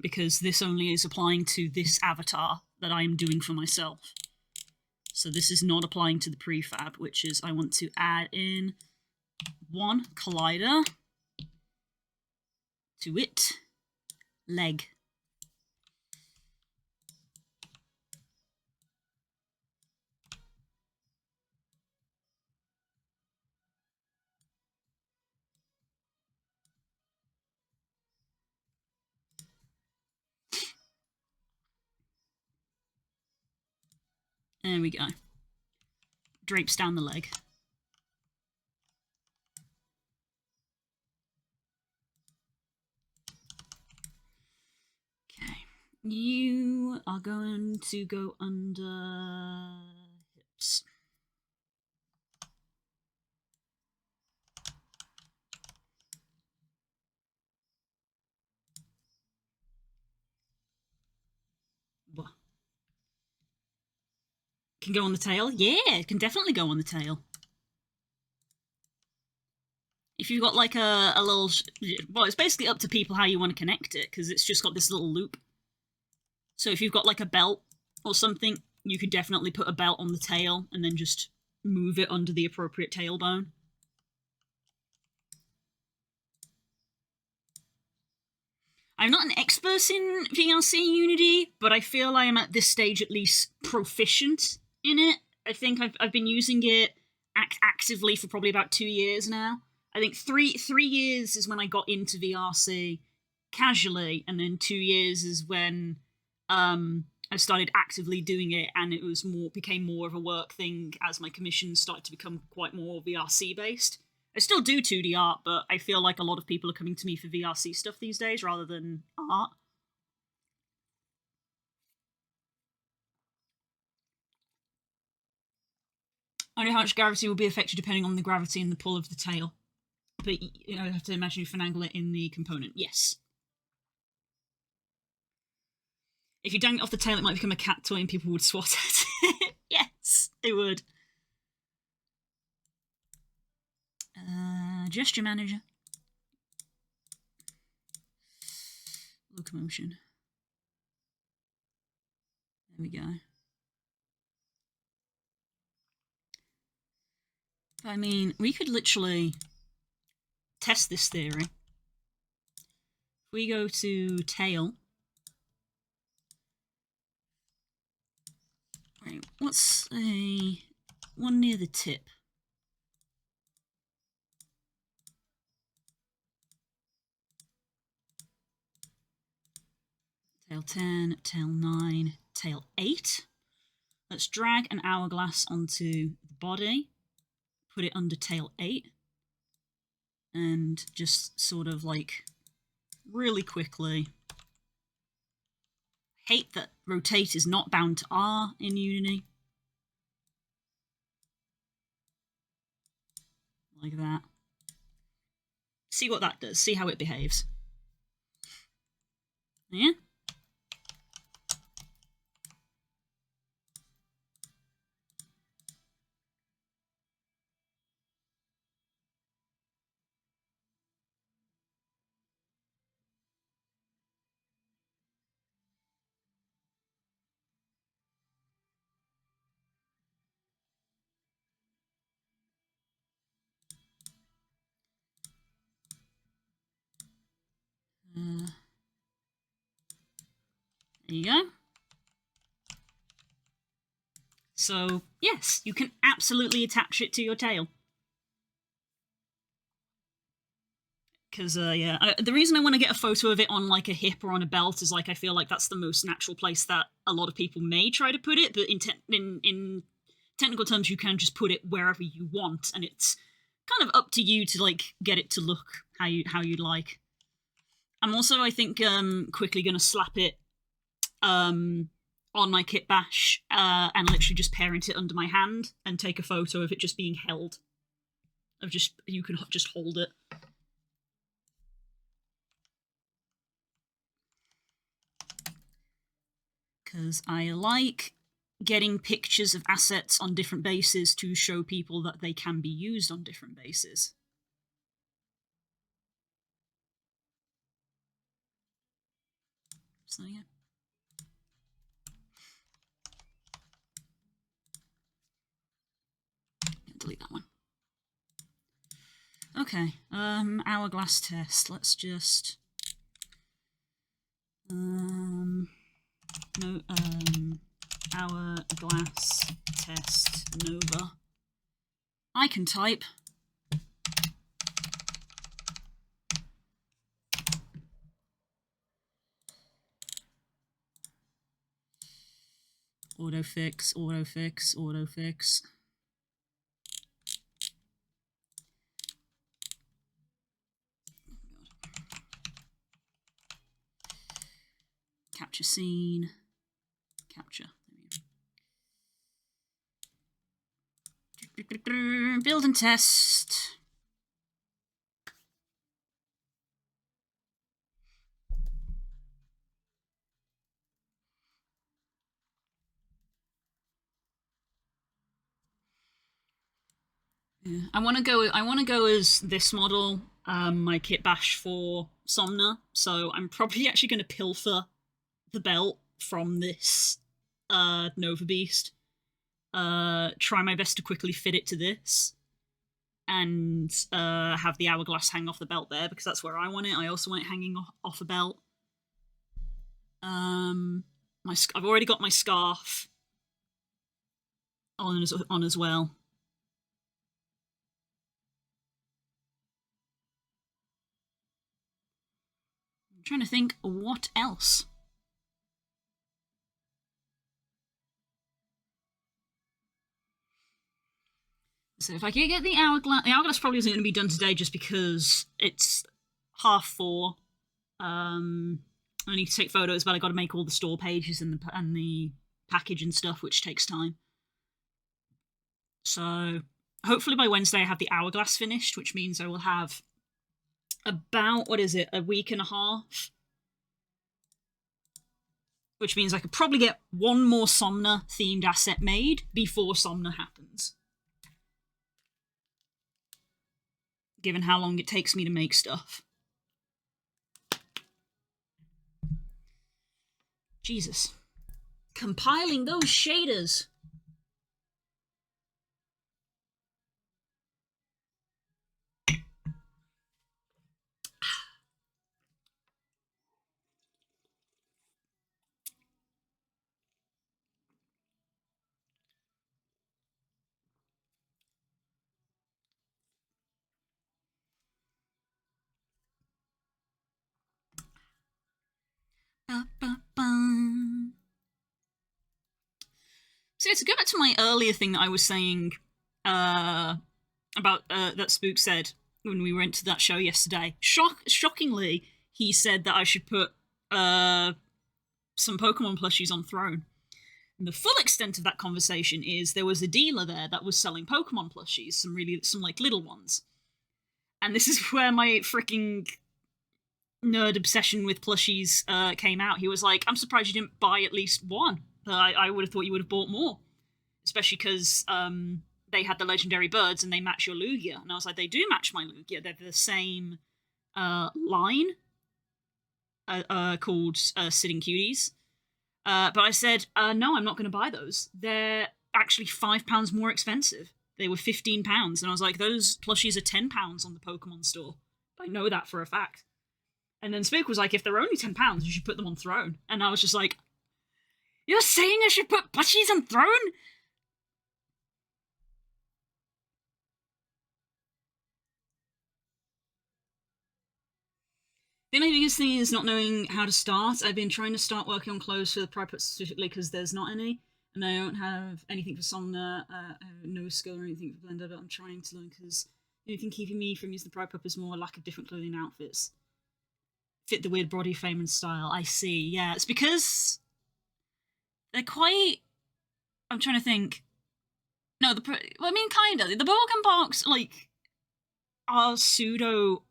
because this only is applying to this avatar that I'm doing for myself. So this is not applying to the prefab, which is I want to add in one collider to it, leg. There we go. drapes down the leg. Okay. You are going to go under hips. What? Can go on the tail? Yeah, it can definitely go on the tail. If you've got like a little... Well, it's basically up to people how you want to connect it, because it's just got this little loop. So if you've got like a belt or something, you could definitely put a belt on the tail and then just move it under the appropriate tailbone. I'm not an expert in VRC Unity, but I feel I am at this stage at least proficient in it. I think I've been using it actively for probably about 2 years now. I think three years is when I got into VRC casually, and then 2 years is when I started actively doing it, and it was became more of a work thing as my commissions started to become quite more VRC based. I still do 2D art, but I feel like a lot of people are coming to me for VRC stuff these days rather than art. I don't know how much gravity will be affected depending on the gravity and the pull of the tail. But I have to imagine you finagle it in the component. Yes. If you dang it off the tail, it might become a cat toy and people would swat it. Yes, they would. Gesture manager. Locomotion. There we go. I mean, we could literally test this theory. If we go to tail. Right, what's a one near the tip? Tail 10, tail 9, tail 8. Let's drag an hourglass onto the body, put it under tail 8, and just sort of like really quickly. Hate that rotate is not bound to R in Unity. Like that. See what that does, see how it behaves. Yeah? There you go. So, yes, you can absolutely attach it to your tail. Because, the reason I want to get a photo of it on, like, a hip or on a belt is, like, I feel like that's the most natural place that a lot of people may try to put it, but in technical terms, you can just put it wherever you want, and it's kind of up to you to, like, get it to look how you'd like. I'm also, I think, quickly going to slap it on my kit bash and literally just parent it under my hand and take a photo of it just being held. You can just hold it. Because I like getting pictures of assets on different bases to show people that they can be used on different bases. So yeah. Delete that one. Okay, hourglass test. Let's just hourglass test Nova. I can type. Autofix, autofix, autofix. Capture scene. Capture. Build and test. Yeah. I want to go as this model, my kit bash for Somna. So I'm probably actually going to pilfer the belt from this Nova Beast. Try my best to quickly fit it to this, and have the hourglass hang off the belt there because that's where I want it. I also want it hanging off a belt. I've already got my scarf on as well. I'm trying to think what else. So if I can get the hourglass probably isn't going to be done today just because it's 4:30. I need to take photos, but I got to make all the store pages and the package and stuff, which takes time. So hopefully by Wednesday I have the hourglass finished, which means I will have about, a week and a half. Which means I could probably get one more Somna themed asset made before Somna happens. Given how long it takes me to make stuff. Jesus. Compiling those shaders. So to go back to my earlier thing that I was saying about that Spook said when we went to that show yesterday. Shockingly, he said that I should put some Pokemon plushies on Throne. And the full extent of that conversation is there was a dealer there that was selling Pokemon plushies, some like little ones. And this is where my freaking nerd obsession with plushies came out. He was like, I'm surprised you didn't buy at least one. I would have thought you would have bought more. Especially because they had the legendary birds and they match your Lugia. And I was like, they do match my Lugia. They're the same line called Sitting Cuties. But I said, no, I'm not going to buy those. They're actually £5 more expensive. They were £15. And I was like, those plushies are £10 on the Pokemon store. I know that for a fact. And then Spook was like, if they're only £10, you should put them on Throne. And I was just like, you're saying I should put plushies on Throne? The only biggest thing is not knowing how to start. I've been trying to start working on clothes for the private specifically because there's not any. And I don't have anything for Somna. I have no skill or anything for Blender, but I'm trying to learn because the only thing keeping me from using the Pride Pup is more a lack of different clothing and outfits. Fit the weird body frame and style. I see. Yeah, it's because they're quite... I'm trying to think. No, kind of. The Pokemon box, are pseudo,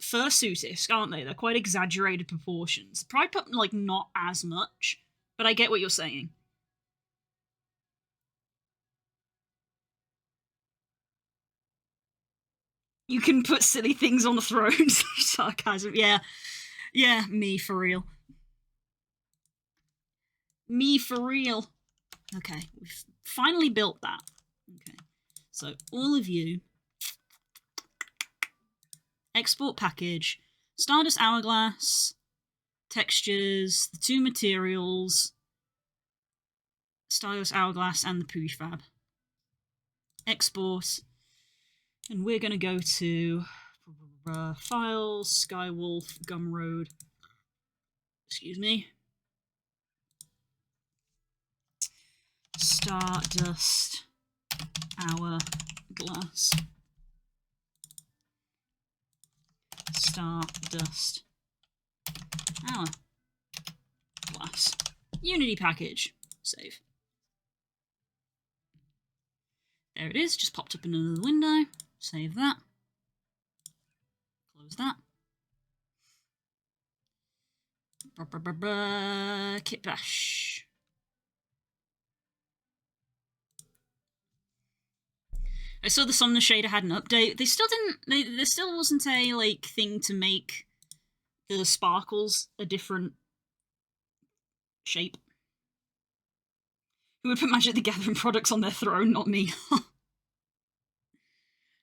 fursuit-esque, aren't they? They're quite exaggerated proportions. Pride Pup, not as much, but I get what you're saying. You can put silly things on the thrones. Sarcasm. Yeah. Yeah, me for real. Me for real. Okay, we've finally built that. Okay, so all of you, export package, Stardust Hourglass, textures, the two materials, Stardust Hourglass and the prefab. Export, and we're going to go to Files, Skywolf, Gumroad, excuse me, Stardust Hourglass, Stardust Hour. Nice. Unity package. Save. There it is, just popped up in another window. Save that. Close that. Kit bash. I saw the Somna shader had an update. They still didn't. There still wasn't a like thing to make the sparkles a different shape. Who would put Magic the Gathering products on their throne? Not me.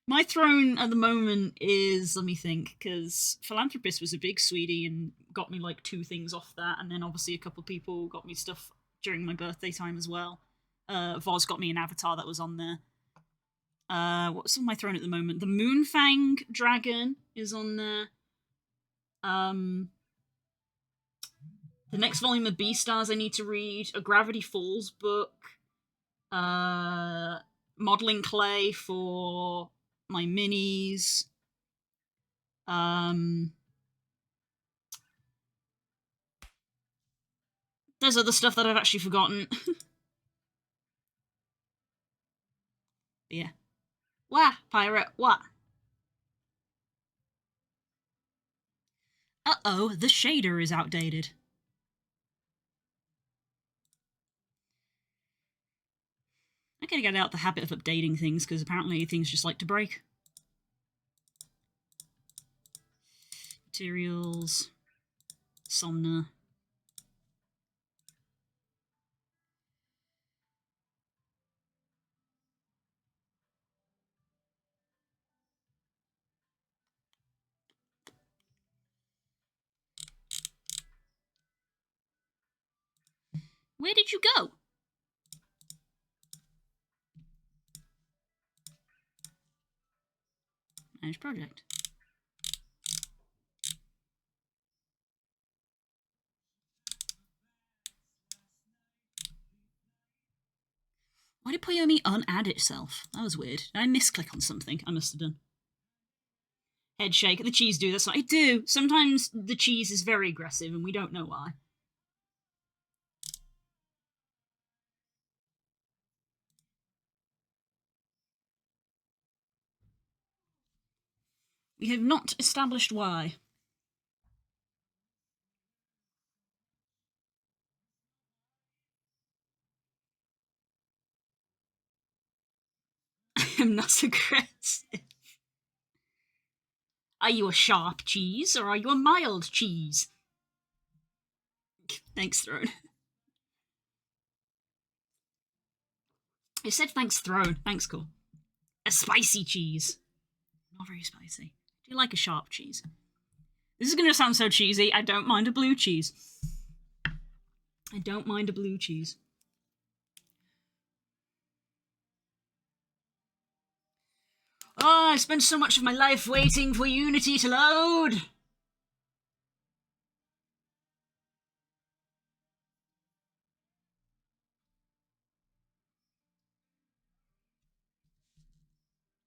My throne at the moment is, let me think, because Philanthropist was a big sweetie and got me like 2 things off that, and then obviously a couple of people got me stuff during my birthday time as well. Voz got me an avatar that was on there. What's on my throne at the moment? The Moonfang Dragon is on there. The next volume of Beastars I need to read. A Gravity Falls book. Modeling clay for my minis. There's other stuff that I've actually forgotten. Yeah. Wah, pirate, wah. Uh-oh, the shader is outdated. I gotta get out the habit of updating things, because apparently things just like to break. Materials. Somna. Where did you go? Manage project. Why did Poyomi unadd itself? That was weird. Did I misclick on something? I must have done. Head shake. The cheese do. That's what I do. Sometimes the cheese is very aggressive and we don't know why. We have not established why. I am not aggressive. Are you a sharp cheese or are you a mild cheese? Thanks, Throne. I said thanks, Throne. Thanks, cool. A spicy cheese. Not very spicy. Do you like a sharp cheese? This is going to sound so cheesy. I don't mind a blue cheese. I don't mind a blue cheese. Oh, I spent so much of my life waiting for Unity to load.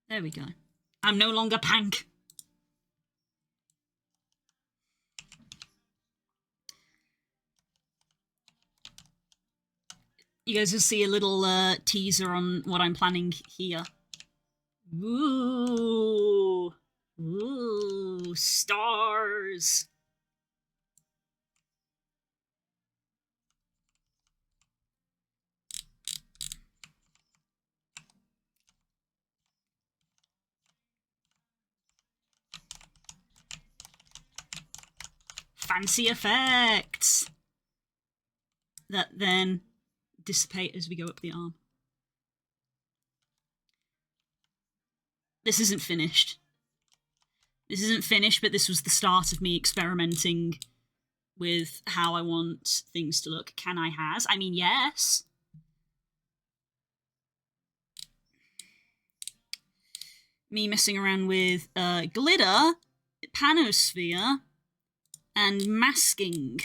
There we go. I'm no longer Pank. You guys will see a little teaser on what I'm planning here. Ooh. Ooh. Stars. Fancy effects that then dissipate as we go up the arm. This isn't finished. This isn't finished, but this was the start of me experimenting with how I want things to look. Can I has? I mean, yes. Me messing around with glitter, panosphere, and masking.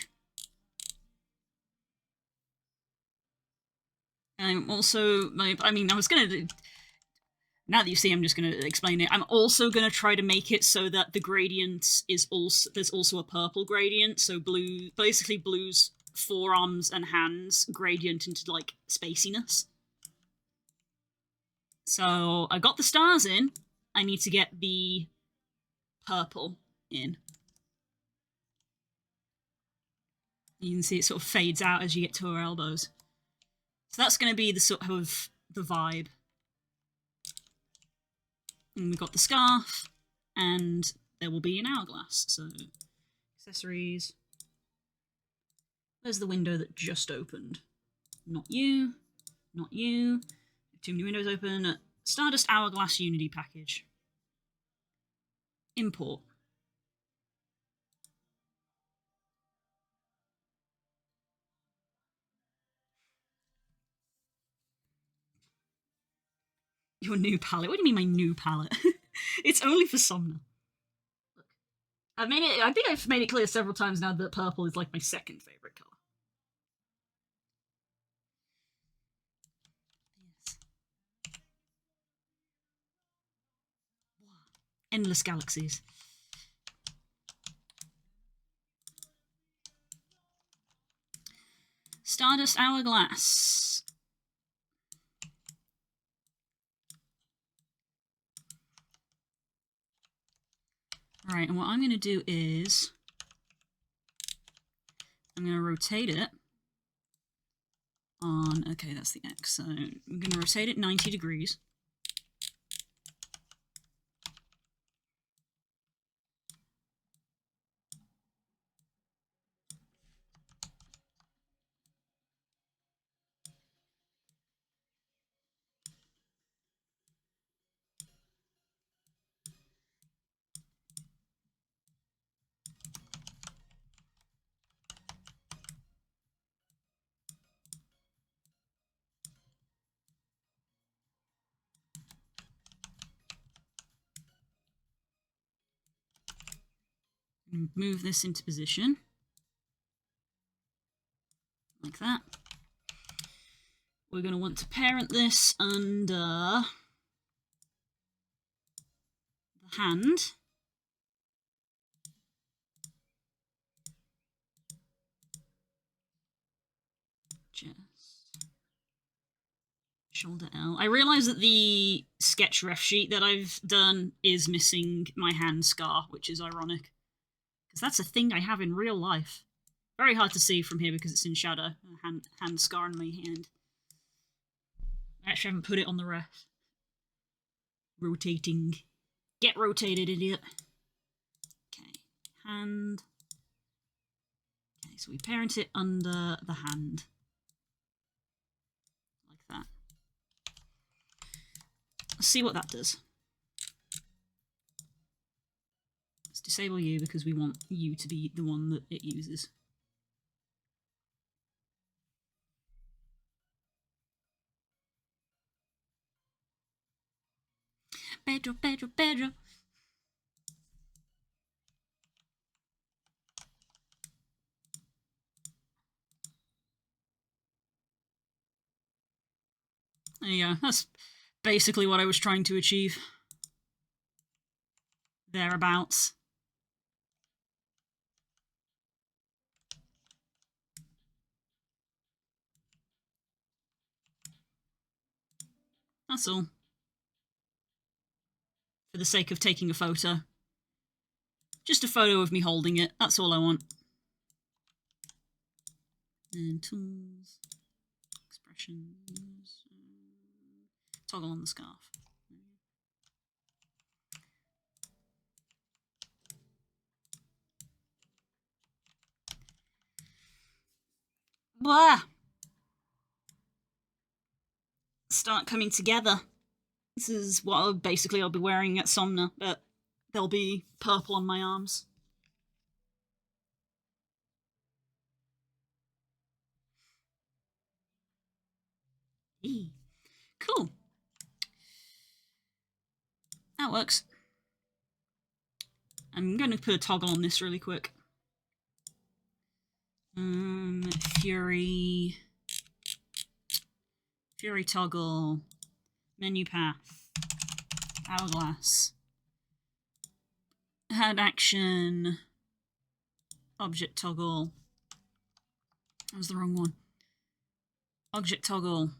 I'm also, I mean, I was gonna, now that you see, I'm just gonna explain it. I'm also gonna try to make it so that the gradient is also, there's also a purple gradient, so blue, basically blues forearms and hands gradient into like spaciness. So I got the stars in. I need to get the purple in. You can see it sort of fades out as you get to her elbows. So that's going to be the sort of the vibe. And we've got the scarf, and there will be an hourglass. So accessories. There's the window that just opened. Not you. Not you. Too many windows open. Stardust Hourglass Unity package. Import. Your new palette? What do you mean my new palette? It's only for Somna. Look. I think I've made it clear several times now that purple is like my second favourite colour. Yes. Endless galaxies. Stardust Hourglass. Alright, and what I'm going to do is I'm going to rotate it on, okay, that's the X, so I'm going to rotate it 90 degrees. Move this into position. Like that. We're going to want to parent this under the hand. Chest. Shoulder L. I realise that the sketch ref sheet that I've done is missing my hand scar, which is ironic. Because that's a thing I have in real life. Very hard to see from here because it's in shadow. Hand scar on my hand. I actually haven't put it on the ref. Rotating. Get rotated, idiot. Okay. Hand. Okay, so we parent it under the hand. Like that. Let's see what that does. Let's disable you because we want you to be the one that it uses. Pedro, Pedro, Pedro. There you go. That's basically what I was trying to achieve. Thereabouts. That's all. For the sake of taking a photo. Just a photo of me holding it. That's all I want. And tools. Expressions. Toggle on the scarf. Blah! Start coming together. This is what I'll be wearing at Somna, but there'll be purple on my arms. Eee. Cool. That works. I'm going to put a toggle on this really quick. Fury toggle, menu path, hourglass, hand action, object toggle, That was the wrong one. Object toggle.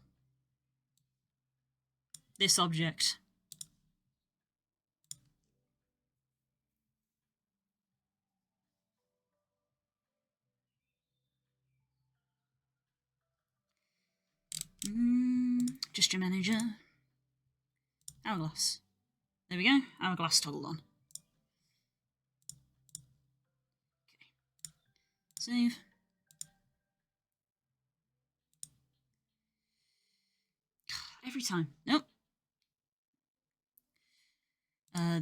This object. Gesture manager. Hourglass. There we go. Hourglass toggled on. Okay. Save. Every time. Nope.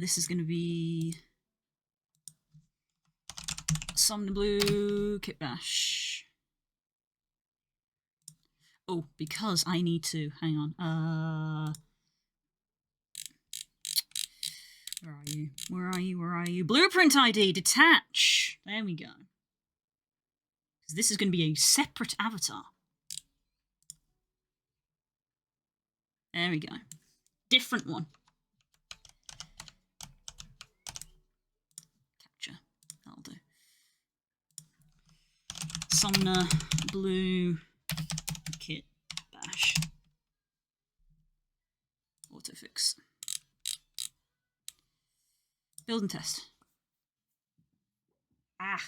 This is going to be Somna Blue Kit Bash. Oh, because I need to. Hang on. Where are you? Where are you? Where are you? Blueprint ID, detach. There we go. This is going to be a separate avatar. There we go. Different one. Capture. That'll do. Somna Blue Kit Bash. Autofix. Build and test. Ah.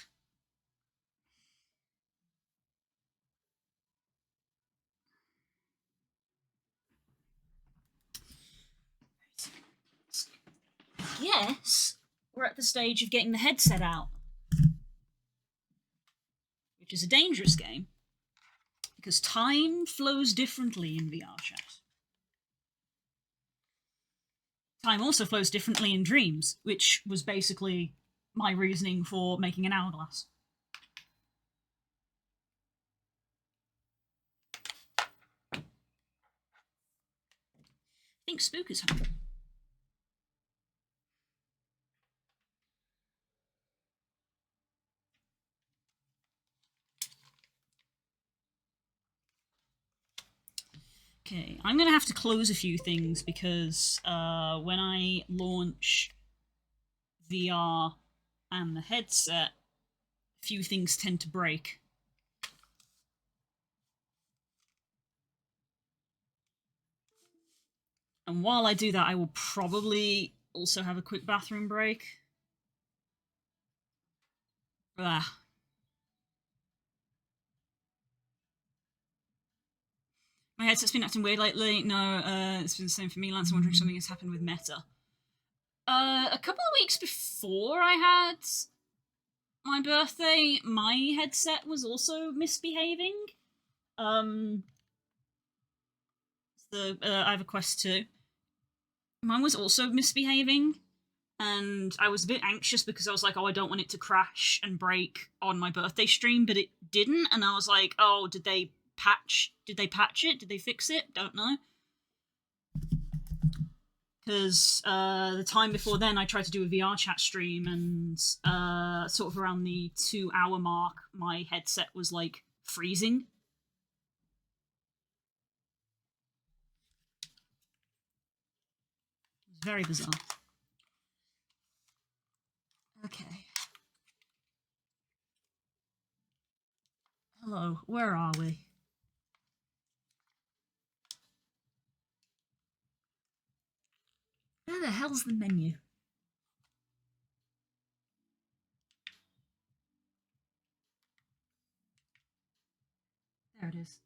Yes, we're at the stage of getting the headset out, which is a dangerous game because time flows differently in VR chat. Time also flows differently in dreams, which was basically my reasoning for making an hourglass. I think Spook is home. Okay, I'm going to have to close a few things because when I launch VR and the headset, a few things tend to break. And while I do that, I will probably also have a quick bathroom break. Ah. My headset's been acting weird lately. No, it's been the same for me. Lance, I'm wondering if something has happened with Meta. A couple of weeks before I had my birthday, my headset was also misbehaving. I have a Quest 2. Mine was also misbehaving, and I was a bit anxious because I was like, oh, I don't want it to crash and break on my birthday stream, but it didn't, and I was like, oh, did they patch it? Did they fix it? Don't know. Because the time before then, I tried to do a VR chat stream, and sort of around the 2-hour mark, my headset was like freezing. It was very bizarre. Okay. Hello, where are we? Where the hell's the menu? There it is.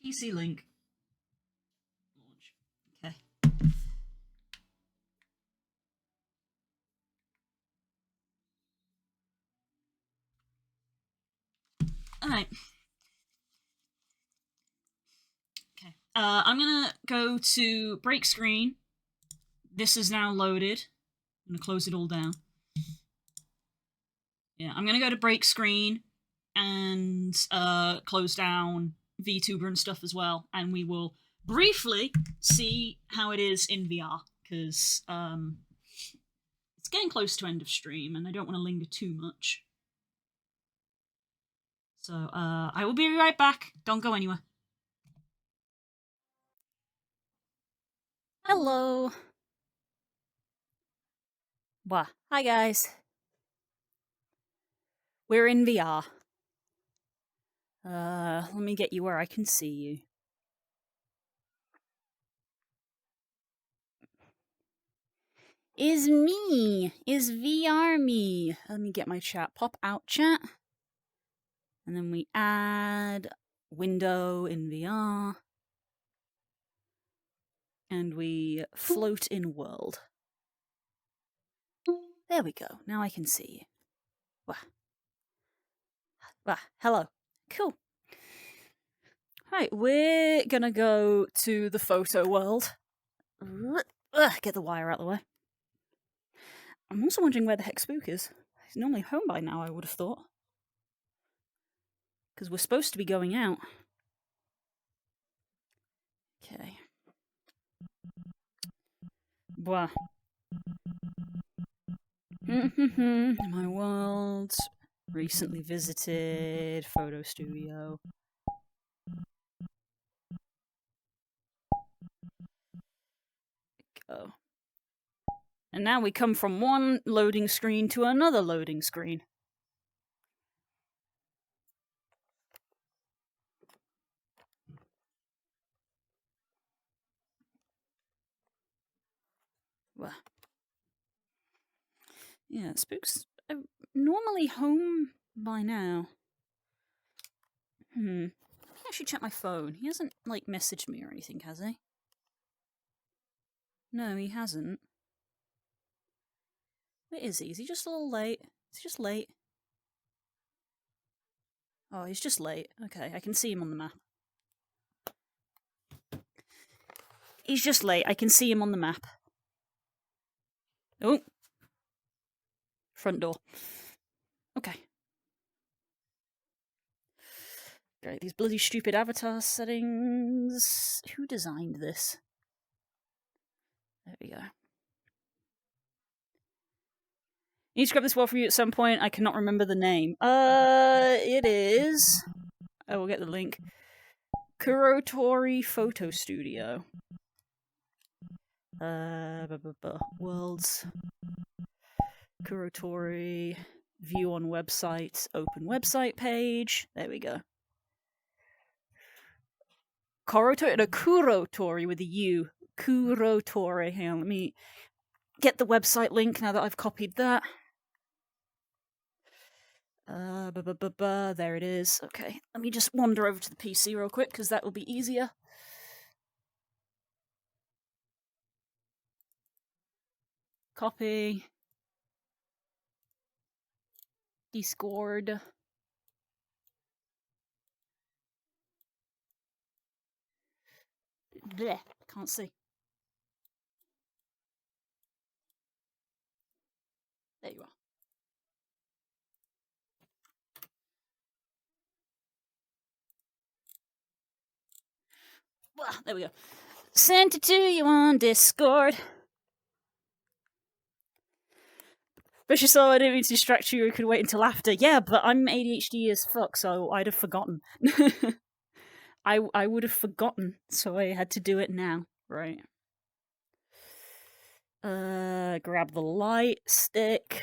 PC link. Launch. Okay. Alright. Okay. I'm gonna go to break screen. This is now loaded. I'm gonna close it all down. Yeah, I'm gonna go to break screen and close down VTuber and stuff as well, and we will briefly see how it is in VR, because it's getting close to end of stream, and I don't want to linger too much. So I will be right back. Don't go anywhere. Hello. Hi guys. We're in VR. Let me get you where I can see you. Is me. Is VR me. Let me get my chat. Pop out chat. And then we add window in VR. And we float in world. There we go. Now I can see you. Wah. Wah. Hello. Cool. Right, we're gonna go to the photo world. Get the wire out of the way. I'm also wondering where the heck Spook is. He's normally home by now, I would have thought. Because we're supposed to be going out. Okay. Blah. My world. Recently visited. Photo studio. Go. And now we come from one loading screen to another loading screen. Well, yeah, Spook's normally home by now. I should check my phone. He hasn't, like, messaged me or anything, has he? No, he hasn't. Where is he? Is he just a little late? He's just late. Oh, he's just late. Okay, I can see him on the map. He's just late. I can see him on the map. Oh. Front door. Okay. Great, these bloody stupid avatar settings. Who designed this? There we go. I need to grab this wall for you at some point. I cannot remember the name. It is... I will get the link. Kurotori Photo Studio. Worlds. Kurotori. View on website. Open website page. There we go. Kurotori with a U. Kurotori. Hang on, let me get the website link now that I've copied that. There it is. Okay, let me just wander over to the PC real quick because that will be easier. Copy. Discord. Blech, can't see. There you are. There we go. Sent it to you on Discord. Especially so I didn't mean to distract you, we could wait until after. Yeah, but I'm ADHD as fuck, so I'd have forgotten. I would have forgotten, so I had to do it now. Right. Grab the light stick.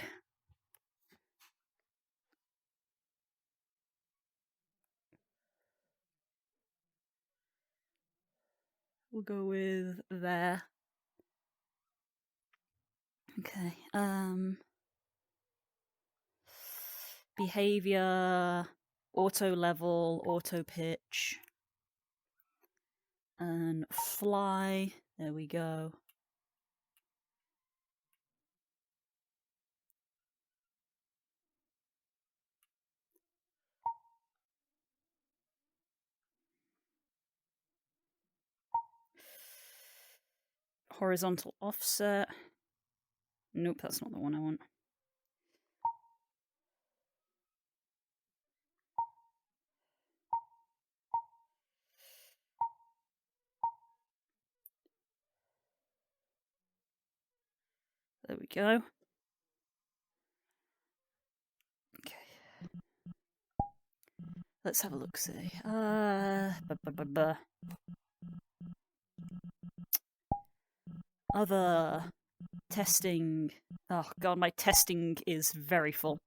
We'll go with there. Okay. Behavior, auto level, auto pitch, and fly. There we go. Horizontal offset. Nope, that's not the one I want. There we go. Okay. Let's have a look, see. Other testing. Oh god, my testing is very full.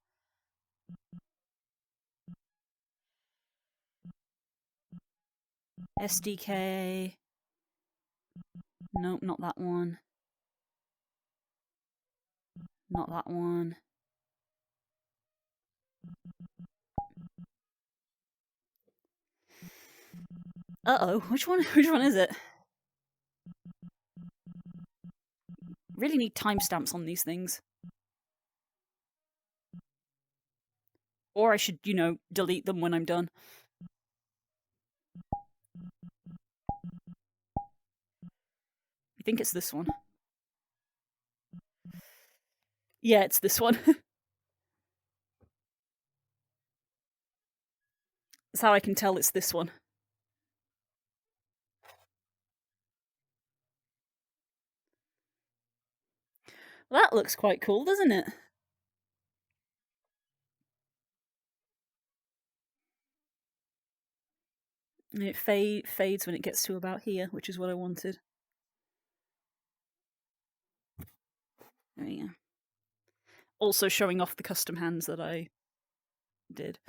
SDK. Nope, not that one. Not that one. Uh-oh, which one is it? Really need timestamps on these things. Or I should, delete them when I'm done. I think it's this one. Yeah, it's this one. That's how I can tell it's this one. Well, that looks quite cool, doesn't it? And it fades when it gets to about here, which is what I wanted. There we go. Also showing off the custom hands that I did.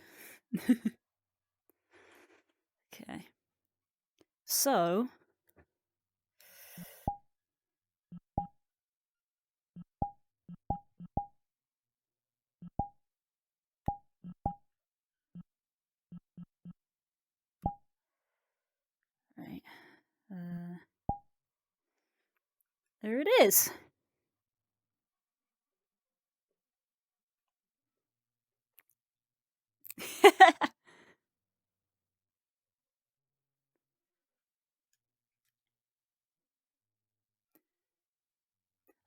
Okay. So... Right. There it is.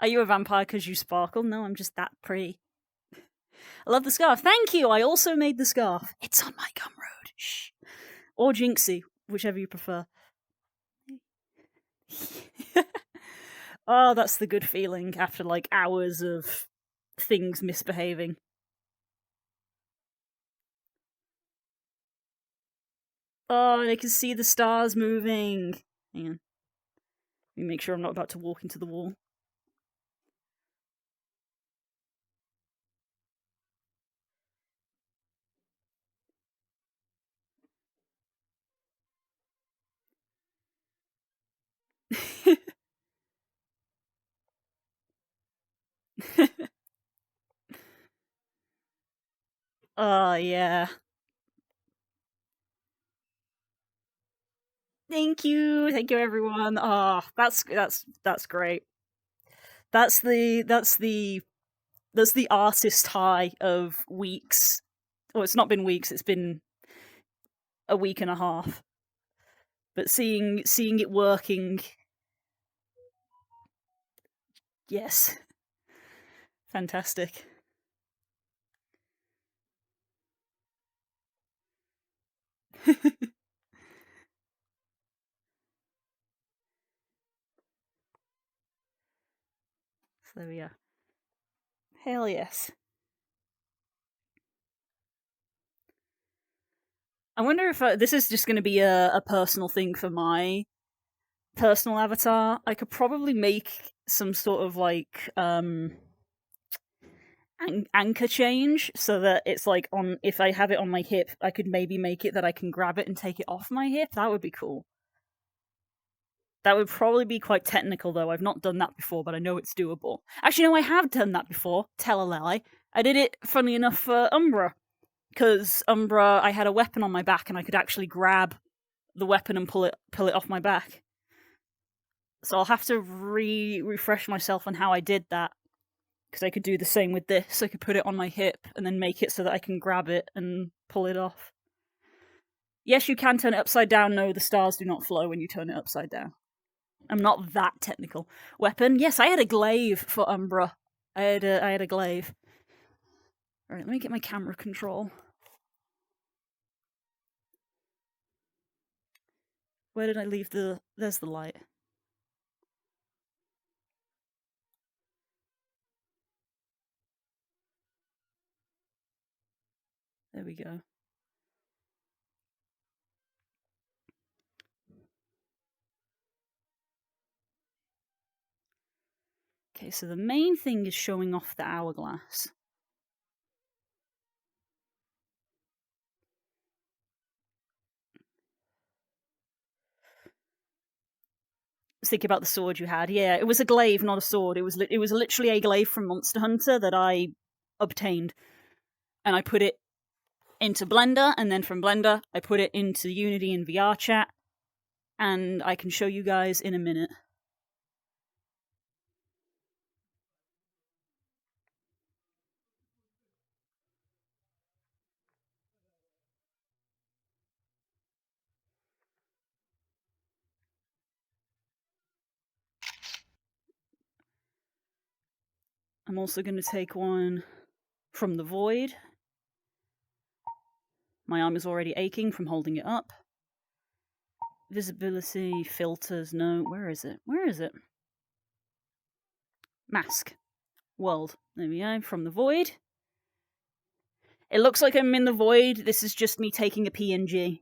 Are you a vampire because you sparkle? No, I'm just that pretty. I love the scarf. Thank you! I also made the scarf. It's on my Gumroad. Shh. Or Jinxie, whichever you prefer. Oh, that's the good feeling after, hours of things misbehaving. Oh, and I can see the stars moving. Hang on. Let me make sure I'm not about to walk into the wall. Oh, yeah. Thank you everyone. Oh, that's great. That's the artist high of weeks. Well, it's not been weeks, it's been a week and a half. But seeing it working, yes. Fantastic. So there we are. Hell yes. I wonder if this is just going to be a personal thing for my personal avatar. I could probably make some sort of anchor change so that it's on. If I have it on my hip, I could maybe make it that I can grab it and take it off my hip. That would be cool. That would probably be quite technical, though. I've not done that before, but I know it's doable. Actually, no, I have done that before. Tell a lie. I did it, funnily enough, for Umbra. Because Umbra, I had a weapon on my back, and I could actually grab the weapon and pull it off my back. So I'll have to refresh myself on how I did that. Because I could do the same with this. I could put it on my hip, and then make it so that I can grab it and pull it off. Yes, you can turn it upside down. No, the stars do not flow when you turn it upside down. I'm not that technical. Weapon? Yes, I had a glaive for Umbra. I had a glaive. Alright, let me get my camera control. Where did I leave the... There's the light. There we go. Okay, so the main thing is showing off the hourglass. thinking about the sword you had. Yeah, it was a glaive, not a sword. It was literally a glaive from Monster Hunter that I obtained, and I put it into Blender, and then from Blender I put it into Unity and VR chat, and I can show you guys in a minute. I'm also going to take one from the void. My arm is already aching from holding it up. Visibility, filters, no. Where is it? Where is it? Mask. World. There we go. From the void. It looks like I'm in the void. This is just me taking a PNG.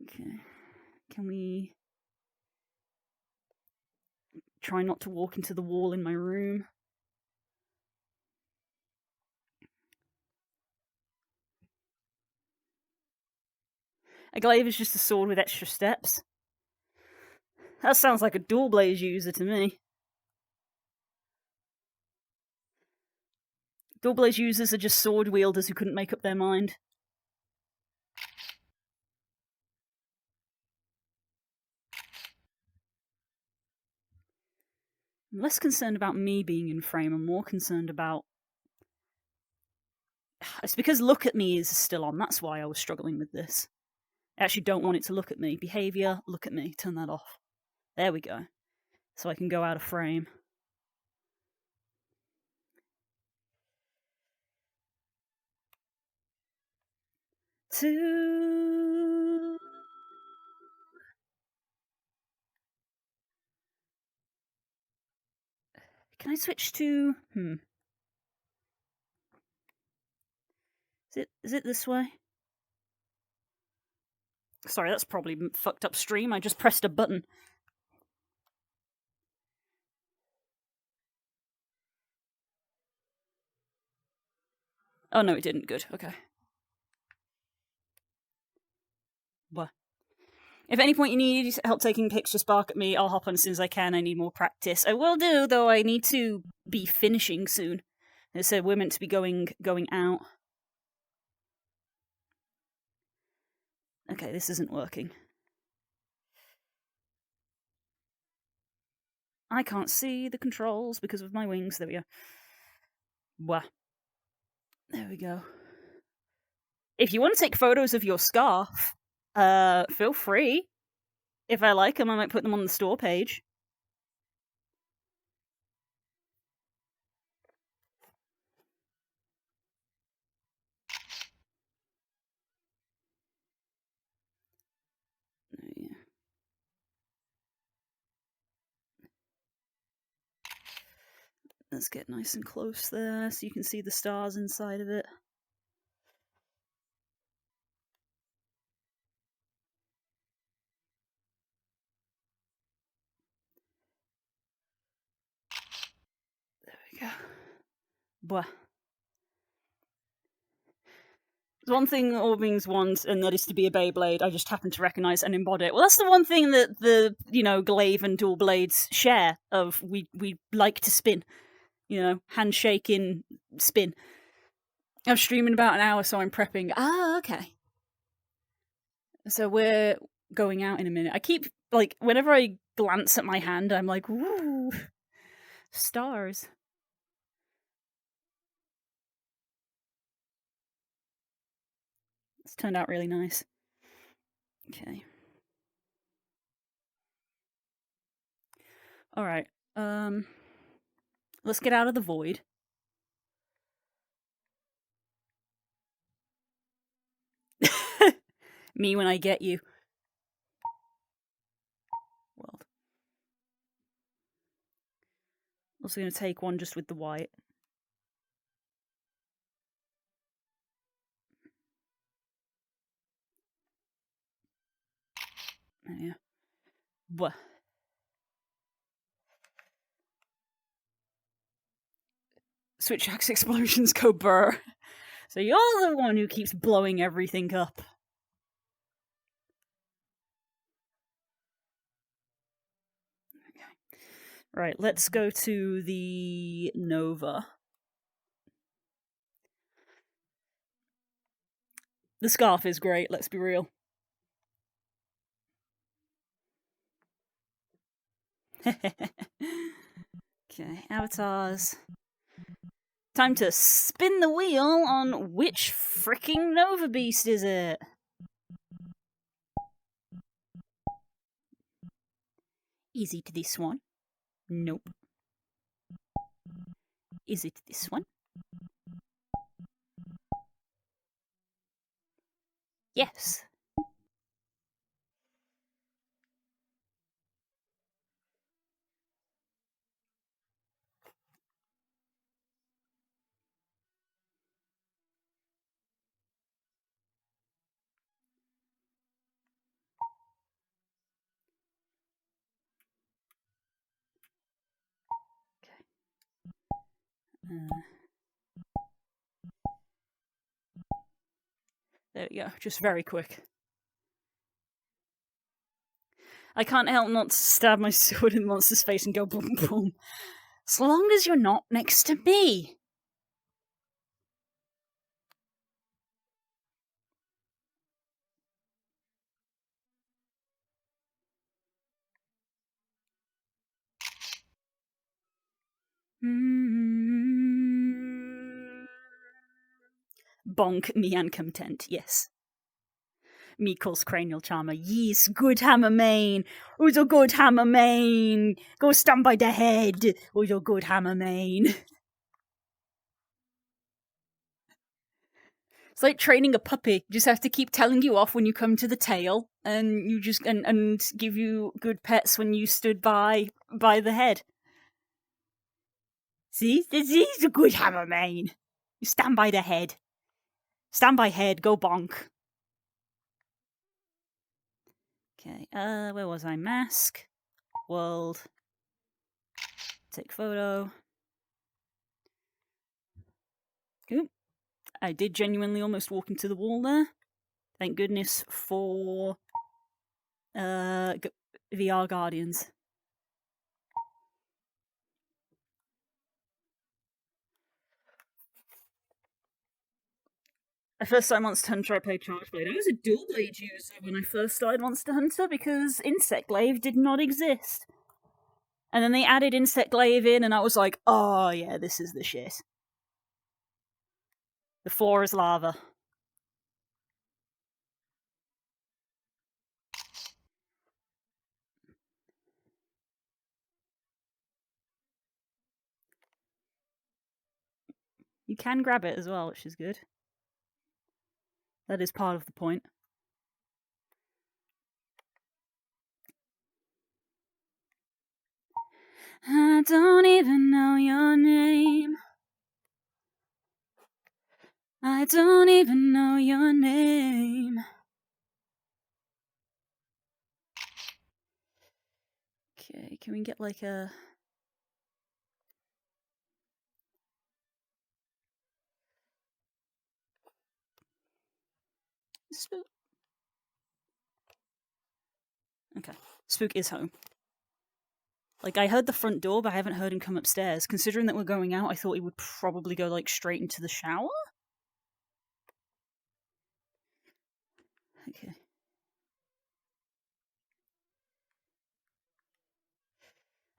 Okay. Can we try not to walk into the wall in my room? A glaive is just a sword with extra steps. That sounds like a dual blade user to me. Dual blade users are just sword wielders who couldn't make up their mind. I'm less concerned about me being in frame. I'm more concerned about... It's because look at me is still on. That's why I was struggling with this. I actually don't want it to look at me. Behavior, look at me. Turn that off. There we go. So I can go out of frame. Two. Can I switch to... Is it this way? Sorry, that's probably fucked up stream. I just pressed a button. Oh, no, it didn't. Good. Okay. What? If at any point you need help taking pictures, bark at me. I'll hop on as soon as I can. I need more practice. I will do, though I need to be finishing soon. They said we're meant to be going out. Okay, this isn't working. I can't see the controls because of my wings. There we go. Wah. There we go. If you want to take photos of your scarf, feel free. If I like them, I might put them on the store page. Yeah. Let's get nice and close there so you can see the stars inside of it. There we go. Blah. There's one thing Orbings wants, and that is to be a Beyblade. I just happen to recognise and embody it. Well, that's the one thing that the, glaive and dual blades share, of we like to spin. Handshaking spin. I'm streaming about an hour, so I'm prepping. Ah, okay. So we're going out in a minute. I keep, whenever I glance at my hand, I'm like, ooh, stars. It's turned out really nice. Okay. Alright. Let's get out of the void. Me when I get you. World. Also going to take one just with the white. Yeah. What? Switch axe explosions go burr. So you're the one who keeps blowing everything up. Right, let's go to the Nova. The scarf is great, let's be real. Okay, avatars. Time to spin the wheel on which freaking Nova Beast is it? Is it this one? Nope. Is it this one? Yes. There we go, just very quick. I can't help not to stab my sword in the monster's face and go boom boom. As long as you're not next to me. Bonk, me and content, yes. Meekle's cranial charmer, yes, good hammer main. Who's a good hammer main? Go stand by the head. Who's a good hammer main? It's like training a puppy. You just have to keep telling you off when you come to the tail, and you just and give you good pets when you stood by the head. See, this is a good hammer main. You stand by the head. Stand by head. Go bonk. Okay. Where was I? Mask. World. Take photo. Cool. I did genuinely almost walk into the wall there. Thank goodness for VR Guardians. The first time Monster Hunter I played Charge Blade. I was a dual blade user when I first started Monster Hunter because Insect Glaive did not exist. And then they added Insect Glaive in, and I was like, oh yeah, this is the shit. The floor is lava. You can grab it as well, which is good. That is part of the point. I don't even know your name. I don't even know your name. Okay, can we get like a... Spook? Okay, Spook is home. Like, I heard the front door, but I haven't heard him come upstairs. Considering that we're going out, I thought he would probably go, like, straight into the shower? Okay.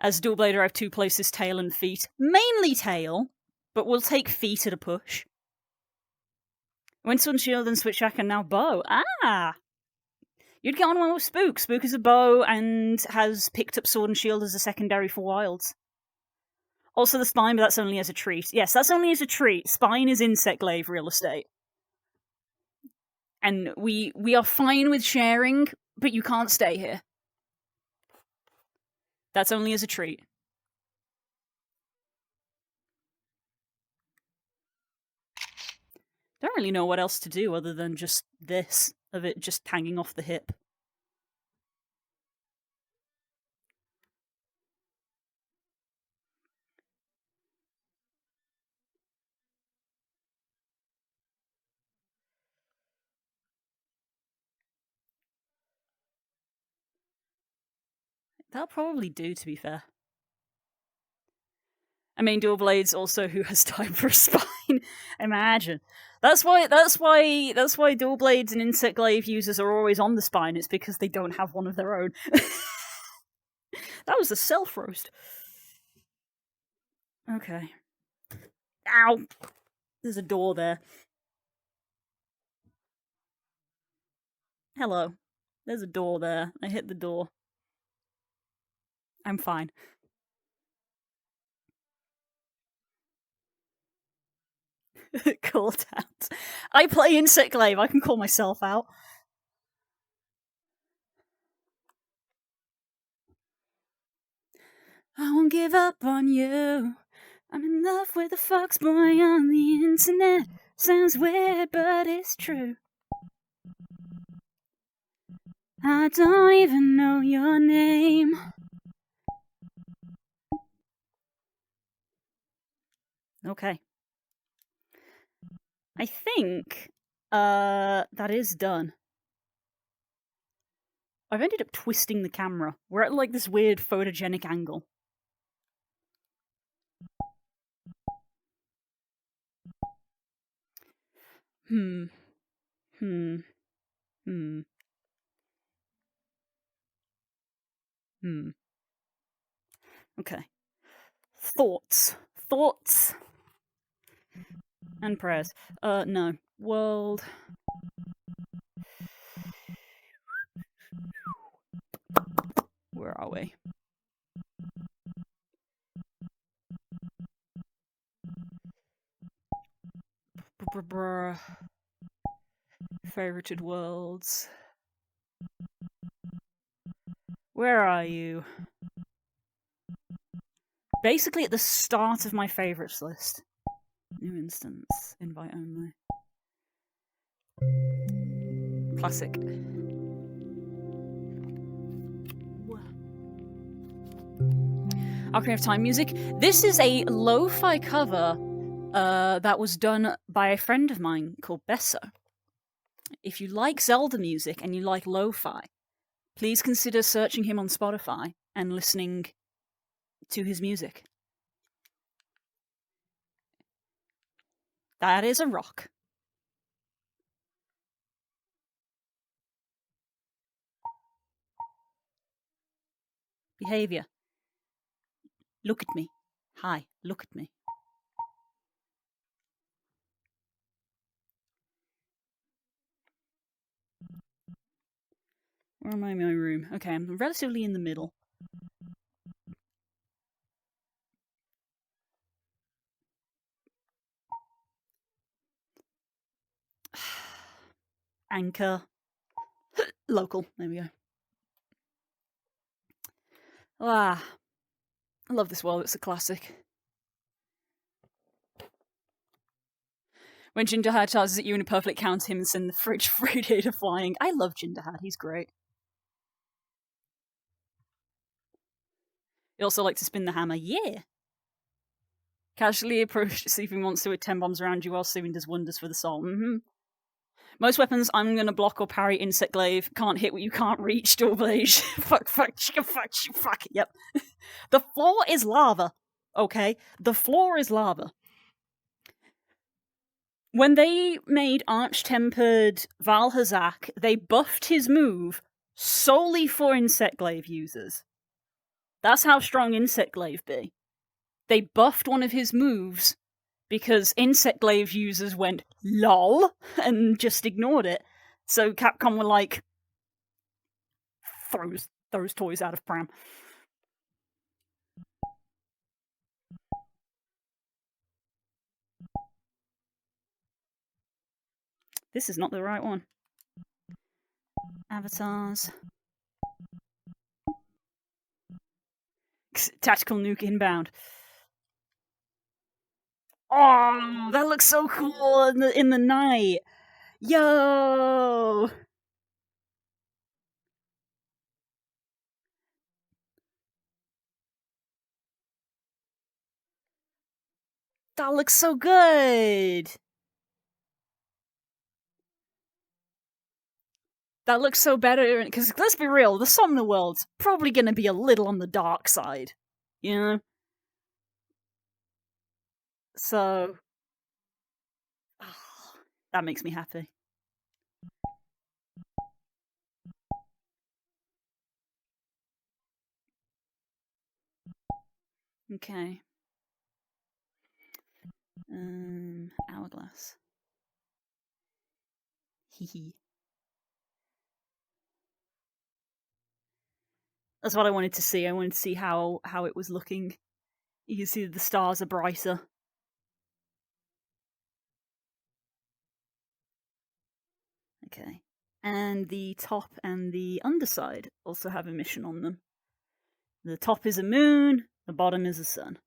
As Dual Blader, I have two places, tail and feet. Mainly tail, but we'll take feet at a push. Went Sword and Shield and Switchback and now bow. Ah! You'd get on well with Spook. Spook is a bow and has picked up Sword and Shield as a secondary for Wilds. Also the Spine, but that's only as a treat. Yes, that's only as a treat. Spine is Insect Glaive real estate. And we are fine with sharing, but you can't stay here. That's only as a treat. Don't really know what else to do other than just this, of it just hanging off the hip. That'll probably do, to be fair. I mean, dual blades also who has time for a spine. Imagine. That's why dual blades and insect glaive users are always on the spine. It's because they don't have one of their own. That was a self roast. Okay. Ow! There's a door there. Hello. There's a door there. I hit the door. I'm fine. Called out. I play insect glaive. I can call myself out. I won't give up on you. I'm in love with a fox boy on the internet. Sounds weird, but it's true. I don't even know your name. Okay. I think that is done. I've ended up twisting the camera. We're at like this weird photogenic angle. Hmm. Okay. Thoughts. Thoughts. And prayers. No. World. Where are we? Favorited worlds. Where are you? Basically at the start of my favorites list. New instance. Invite only. Classic. Ocarina of Time music. This is a lo-fi cover that was done by a friend of mine called Besso. If you like Zelda music and you like lo-fi, please consider searching him on Spotify and listening to his music. That is a rock. Behavior. Look at me. Hi, look at me. Where am I in my room? Okay, I'm relatively in the middle. Anchor. Local. There we go. Ah, I love this world. It's a classic. When Jinderhad charges at you in a perfect counter him and send the fridge radiator flying. I love Jinderhad. He's great. You also like to spin the hammer. Yeah. Casually approach a sleeping monster with 10 bombs around you while Steven does wonders for the soul. Most weapons, I'm going to block or parry insect glaive. Can't hit what you can't reach. Dual blade. Fuck. Yep. The floor is lava. Okay? The floor is lava. When they made Arch-Tempered Valhazak, they buffed his move solely for insect glaive users. That's how strong insect glaive be. They buffed one of his moves because insect glaive users went lol and just ignored it. So Capcom were like, throws toys out of pram. This is not the right one. Avatars. Tactical nuke inbound. Oh, that looks so cool in the night. Yo! That looks so good! That looks so better, because let's be real, the Somna world's probably going to be a little on the dark side. You know? So that makes me happy. Okay. Hourglass. Hee. That's what I wanted to see. I wanted to see how it was looking. You can see the stars are brighter. Okay. And the top and the underside also have emission on them. The top is a moon, the bottom is a sun.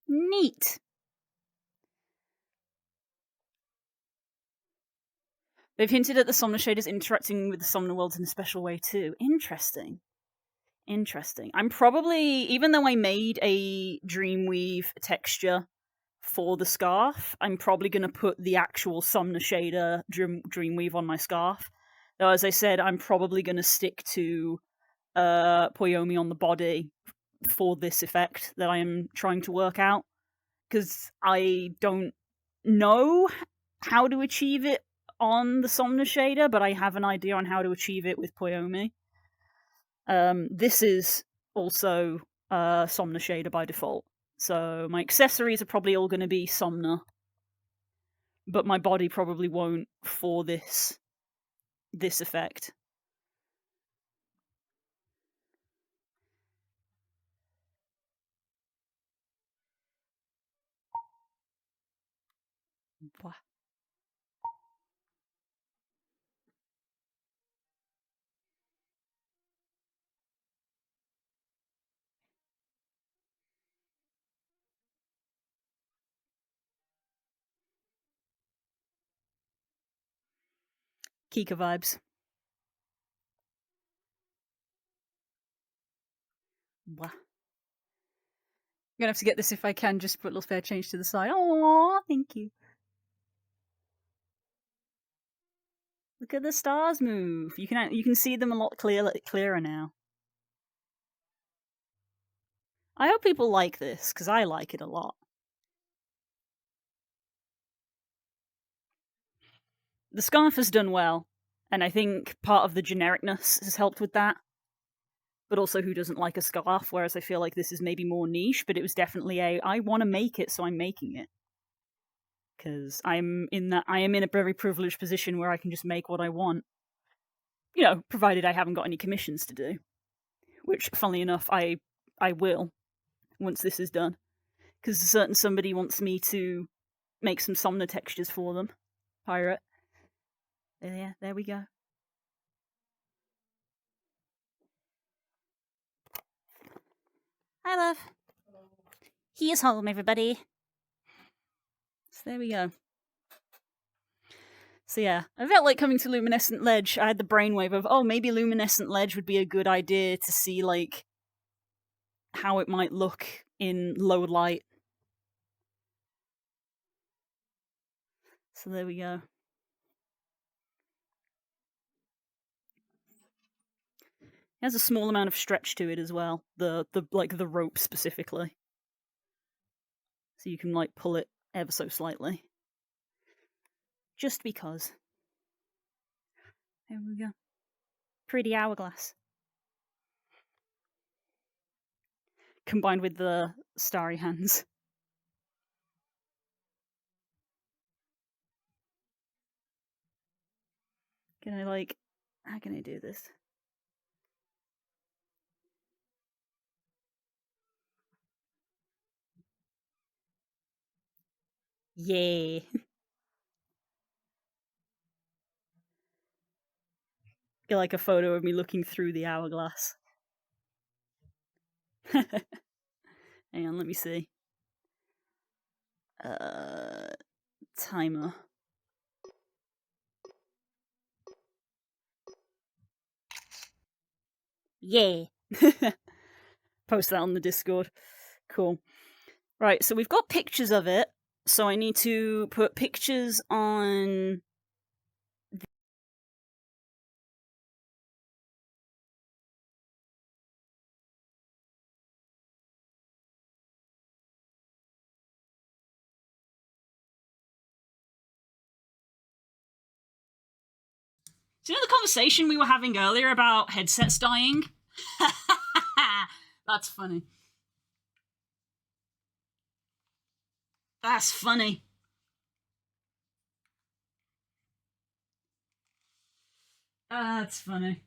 Neat. They've hinted at the Somna shaders interacting with the Somna worlds in a special way too. Interesting. I'm probably, even though I made a Dreamweave texture for the scarf, I'm probably going to put the actual Somna shader Dreamweave on my scarf. Though, as I said, I'm probably going to stick to Poyomi on the body for this effect that I am trying to work out. Because I don't know how to achieve it on the Somna shader, but I have an idea on how to achieve it with Poyomi. This is also Somna shader by default. So my accessories are probably all going to be Somna, but my body probably won't for this effect. Blah. Kika vibes. Blah. I'm gonna have to get this if I can. Just put a little spare change to the side. Oh, thank you. Look at the stars move. You can see them a lot clearer now. I hope people like this because I like it a lot. The scarf has done well, and I think part of the genericness has helped with that. But also, who doesn't like a scarf? Whereas I feel like this is maybe more niche, but it was definitely I want to make it, so I'm making it. Because I am in a very privileged position where I can just make what I want. You know, provided I haven't got any commissions to do. Which, funnily enough, I will once this is done. Because a certain somebody wants me to make some Somna textures for them. Pirate. Yeah, there we go. Hi, love. He is home, everybody. So there we go. So yeah, I felt like coming to Luminescent Ledge. I had the brainwave of, oh, maybe Luminescent Ledge would be a good idea to see, like, how it might look in low light. So there we go. It has a small amount of stretch to it as well. The rope specifically. So you can like pull it ever so slightly. Just because. There we go. Pretty hourglass. Combined with the starry hands. How can I do this? Yeah. Get like a photo of me looking through the hourglass. Hang on, let me see. Timer. Yeah. Post that on the Discord. Cool. Right, so we've got pictures of it. So I need to put pictures on Do you know the conversation we were having earlier about headsets dying? That's funny. That's funny. That's funny.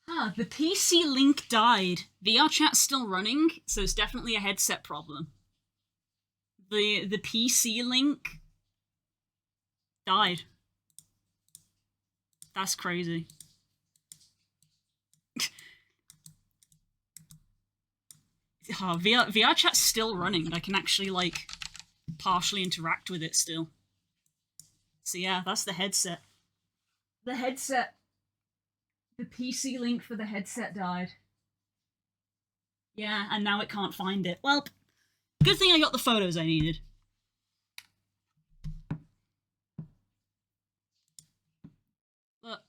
Huh, the PC link died. VR chat's still running, so it's definitely a headset problem. The PC link died. That's crazy. VR chat's still running. I can actually, like, partially interact with it still. So yeah, that's the headset. The headset. The PC link for the headset died. Yeah, and now it can't find it. Well, good thing I got the photos I needed. Look.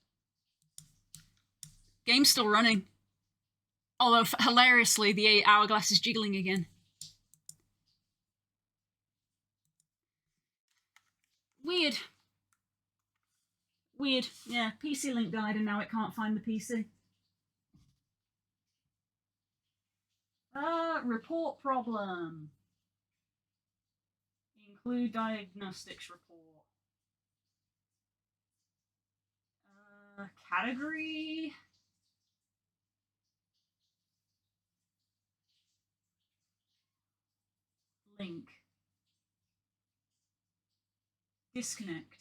Game's still running. Although, hilariously, the hourglass is jiggling again. Weird. Weird. Yeah, PC link died and now it can't find the PC. Report problem. Include diagnostics report. Category. Link. Disconnect.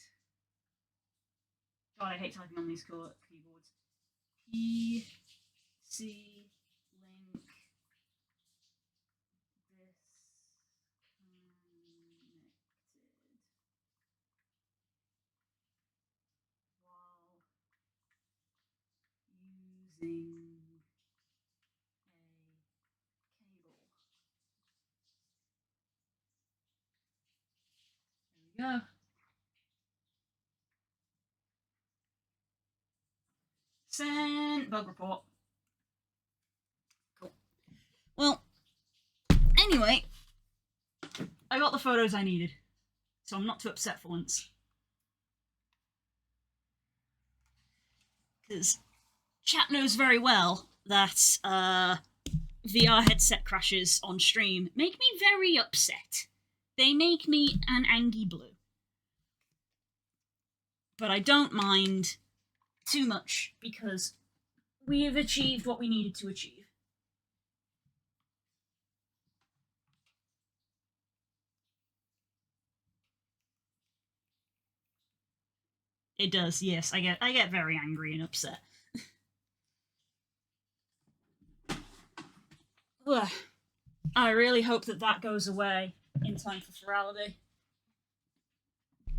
God, I hate typing on these keyboards. PC link disconnected while using a cable. There we go. Send bug report. Cool. Well, anyway, I got the photos I needed, so I'm not too upset for once. Because chat knows very well that VR headset crashes on stream make me very upset. They make me an angry blue. But I don't mind too much because we have achieved what we needed to achieve. It does, yes. I get very angry and upset. Ugh. I really hope that goes away in time for Furality.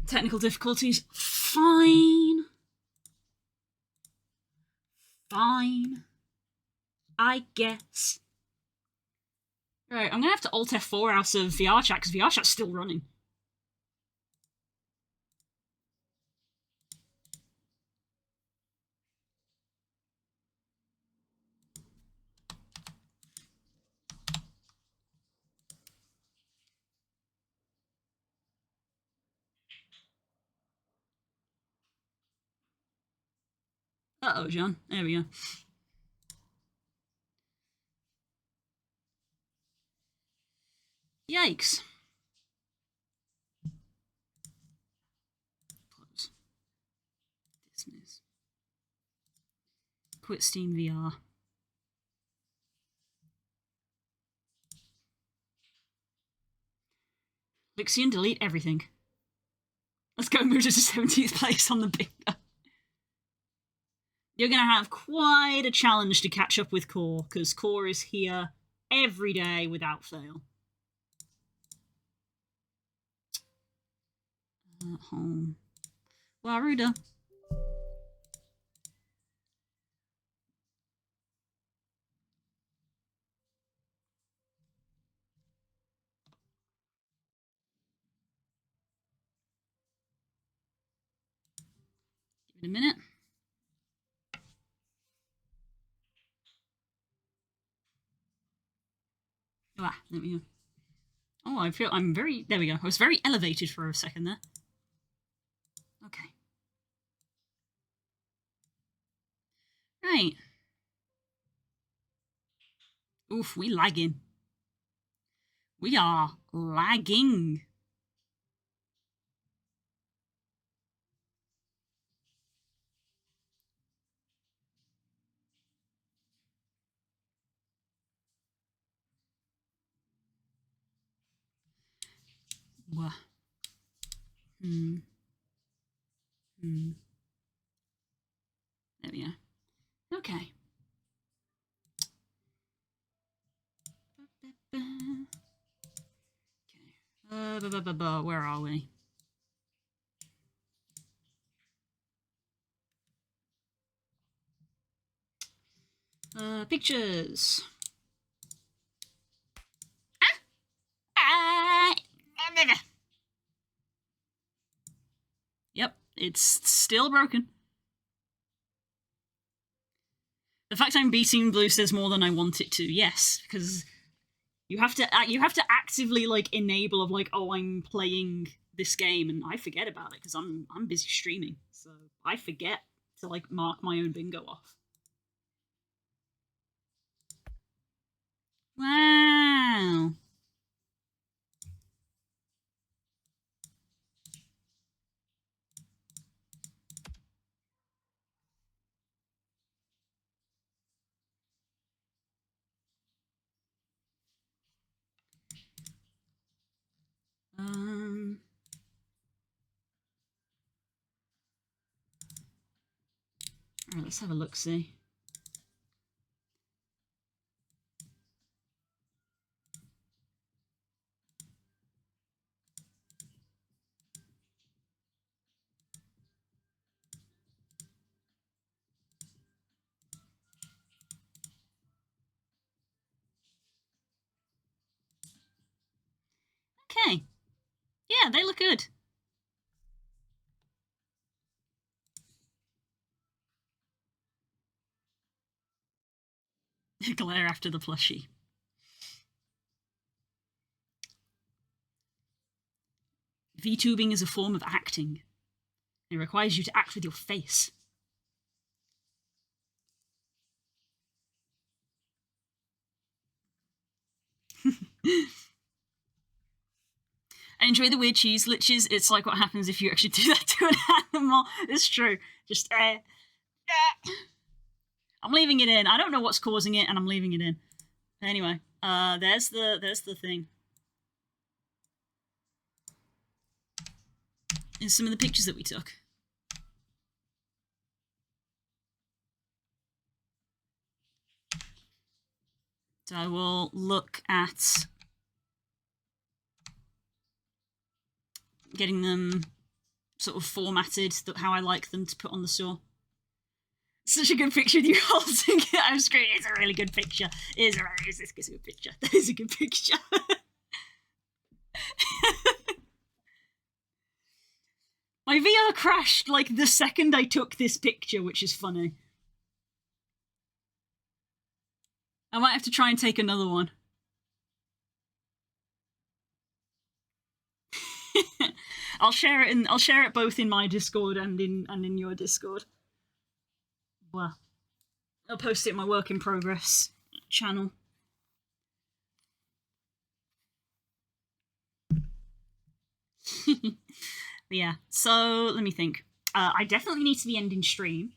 Technical difficulties, fine. Fine. I guess. Right, I'm gonna have to Alt F4 out of VR chat because VR chat's still running. Uh-oh, John. There we go. Yikes. Close. Dismiss. Quit Steam VR. Lixian, delete everything. Let's go move to the 70th place on the bingo. You're going to have quite a challenge to catch up with Core, because Core is here every day without fail. Home. Waruda. Give it a minute. Ah, there we go. Oh, I'm very... There we go. I was very elevated for a second there. Okay. Right. Oof, we lagging. We are lagging. Wah. Hmm. Hmm. There we go. Okay. Okay. Where are we? Pictures. Ah! Yep, it's still broken. The fact I'm beating blue says more than I want it to. Yes, because you have to actively like enable of like, oh, I'm playing this game, and I forget about it because I'm busy streaming, so I forget to like mark my own bingo off. Wow. Um. All right, let's have a look. See. Okay. Yeah, they look good. Glare after the plushie. VTubing is a form of acting. It requires you to act with your face. I enjoy the weird cheese glitches. It's like what happens if you actually do that to an animal. It's true. Just I'm leaving it in. I don't know what's causing it, and I'm leaving it in. Anyway, there's the thing. Here's some of the pictures that we took. So I will look at getting them sort of formatted how I like them to put on the store. Such a good picture of you holding it. I'm screaming. It's a really good picture. It is a good picture. That is a good picture. My VR crashed like the second I took this picture, which is funny. I might have to try and take another one. I'll share it both in my Discord and in your Discord. Well, I'll post it in my work in progress channel. Yeah, so let me think. I definitely need to be ending stream.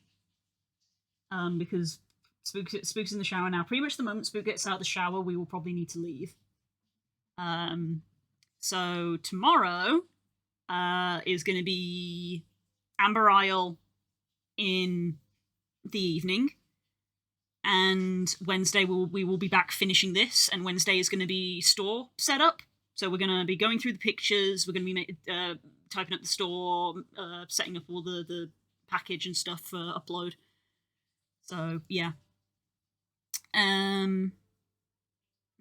Because Spook's in the shower now. Pretty much the moment Spook gets out of the shower, we will probably need to leave. So tomorrow is going to be Amber Isle in the evening, and Wednesday we will be back finishing this, and Wednesday is going to be store setup. So we're going to be going through the pictures, we're going to be typing up the store, setting up all the package and stuff for upload. So yeah.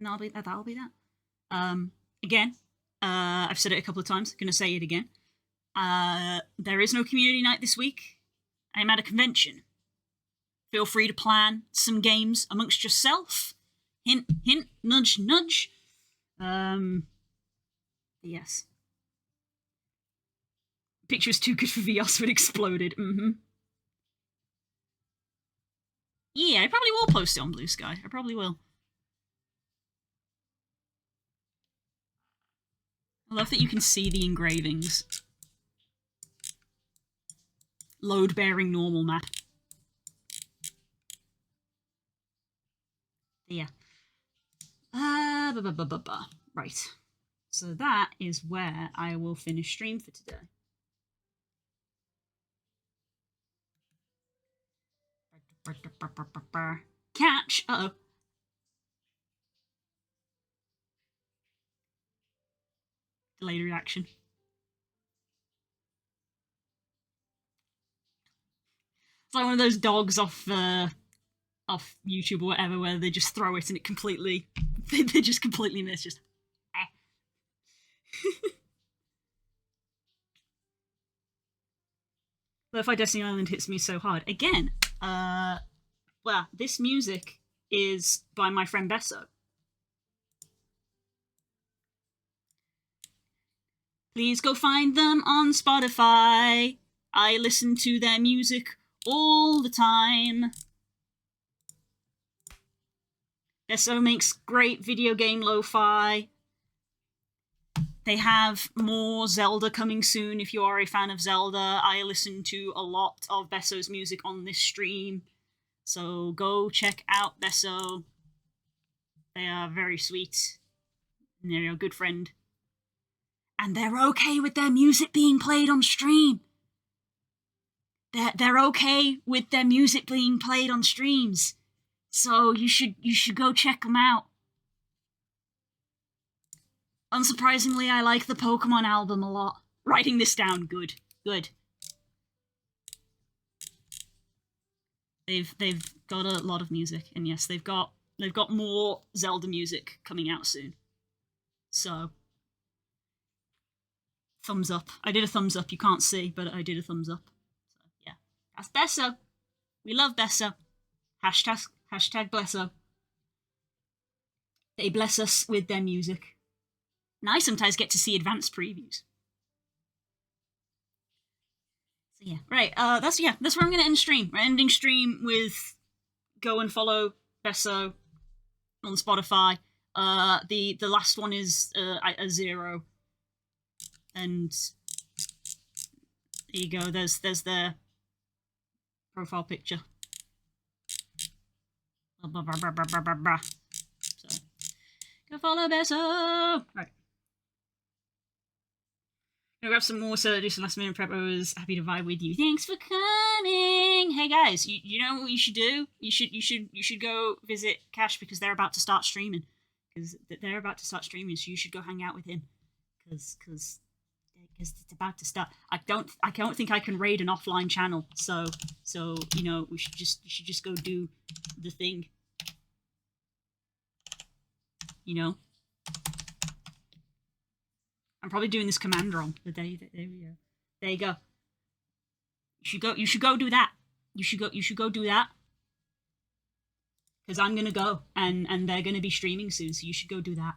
That'll be that. Again, I've said it a couple of times, gonna say it again. There is no community night this week. I'm at a convention. Feel free to plan some games amongst yourself. Hint, hint, nudge, nudge. Yes. Picture was too good for VR, so it exploded. Yeah, I probably will post it on Blue Sky. I probably will. I love that you can see the engravings. Load-bearing normal map. Yeah. Right. So that is where I will finish stream for today. Catch. Uh-oh. Delayed reaction. It's like one of those dogs off YouTube or whatever, where they just throw it and it completely, they just completely miss. Just. Lo-Fi Destiny Island hits me so hard. Again, well, this music is by my friend Besso. Please go find them on Spotify. I listen to their music all the time. Besso makes great video game lo-fi. They have more Zelda coming soon if you are a fan of Zelda. I listen to a lot of Besso's music on this stream. So go check out Besso. They are very sweet. And they're a good friend. And they're okay with their music being played on stream. They're okay with their music being played on streams. So you should go check them out. Unsurprisingly, I like the Pokemon album a lot. Writing this down, good. They've got a lot of music, and yes, they've got more Zelda music coming out soon. So thumbs up. I did a thumbs up. You can't see, but I did a thumbs up. So yeah, that's Besso. We love Besso. Hashtag Blesso. They bless us with their music. And I sometimes get to see advanced previews. So yeah, right. That's where I'm gonna end stream. We're ending stream with go and follow Besso on Spotify. The last one is a 0, and there you go. There's their profile picture. So go follow Besso. Right. Gonna grab some more, so do some last minute prep. I was happy to vibe with you. Thanks for coming. Hey guys, you know what you should do? You should go visit Cash because they're about to start streaming. So you should go hang out with him. Because it's about to start. I don't think I can raid an offline channel. So you know you should just go do the thing. You know. I'm probably doing this command wrong. There we go. There you go. You should go do that. You should go do that. Because I'm gonna go and they're gonna be streaming soon, so you should go do that.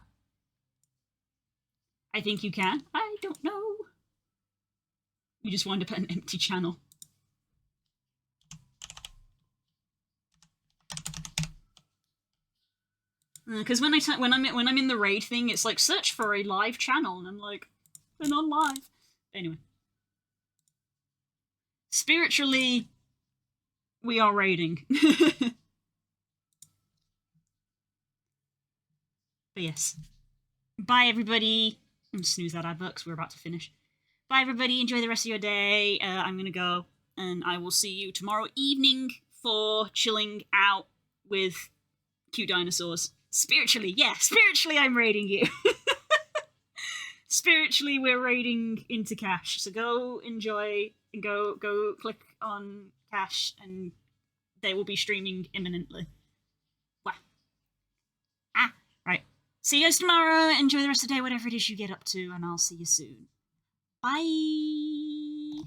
I think you can. I don't know. You just wind up at an empty channel. Because when I'm in the raid thing, it's like search for a live channel, and I'm like, we're not live. Anyway, spiritually, we are raiding. But yes, bye everybody. Snooze that advert because we're about to finish. Bye everybody. Enjoy the rest of your day. I'm gonna go, and I will see you tomorrow evening for chilling out with cute dinosaurs. Spiritually, I'm raiding you. Spiritually, we're raiding into Cash. So go enjoy and go click on Cash, and they will be streaming imminently. Wow. Right. See you guys tomorrow. Enjoy the rest of the day, whatever it is you get up to, and I'll see you soon. Bye.